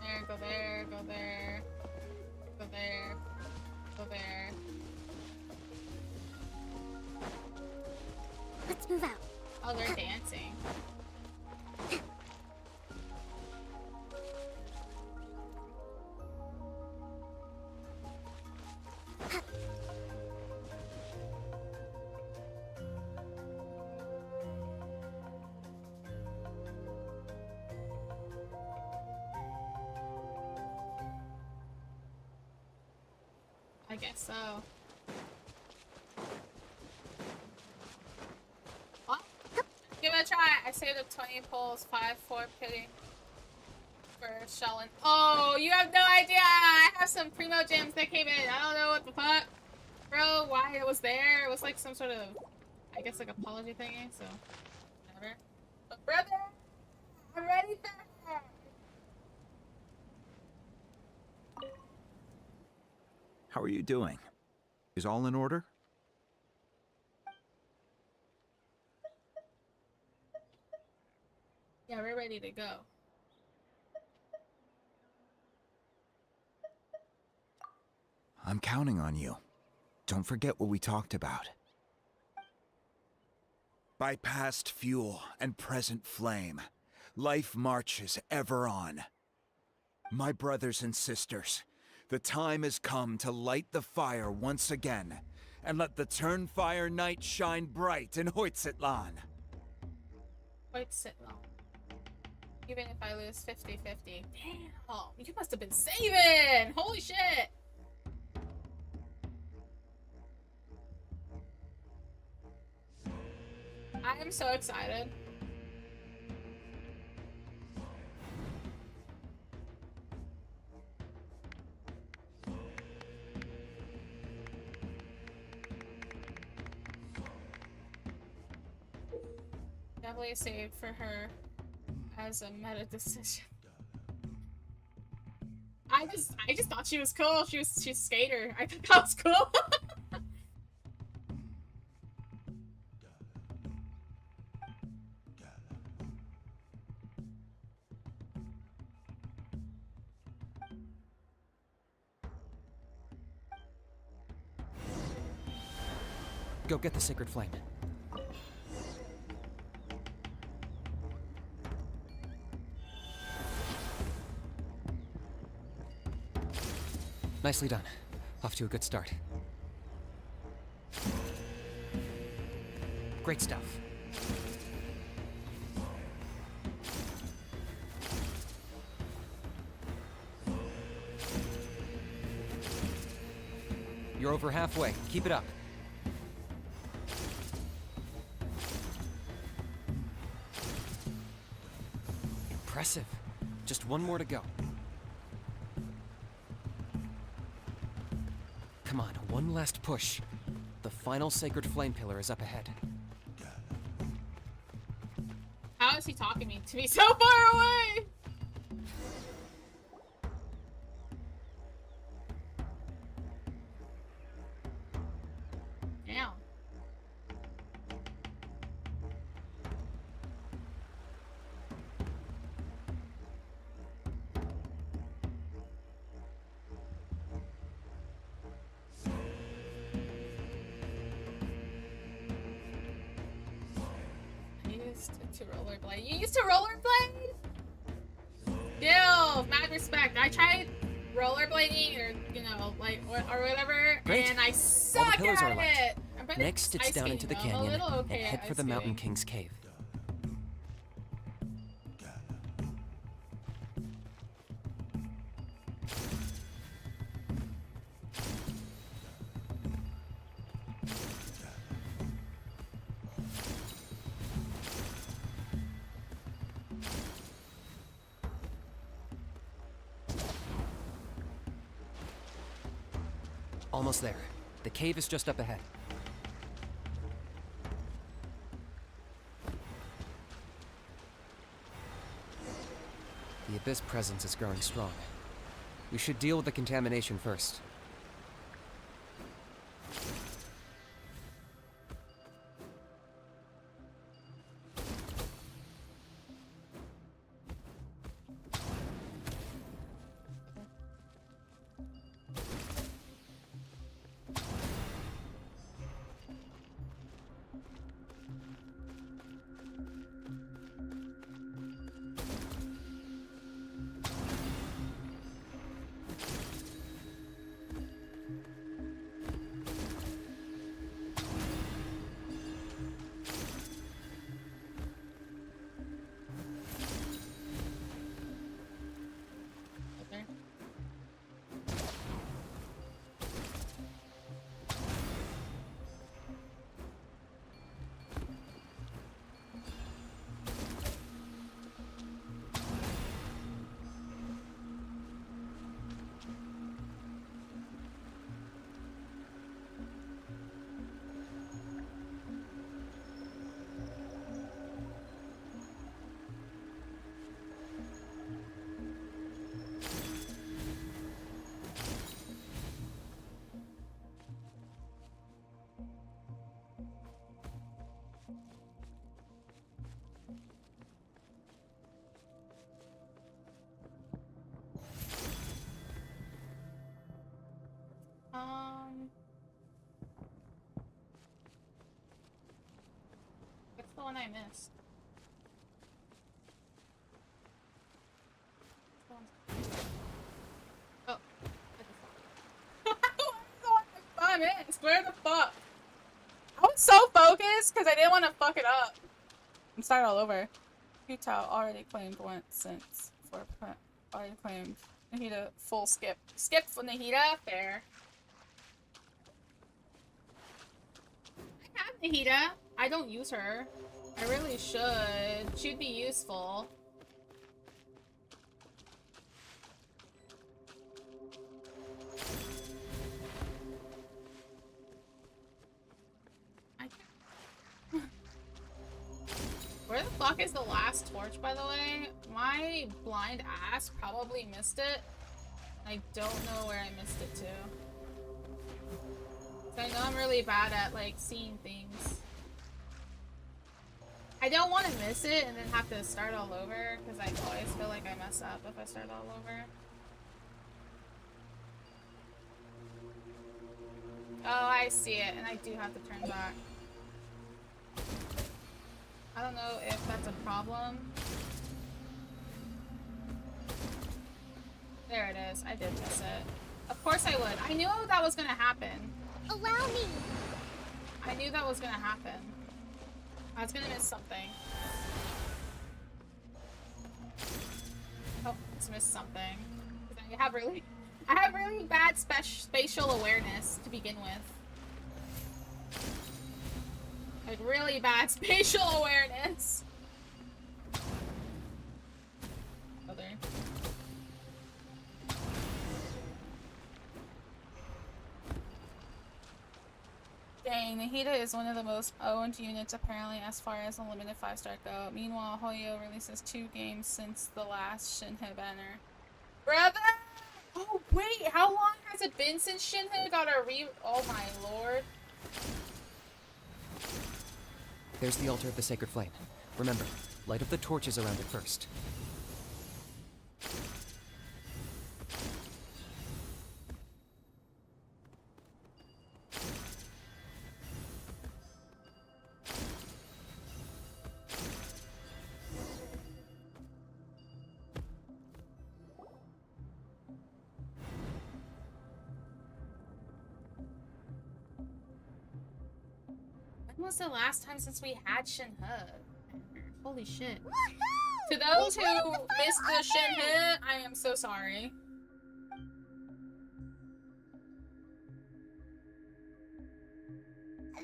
there, go there, go there, go there, go there. Let's move out. Oh, they're dancing. I guess so. What? Give it a try. I saved up 20 pulls, 5 for pitting for Shellin. Oh, you have no idea! I have some primo gems that came in. I don't know what the fuck. Bro, why it was there. It was like some sort of, I guess, like apology thingy, so whatever. But brother, I'm ready for her. How are you doing? Is all in order? Yeah, we're ready to go. I'm counting on you. Don't forget what we talked about. By past fuel and present flame, life marches ever on. My brothers and sisters, the time has come to light the fire once again, and let the Turnfire night shine bright in Hoytzitlan. Hoytzitlan. Even if I lose 50-50. Damn, you must have been saving! Holy shit! I am so excited. Definitely saved for her as a meta decision. I just thought she was cool. She's a skater. I thought that was cool. Go get the sacred flame. Nicely done. Off to a good start. Great stuff. You're over halfway. Keep it up. Impressive. Just one more to go. Come on, one last push. The final sacred flame pillar is up ahead. How is he talking to me so far away? Damn. To rollerblade. You used to rollerblade? Yo, mad respect. I tried rollerblading or, you know, like, or whatever, Great. and I suck All the pillars at are light. it. I'm better Next, it's ice down skating, into the though. I'm a canyon little okay and head at for the ice Mountain skating. King's cave. Almost there. The cave is just up ahead. The Abyss presence is growing strong. We should deal with the contamination first. What's the one I missed? Oh. I missed. Where the fuck? I was so focused because I didn't want to fuck it up. I'm starting all over. Utah already claimed once since already claimed. Nahida full skip. Skip for Nahida? Fair. I have Nahida. I don't use her. I really should. She'd be useful. Where the fuck is the last torch, by the way? My blind ass probably missed it. I don't know where I missed it to. So I know I'm really bad at, like, seeing things. I don't want to miss it and then have to start all over, because I always feel like I mess up if I start all over. Oh, I see it, and I do have to turn back. I don't know if that's a problem. There it is. I did miss it. Of course I would. I knew that was gonna happen. Allow me. I knew that was gonna happen. I was gonna miss something. Oh, just missed something. I have really bad spatial awareness to begin with. Like, really bad spatial awareness. Oh, there. Dang, Nahida is one of the most owned units apparently as far as unlimited 5-star go. Meanwhile, Hoyo releases 2 games since the last Shinhe banner. Brother! Oh wait, how long has it been since Shinhe got a oh my lord. There's the altar of the sacred flame. Remember, light up the torches around it first. When was the last time since we had Shinhe? Holy shit. To those who missed the Shinhe, I am so sorry.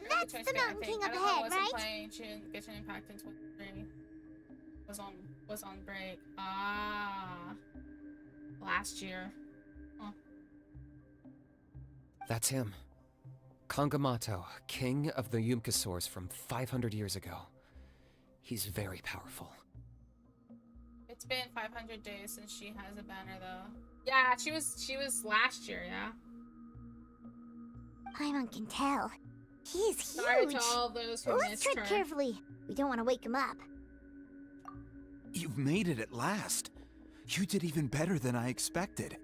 That's the Mountain King up ahead, right? Playing Genshin Impact in 23. Was on break. Ah. Last year. Huh. That's him. Kangamato, king of the Yumkasaurs from 500 years ago. He's very powerful. It's been 500 days since she has a banner, though. Yeah, she was last year, yeah. Paimon can tell. He's huge. Sorry to all those who Let's missed tread her. carefully. We don't want to wake him up. You've made it at last. You did even better than I expected.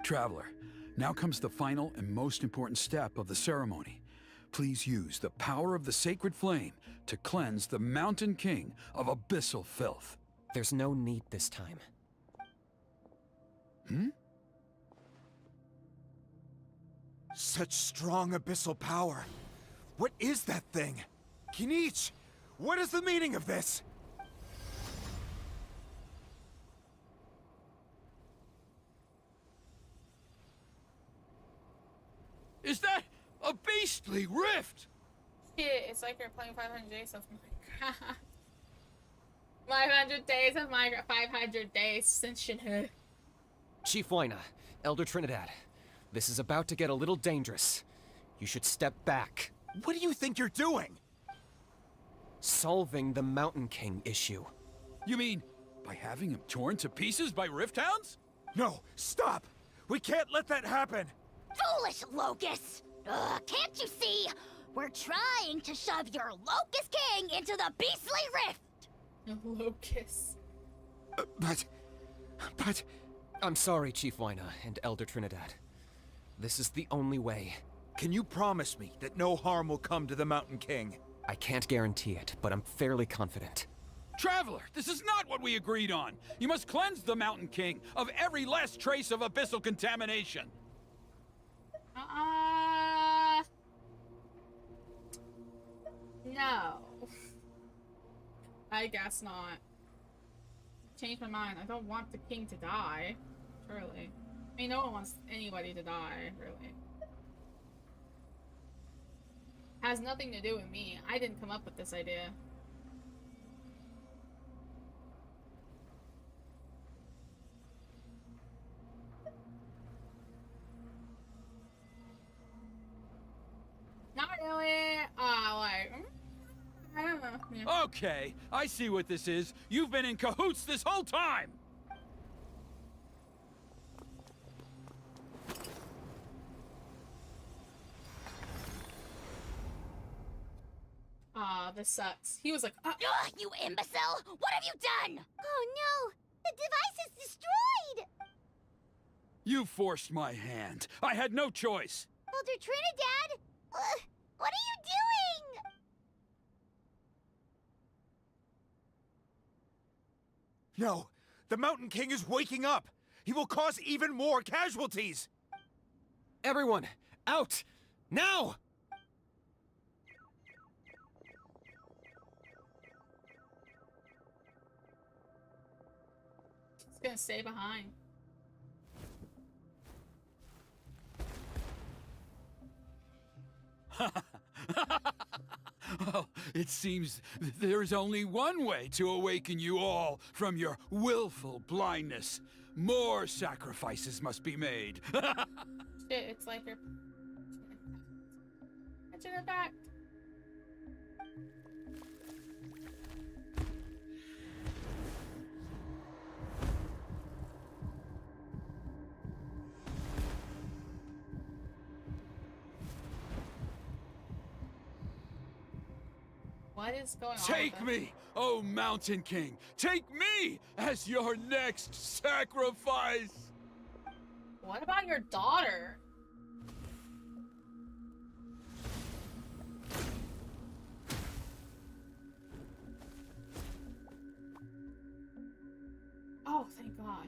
Traveler, now comes the final and most important step of the ceremony. Please use the power of the sacred flame to cleanse the Mountain King of abyssal filth. There's no need this time. Such strong abyssal power. What is that thing? Kinich, what is the meaning of this? Is that a beastly rift? Shit, it's like you're playing 500 days of Minecraft. 500 days of Minecraft. 500 days since Shinhe. Chief Waina, Elder Trinidad, this is about to get a little dangerous. You should step back. What do you think you're doing? Solving the Mountain King issue. You mean by having him torn to pieces by rift hounds? No, stop! We can't let that happen! Foolish Locust! Can't you see? We're trying to shove your Locust King into the beastly rift! Locust. But... I'm sorry, Chief Waina and Elder Trinidad. This is the only way. Can you promise me that no harm will come to the Mountain King? I can't guarantee it, but I'm fairly confident. Traveler, this is not what we agreed on. You must cleanse the Mountain King of every last trace of abyssal contamination. No. I guess not. Changed my mind. I don't want the king to die. Surely. I mean, no one wants anybody to die, really. Has nothing to do with me. I didn't come up with this idea. Not really. I don't know. Yeah. Okay, I see what this is. You've been in cahoots this whole time! This sucks. He was like, Ugh, you imbecile! What have you done? Oh no! The device is destroyed! You forced my hand. I had no choice. Elder Trinidad! What are you doing? No, the Mountain King is waking up. He will cause even more casualties. Everyone, out! Now! he's gonna stay behind. Well, it seems there's only one way to awaken you all from your willful blindness. More sacrifices must be made. Shit, it's like your Genshin Impact. What is going on? Take me, oh Mountain King! Take me as your next sacrifice! What about your daughter? Oh, thank God.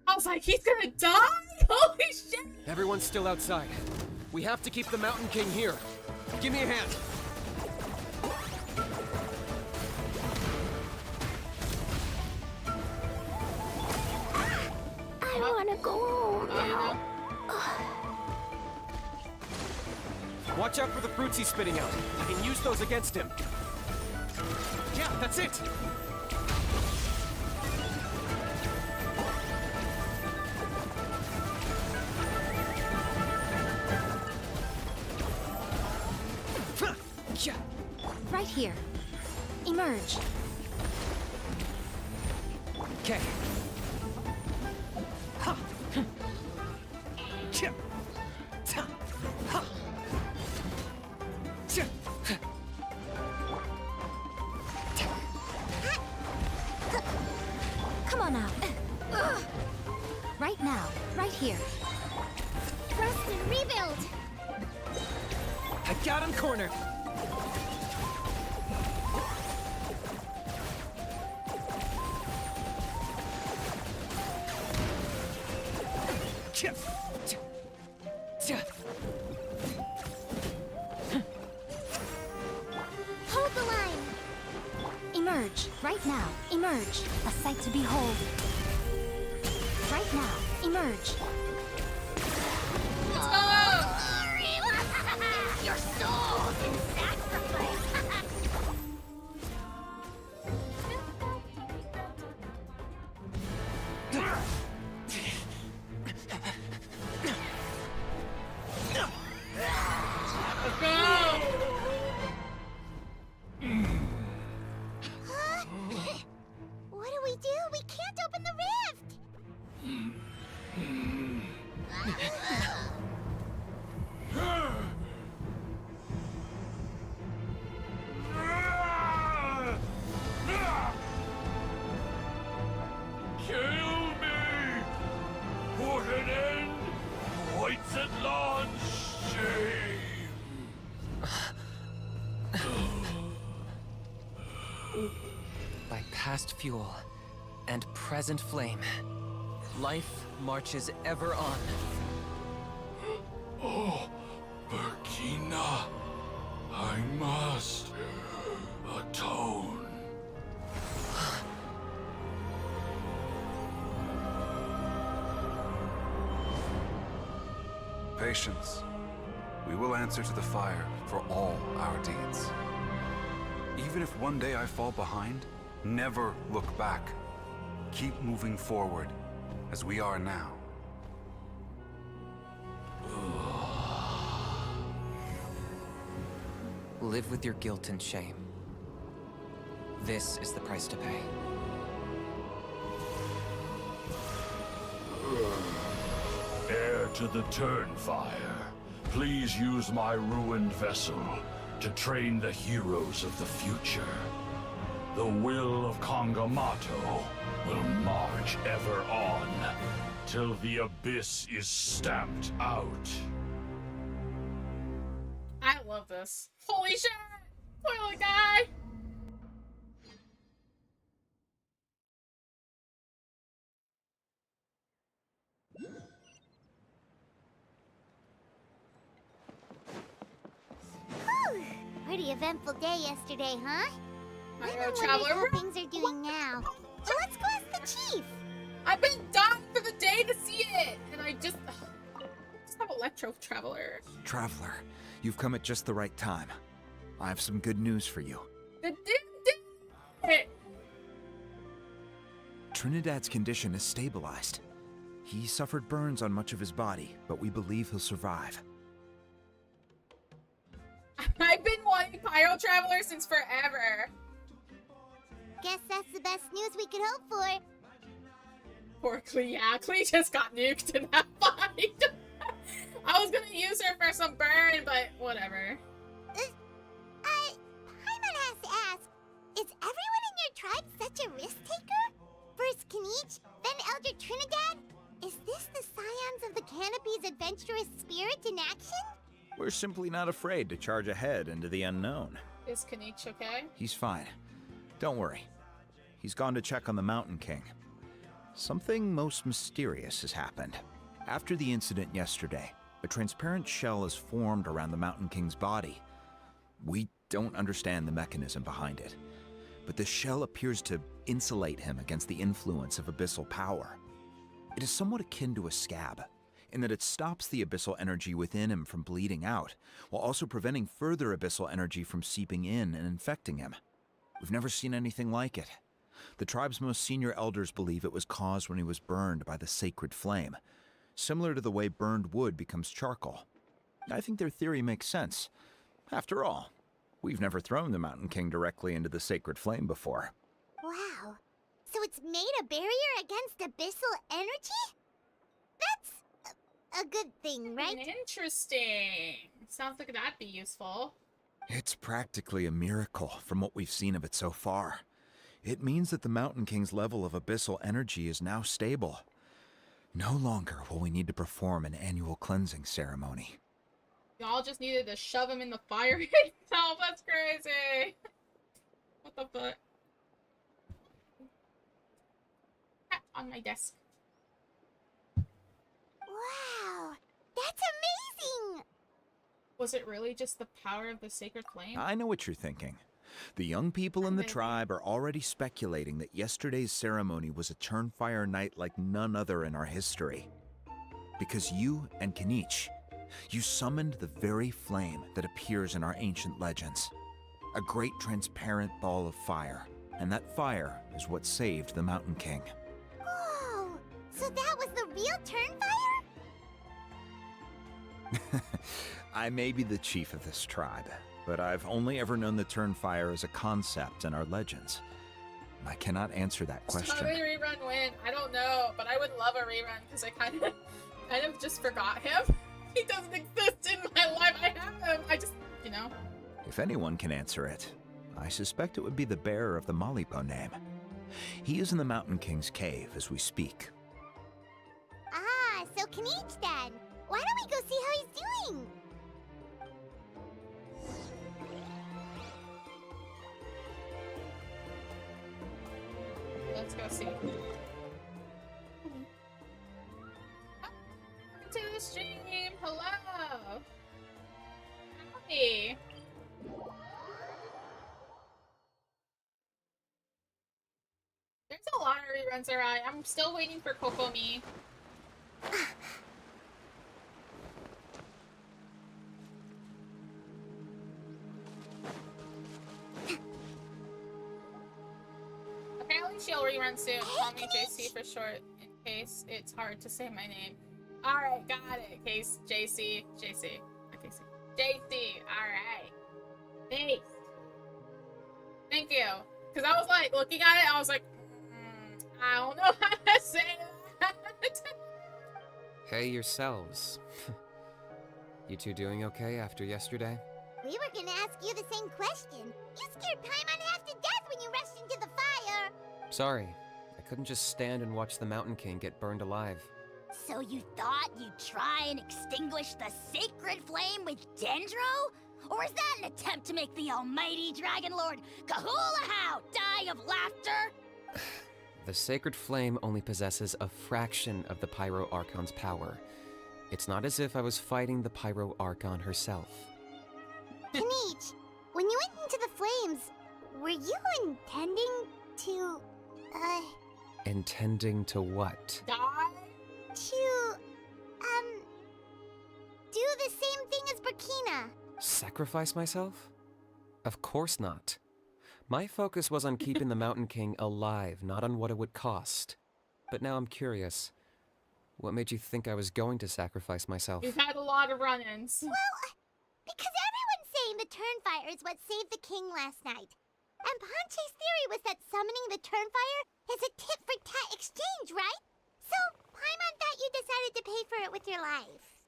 I was like, he's gonna die? Holy shit! Everyone's still outside. We have to keep the Mountain King here. Give me a hand. I wanna go home now. Watch out for the fruits he's spitting out. You can use those against him. Yeah, that's it! Right here. Emerge. Okay. Come on out. Right now. Right here. Rest and rebuild! I got him cornered. Hold the line! Emerge. Right now. Emerge. A sight to behold. Right now. Emerge. Let's go! Your soul in sacrifice! Let's go! What do? We can't open the rift! past fuel and present flame. Life marches ever on. Oh, Burkina, I must atone. Patience. We will answer to the fire for all our deeds. Even if one day I fall behind, never look back. Keep moving forward, as we are now. Live with your guilt and shame. This is the price to pay. Heir to the Tern fire, please use my ruined vessel to train the heroes of the future. The will of Kongamato will march ever on, till the abyss is stamped out. I love this. Holy shit! Toilet guy! Whew. Pretty eventful day yesterday, huh? I wonder know, what Traveler. things are doing now. So let's go ask the chief. I've been dying for the day to see it, and I just have Electro Traveler. Traveler, you've come at just the right time. I have some good news for you. The did Trinidad's condition is stabilized. He suffered burns on much of his body, but we believe he'll survive. I've been wanting Pyro Traveler since forever. Guess that's the best news we could hope for. Poor Klee, yeah, Klee just got nuked in that fight. I was gonna use her for some burn, but whatever. Paimon has to ask, is everyone in your tribe such a risk taker? First Kinich, then Elder Trinidad? Is this the scions of the Canopy's adventurous spirit in action? We're simply not afraid to charge ahead into the unknown. Is Kinich okay? He's fine. Don't worry. He's gone to check on the Mountain King. Something most mysterious has happened. After the incident yesterday, a transparent shell is formed around the Mountain King's body. We don't understand the mechanism behind it, but the shell appears to insulate him against the influence of abyssal power. It is somewhat akin to a scab, in that it stops the abyssal energy within him from bleeding out, while also preventing further abyssal energy from seeping in and infecting him. We've never seen anything like it. The tribe's most senior elders believe it was caused when he was burned by the sacred flame, similar to the way burned wood becomes charcoal. I think their theory makes sense. After all, we've never thrown the Mountain King directly into the sacred flame before. Wow. So it's made a barrier against abyssal energy? That's a good thing, right? Interesting. Sounds like that'd be useful. It's practically a miracle from what we've seen of it so far. It means that the Mountain King's level of abyssal energy is now stable. No longer will we need to perform an annual cleansing ceremony. Y'all just needed to shove him in the fire itself. That's crazy. What the fuck? Cat on my desk. Wow. That's amazing! Was it really just the power of the sacred flame? I know what you're thinking. The young people in the tribe are already speculating that yesterday's ceremony was a Turnfire night like none other in our history. Because you and Kinich, you summoned the very flame that appears in our ancient legends. A great transparent ball of fire. And that fire is what saved the Mountain King. Whoa! So that was the real Turnfire? I may be the chief of this tribe, but I've only ever known the Turnfire as a concept in our legends. I cannot answer that question. How did rerun win? I don't know, but I would love a rerun because I kind of just forgot him. He doesn't exist in my life. I have him. I just, you know. If anyone can answer it, I suspect it would be the bearer of the Malipo name. He is in the Mountain King's cave as we speak. Ah, so Kinich then. Why don't we go see how he's doing? Let's go see. To the stream! Hello! Howdy! There's a lot of reruns around. I'm still waiting for Kokomi. Apparently she'll rerun soon. Call me JC for short, in case it's hard to say my name. Alright, got it. Case JC. JC. Not JC. JC. Alright. Thanks. Thank you. Because I was like, looking at it, I was like, I don't know how to say that. Hey yourselves. You two doing okay after yesterday? We were gonna ask you the same question. You scared Paimon half to death when you rushed into the fire. Sorry, I couldn't just stand and watch the Mountain King get burned alive. So you thought you'd try and extinguish the sacred flame with Dendro? Or is that an attempt to make the almighty Dragon Lord Kahulahau die of laughter? The sacred flame only possesses a fraction of the Pyro Archon's power. It's not as if I was fighting the Pyro Archon herself. Kinich, when you went into the flames, were you intending to, Intending to what? Die? to, do the same thing as Burkina? Sacrifice myself? Of course not. My focus was on keeping the Mountain King alive, not on what it would cost. But now I'm curious. What made you think I was going to sacrifice myself? We've had a lot of run-ins. Well, because everyone's saying the Turnfire is what saved the king last night. And Ponche's theory was that summoning the Turnfire is a tit-for-tat exchange, right? So, Paimon thought you decided to pay for it with your life.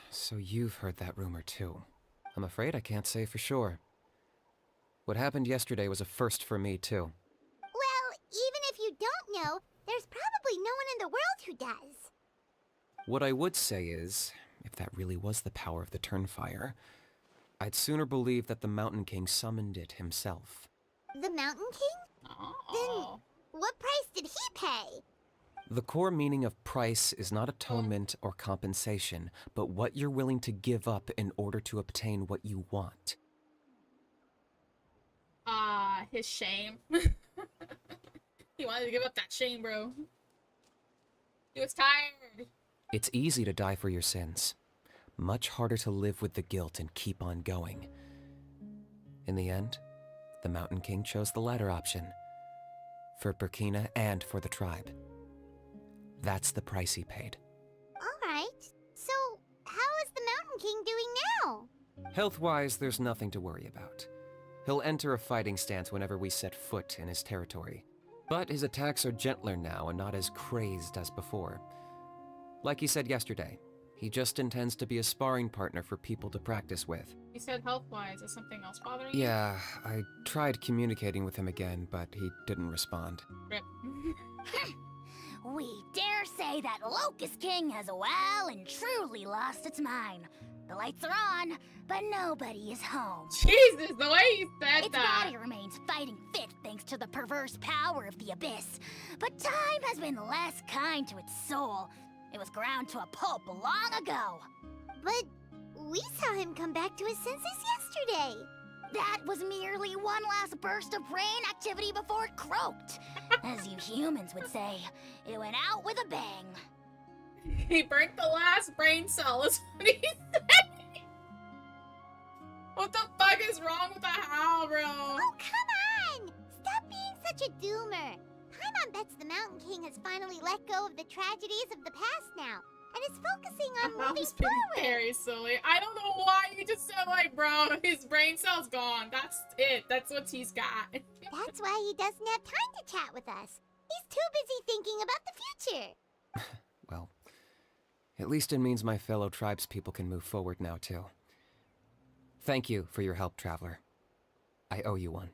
So you've heard that rumor too. I'm afraid I can't say for sure. What happened yesterday was a first for me too. Well, even if you don't know, there's probably no one in the world who does. What I would say is, if that really was the power of the Turnfire, I'd sooner believe that the Mountain King summoned it himself. The Mountain King? Oh. Then, what price did he pay? The core meaning of price is not atonement or compensation, but what you're willing to give up in order to obtain what you want. His shame. He wanted to give up that shame, bro. He was tired. It's easy to die for your sins. Much harder to live with the guilt and keep on going. In the end, the Mountain King chose the latter option. For Burkina and for the tribe. That's the price he paid. Alright, so how is the Mountain King doing now? Health-wise, there's nothing to worry about. He'll enter a fighting stance whenever we set foot in his territory. But his attacks are gentler now and not as crazed as before. Like he said yesterday, he just intends to be a sparring partner for people to practice with. You said health-wise. Is something else bothering you? Yeah, I tried communicating with him again, but he didn't respond. Rip. We dare say that Locust King has well and truly lost its mind. The lights are on, but nobody is home. Jesus, the way you said Its that. body remains fighting fit thanks to the perverse power of the Abyss. But time has been less kind to its soul. It was ground to a pulp long ago. But we saw him come back to his senses yesterday. That was merely one last burst of brain activity before it croaked. As you humans would say, it went out with a bang. He burnt the last brain cell, is what he said. What the fuck is wrong with the howl, bro? Oh, come on! Stop being such a doomer. Paimon bets the Mountain King has finally let go of the tragedies of the past now, and is focusing on moving was being forward. very silly. I don't know why you just said, like, bro, his brain cell's gone. That's it. That's what he's got. That's why he doesn't have time to chat with us. He's too busy thinking about the future. Well, at least it means my fellow tribespeople can move forward now, too. Thank you for your help, Traveler. I owe you one.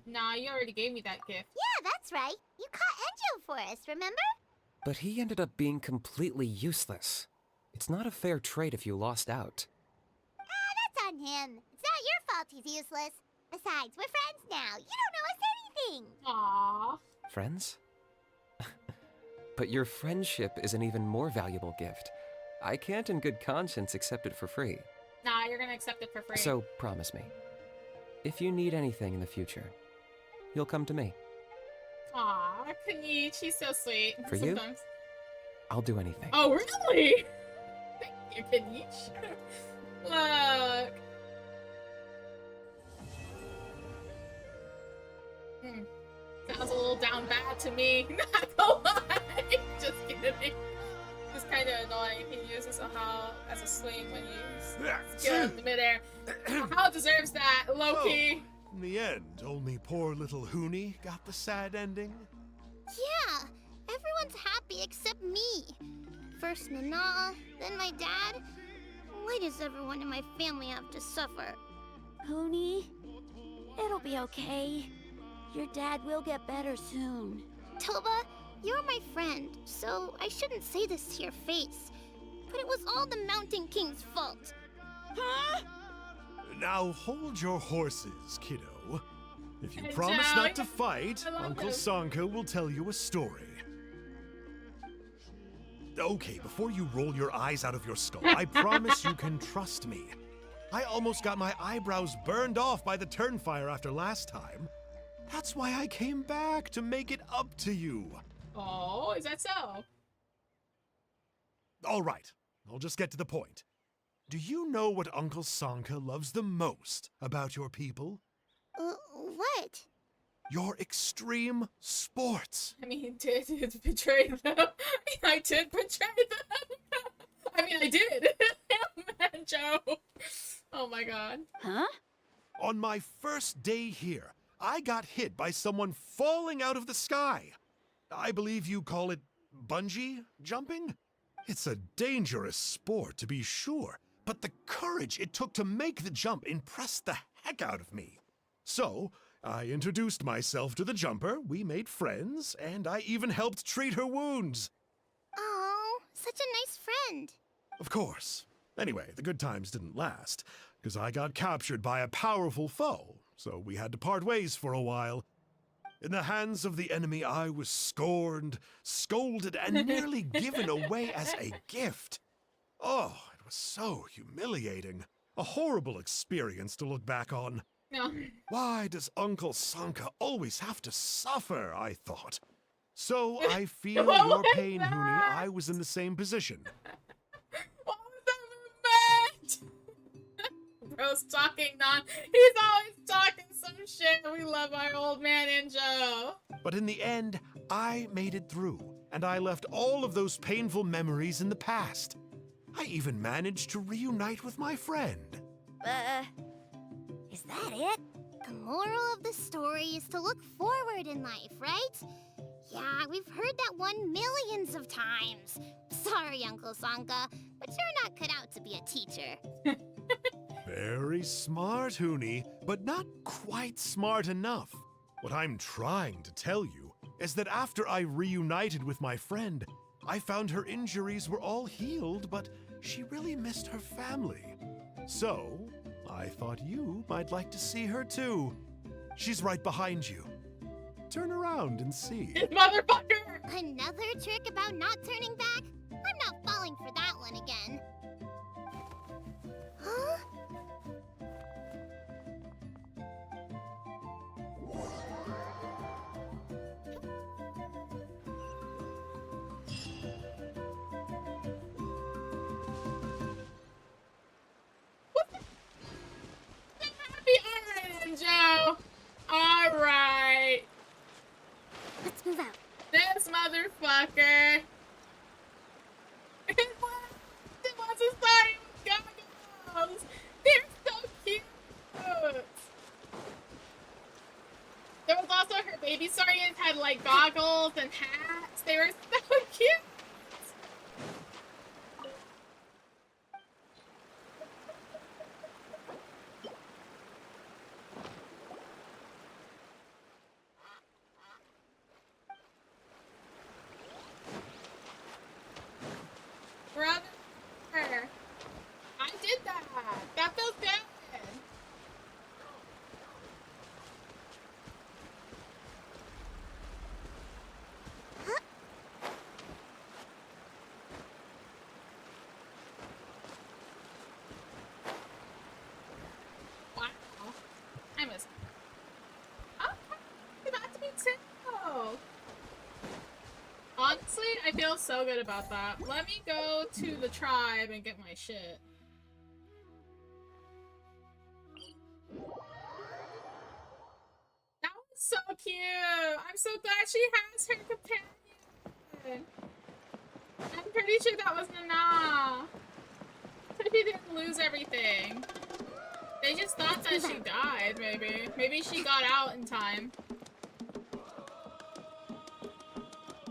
Nah, you already gave me that gift. Yeah, that's right. You caught Enjo for us, remember? But he ended up being completely useless. It's not a fair trade if you lost out. That's on him. It's not your fault he's useless. Besides, we're friends now. You don't owe us anything. Aww. Friends? But your friendship is an even more valuable gift. I can't in good conscience accept it for free. Nah, you're gonna accept it for free. So promise me, if you need anything in the future, you'll come to me. Aw, Kanichi, she's so sweet. For you? I'll do anything. Oh, really? Thank you, Kanichi. Look. Sounds a little down bad to me. Not gonna lie. Just kidding. It's kind of annoying. He uses a how as a swing when you skill in the midair. How deserves that, Loki? Oh, in the end, only poor little Huni got the sad ending. Yeah, everyone's happy except me. First Nana, then my dad. Why does everyone in my family have to suffer? Huni, it'll be okay. Your dad will get better soon. Toba, you're my friend, so I shouldn't say this to your face. But it was all the Mountain King's fault. Huh? Now hold your horses, kiddo. If you Hey, promise Joe, not to fight, I love Uncle this. Sanka will tell you a story. Okay, before you roll your eyes out of your skull, I promise you can trust me. I almost got my eyebrows burned off by the tern fire after last time. That's why I came back, to make it up to you. Oh, is that so? All right, I'll just get to the point. Do you know what Uncle Sanka loves the most about your people? What? Your extreme sports. I mean, did betray them? I did betray them. I mean, I did. Man, Joe. Oh my god. Huh? On my first day here, I got hit by someone falling out of the sky. I believe you call it bungee jumping? It's a dangerous sport, to be sure, but the courage it took to make the jump impressed the heck out of me. So, I introduced myself to the jumper, we made friends, and I even helped treat her wounds. Oh, such a nice friend. Of course. Anyway, the good times didn't last, because I got captured by a powerful foe, so we had to part ways for a while. In the hands of the enemy, I was scorned, scolded, and nearly given away as a gift. Oh, it was so humiliating. A horrible experience to look back on. No. Why does Uncle Sanka always have to suffer, I thought. So I feel What your was pain, that? Huni. I was in the same position. What was that movement? Bro's talking he's always talking some shit. We love our old man and Joe. But in the end, I made it through, and I left all of those painful memories in the past. I even managed to reunite with my friend. Is that it? The moral of the story is to look forward in life, right? Yeah, we've heard that one millions of times. Sorry, Uncle Sanka, but you're not cut out to be a teacher. Very smart, Huni, but not quite smart enough. What I'm trying to tell you is that after I reunited with my friend, I found her injuries were all healed, but she really missed her family. So, I thought you might like to see her too. She's right behind you. Turn around and see. Motherfucker! Another trick about not turning back? I'm not falling for that one again. Huh? Happy Joe. All right. Let's move out. This motherfucker. It was a story with goggles. They're so cute. There was also her baby saurians had like goggles and hats. They were so cute. Brother, I did that. That feels good. Honestly, I feel so good about that. Let me go to the tribe and get my shit. That was so cute! I'm so glad she has her companion! I'm pretty sure that was Nana! So she didn't lose everything. They just thought that she died, maybe. Maybe she got out in time.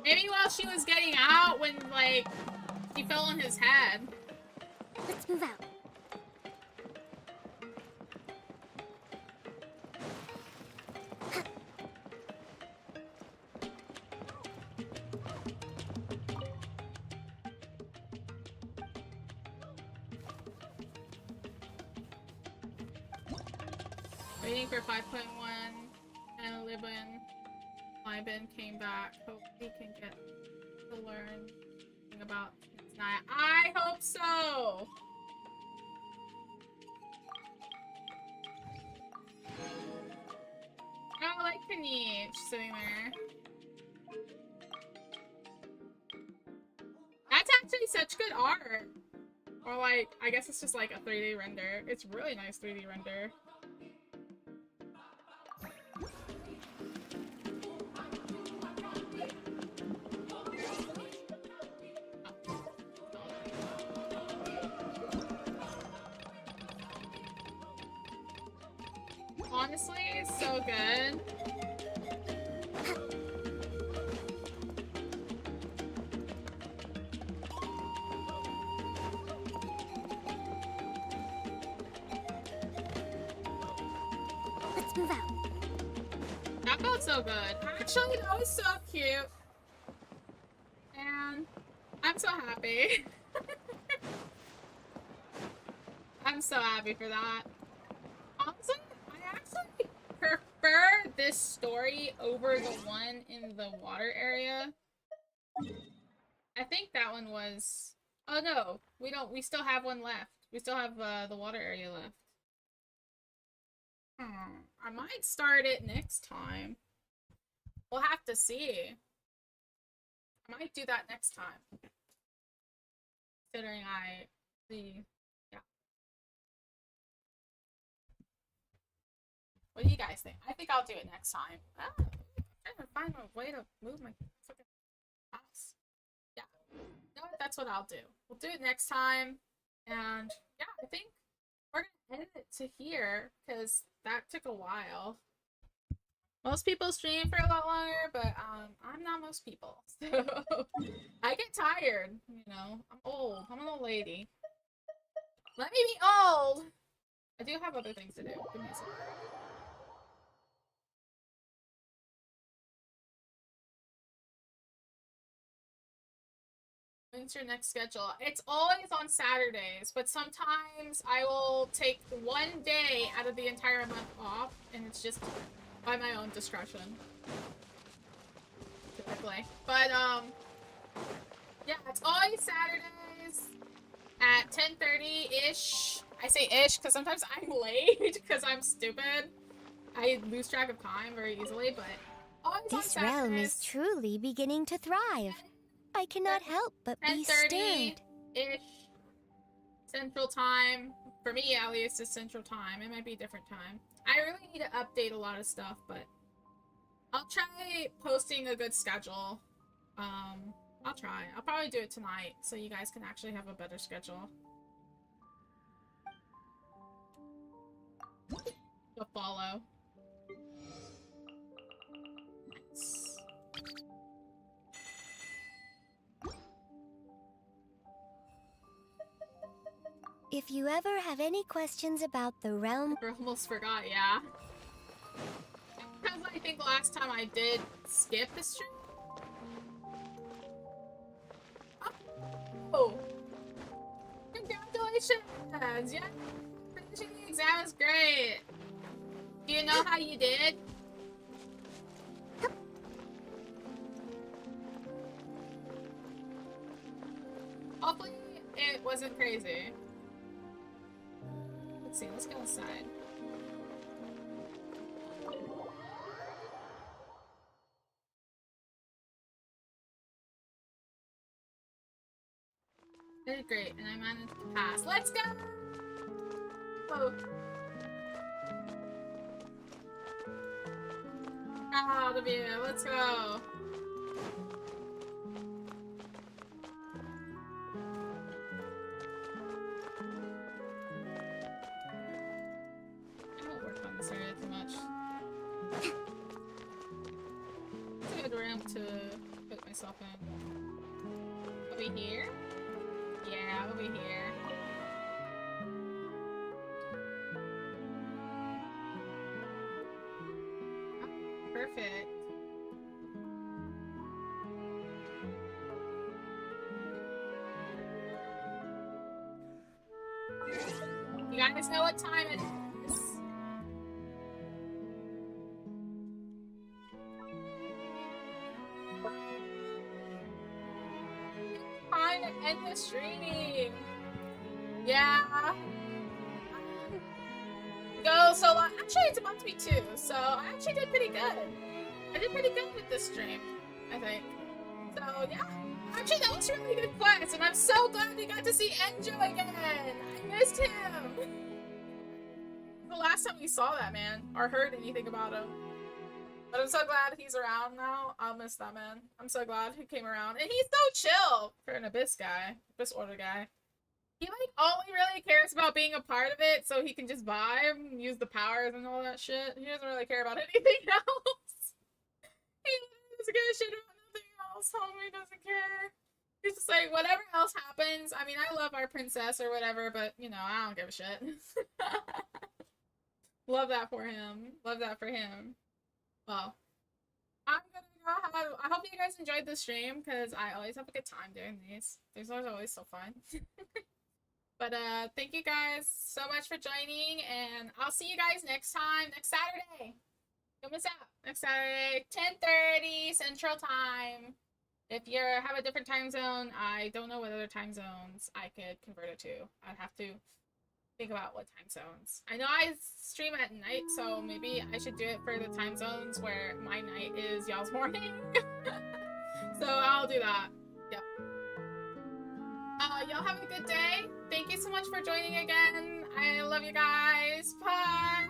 Maybe while she was getting out when, like, she fell on his head. Let's move out. Waiting for 5.1 and Liben came back. Hope he can get to learn about tonight. I hope so! I like Kanich sitting there. That's actually such good art. Or like, I guess it's just like a 3D render. It's really nice 3D render. Honestly, it's so good. Let's move out. That felt so good. Actually, that was so cute. And I'm so happy. I'm so happy for that. Honestly, I actually prefer this story over the one in the water area. I think that one was... Oh no, we don't. We still have one left. We still have the water area left. I might start it next time. We'll have to see. I might do that next time. Considering yeah. What do you guys think? I think I'll do it next time. Ah, I'm trying to find a way to move my fucking mouse. Yeah. You know what? That's what I'll do. We'll do it next time. And yeah, I think we're gonna end it to here because that took a while. Most people stream for a lot longer, but I'm not most people. So I get tired, you know. I'm old. I'm an old lady. Let me be old! I do have other things to do. Give me a second. When's your next schedule? It's always on Saturdays, but sometimes I will take one day out of the entire month off, and it's just by my own discretion. Typically. But, yeah, it's always Saturdays at 10:30-ish. I say ish because sometimes I'm late because I'm stupid. I lose track of time very easily, but always on This realm is Saturdays. truly beginning to thrive. I cannot help but be 10:30-ish stirred. Central Time. For me, at least, it's Central Time. It might be a different time. I really need to update a lot of stuff, but I'll try posting a good schedule. I'll try. I'll probably do it tonight, so you guys can actually have a better schedule. You'll follow. Nice. If you ever have any questions about the realm... I almost forgot, yeah. Because I think last time I did skip the stream. Oh! Congratulations! Yeah, finishing the exam is great! Do you know how you did? Hopefully it wasn't crazy. Let's see, let's go inside. managed to pass. Let's go! Oh. Proud of you. Let's go. I won't work on this area too much. It's a good room to put myself in. Over here? Yeah, over here. Oh, perfect. You guys know what time it is. Time to end the stream. Yeah. Go solo. Actually, it's about to be 2, so I actually did pretty good. I did pretty good with this stream, I think. So yeah. Actually, that was a really good quest, and I'm so glad we got to see Enjo again. I missed him. The last time we saw that man or heard anything about him. But I'm so glad he's around now. I'll miss that man. I'm so glad he came around. And he's so chill for an Abyss guy. Abyss Order guy. He like only really cares about being a part of it so he can just vibe and use the powers and all that shit. He doesn't really care about anything else. He doesn't give a shit about nothing else. Homie doesn't care. He's just like, whatever else happens. I mean, I love our princess or whatever, but you know, I don't give a shit. Love that for him. Love that for him. Well, I'm gonna go. I hope you guys enjoyed the stream because I always have a good time doing these. These are always so fun. But thank you guys so much for joining, and I'll see you guys next time, next Saturday. Don't miss out. Next Saturday, 10:30 Central Time. If you have a different time zone, I don't know what other time zones I could convert it to. I'd have to think about what time zones. I know I stream at night, so maybe I should do it for the time zones where my night is y'all's morning. So I'll do that. Yep. Y'all have a good day. Thank you so much for joining again. I love you guys. Bye.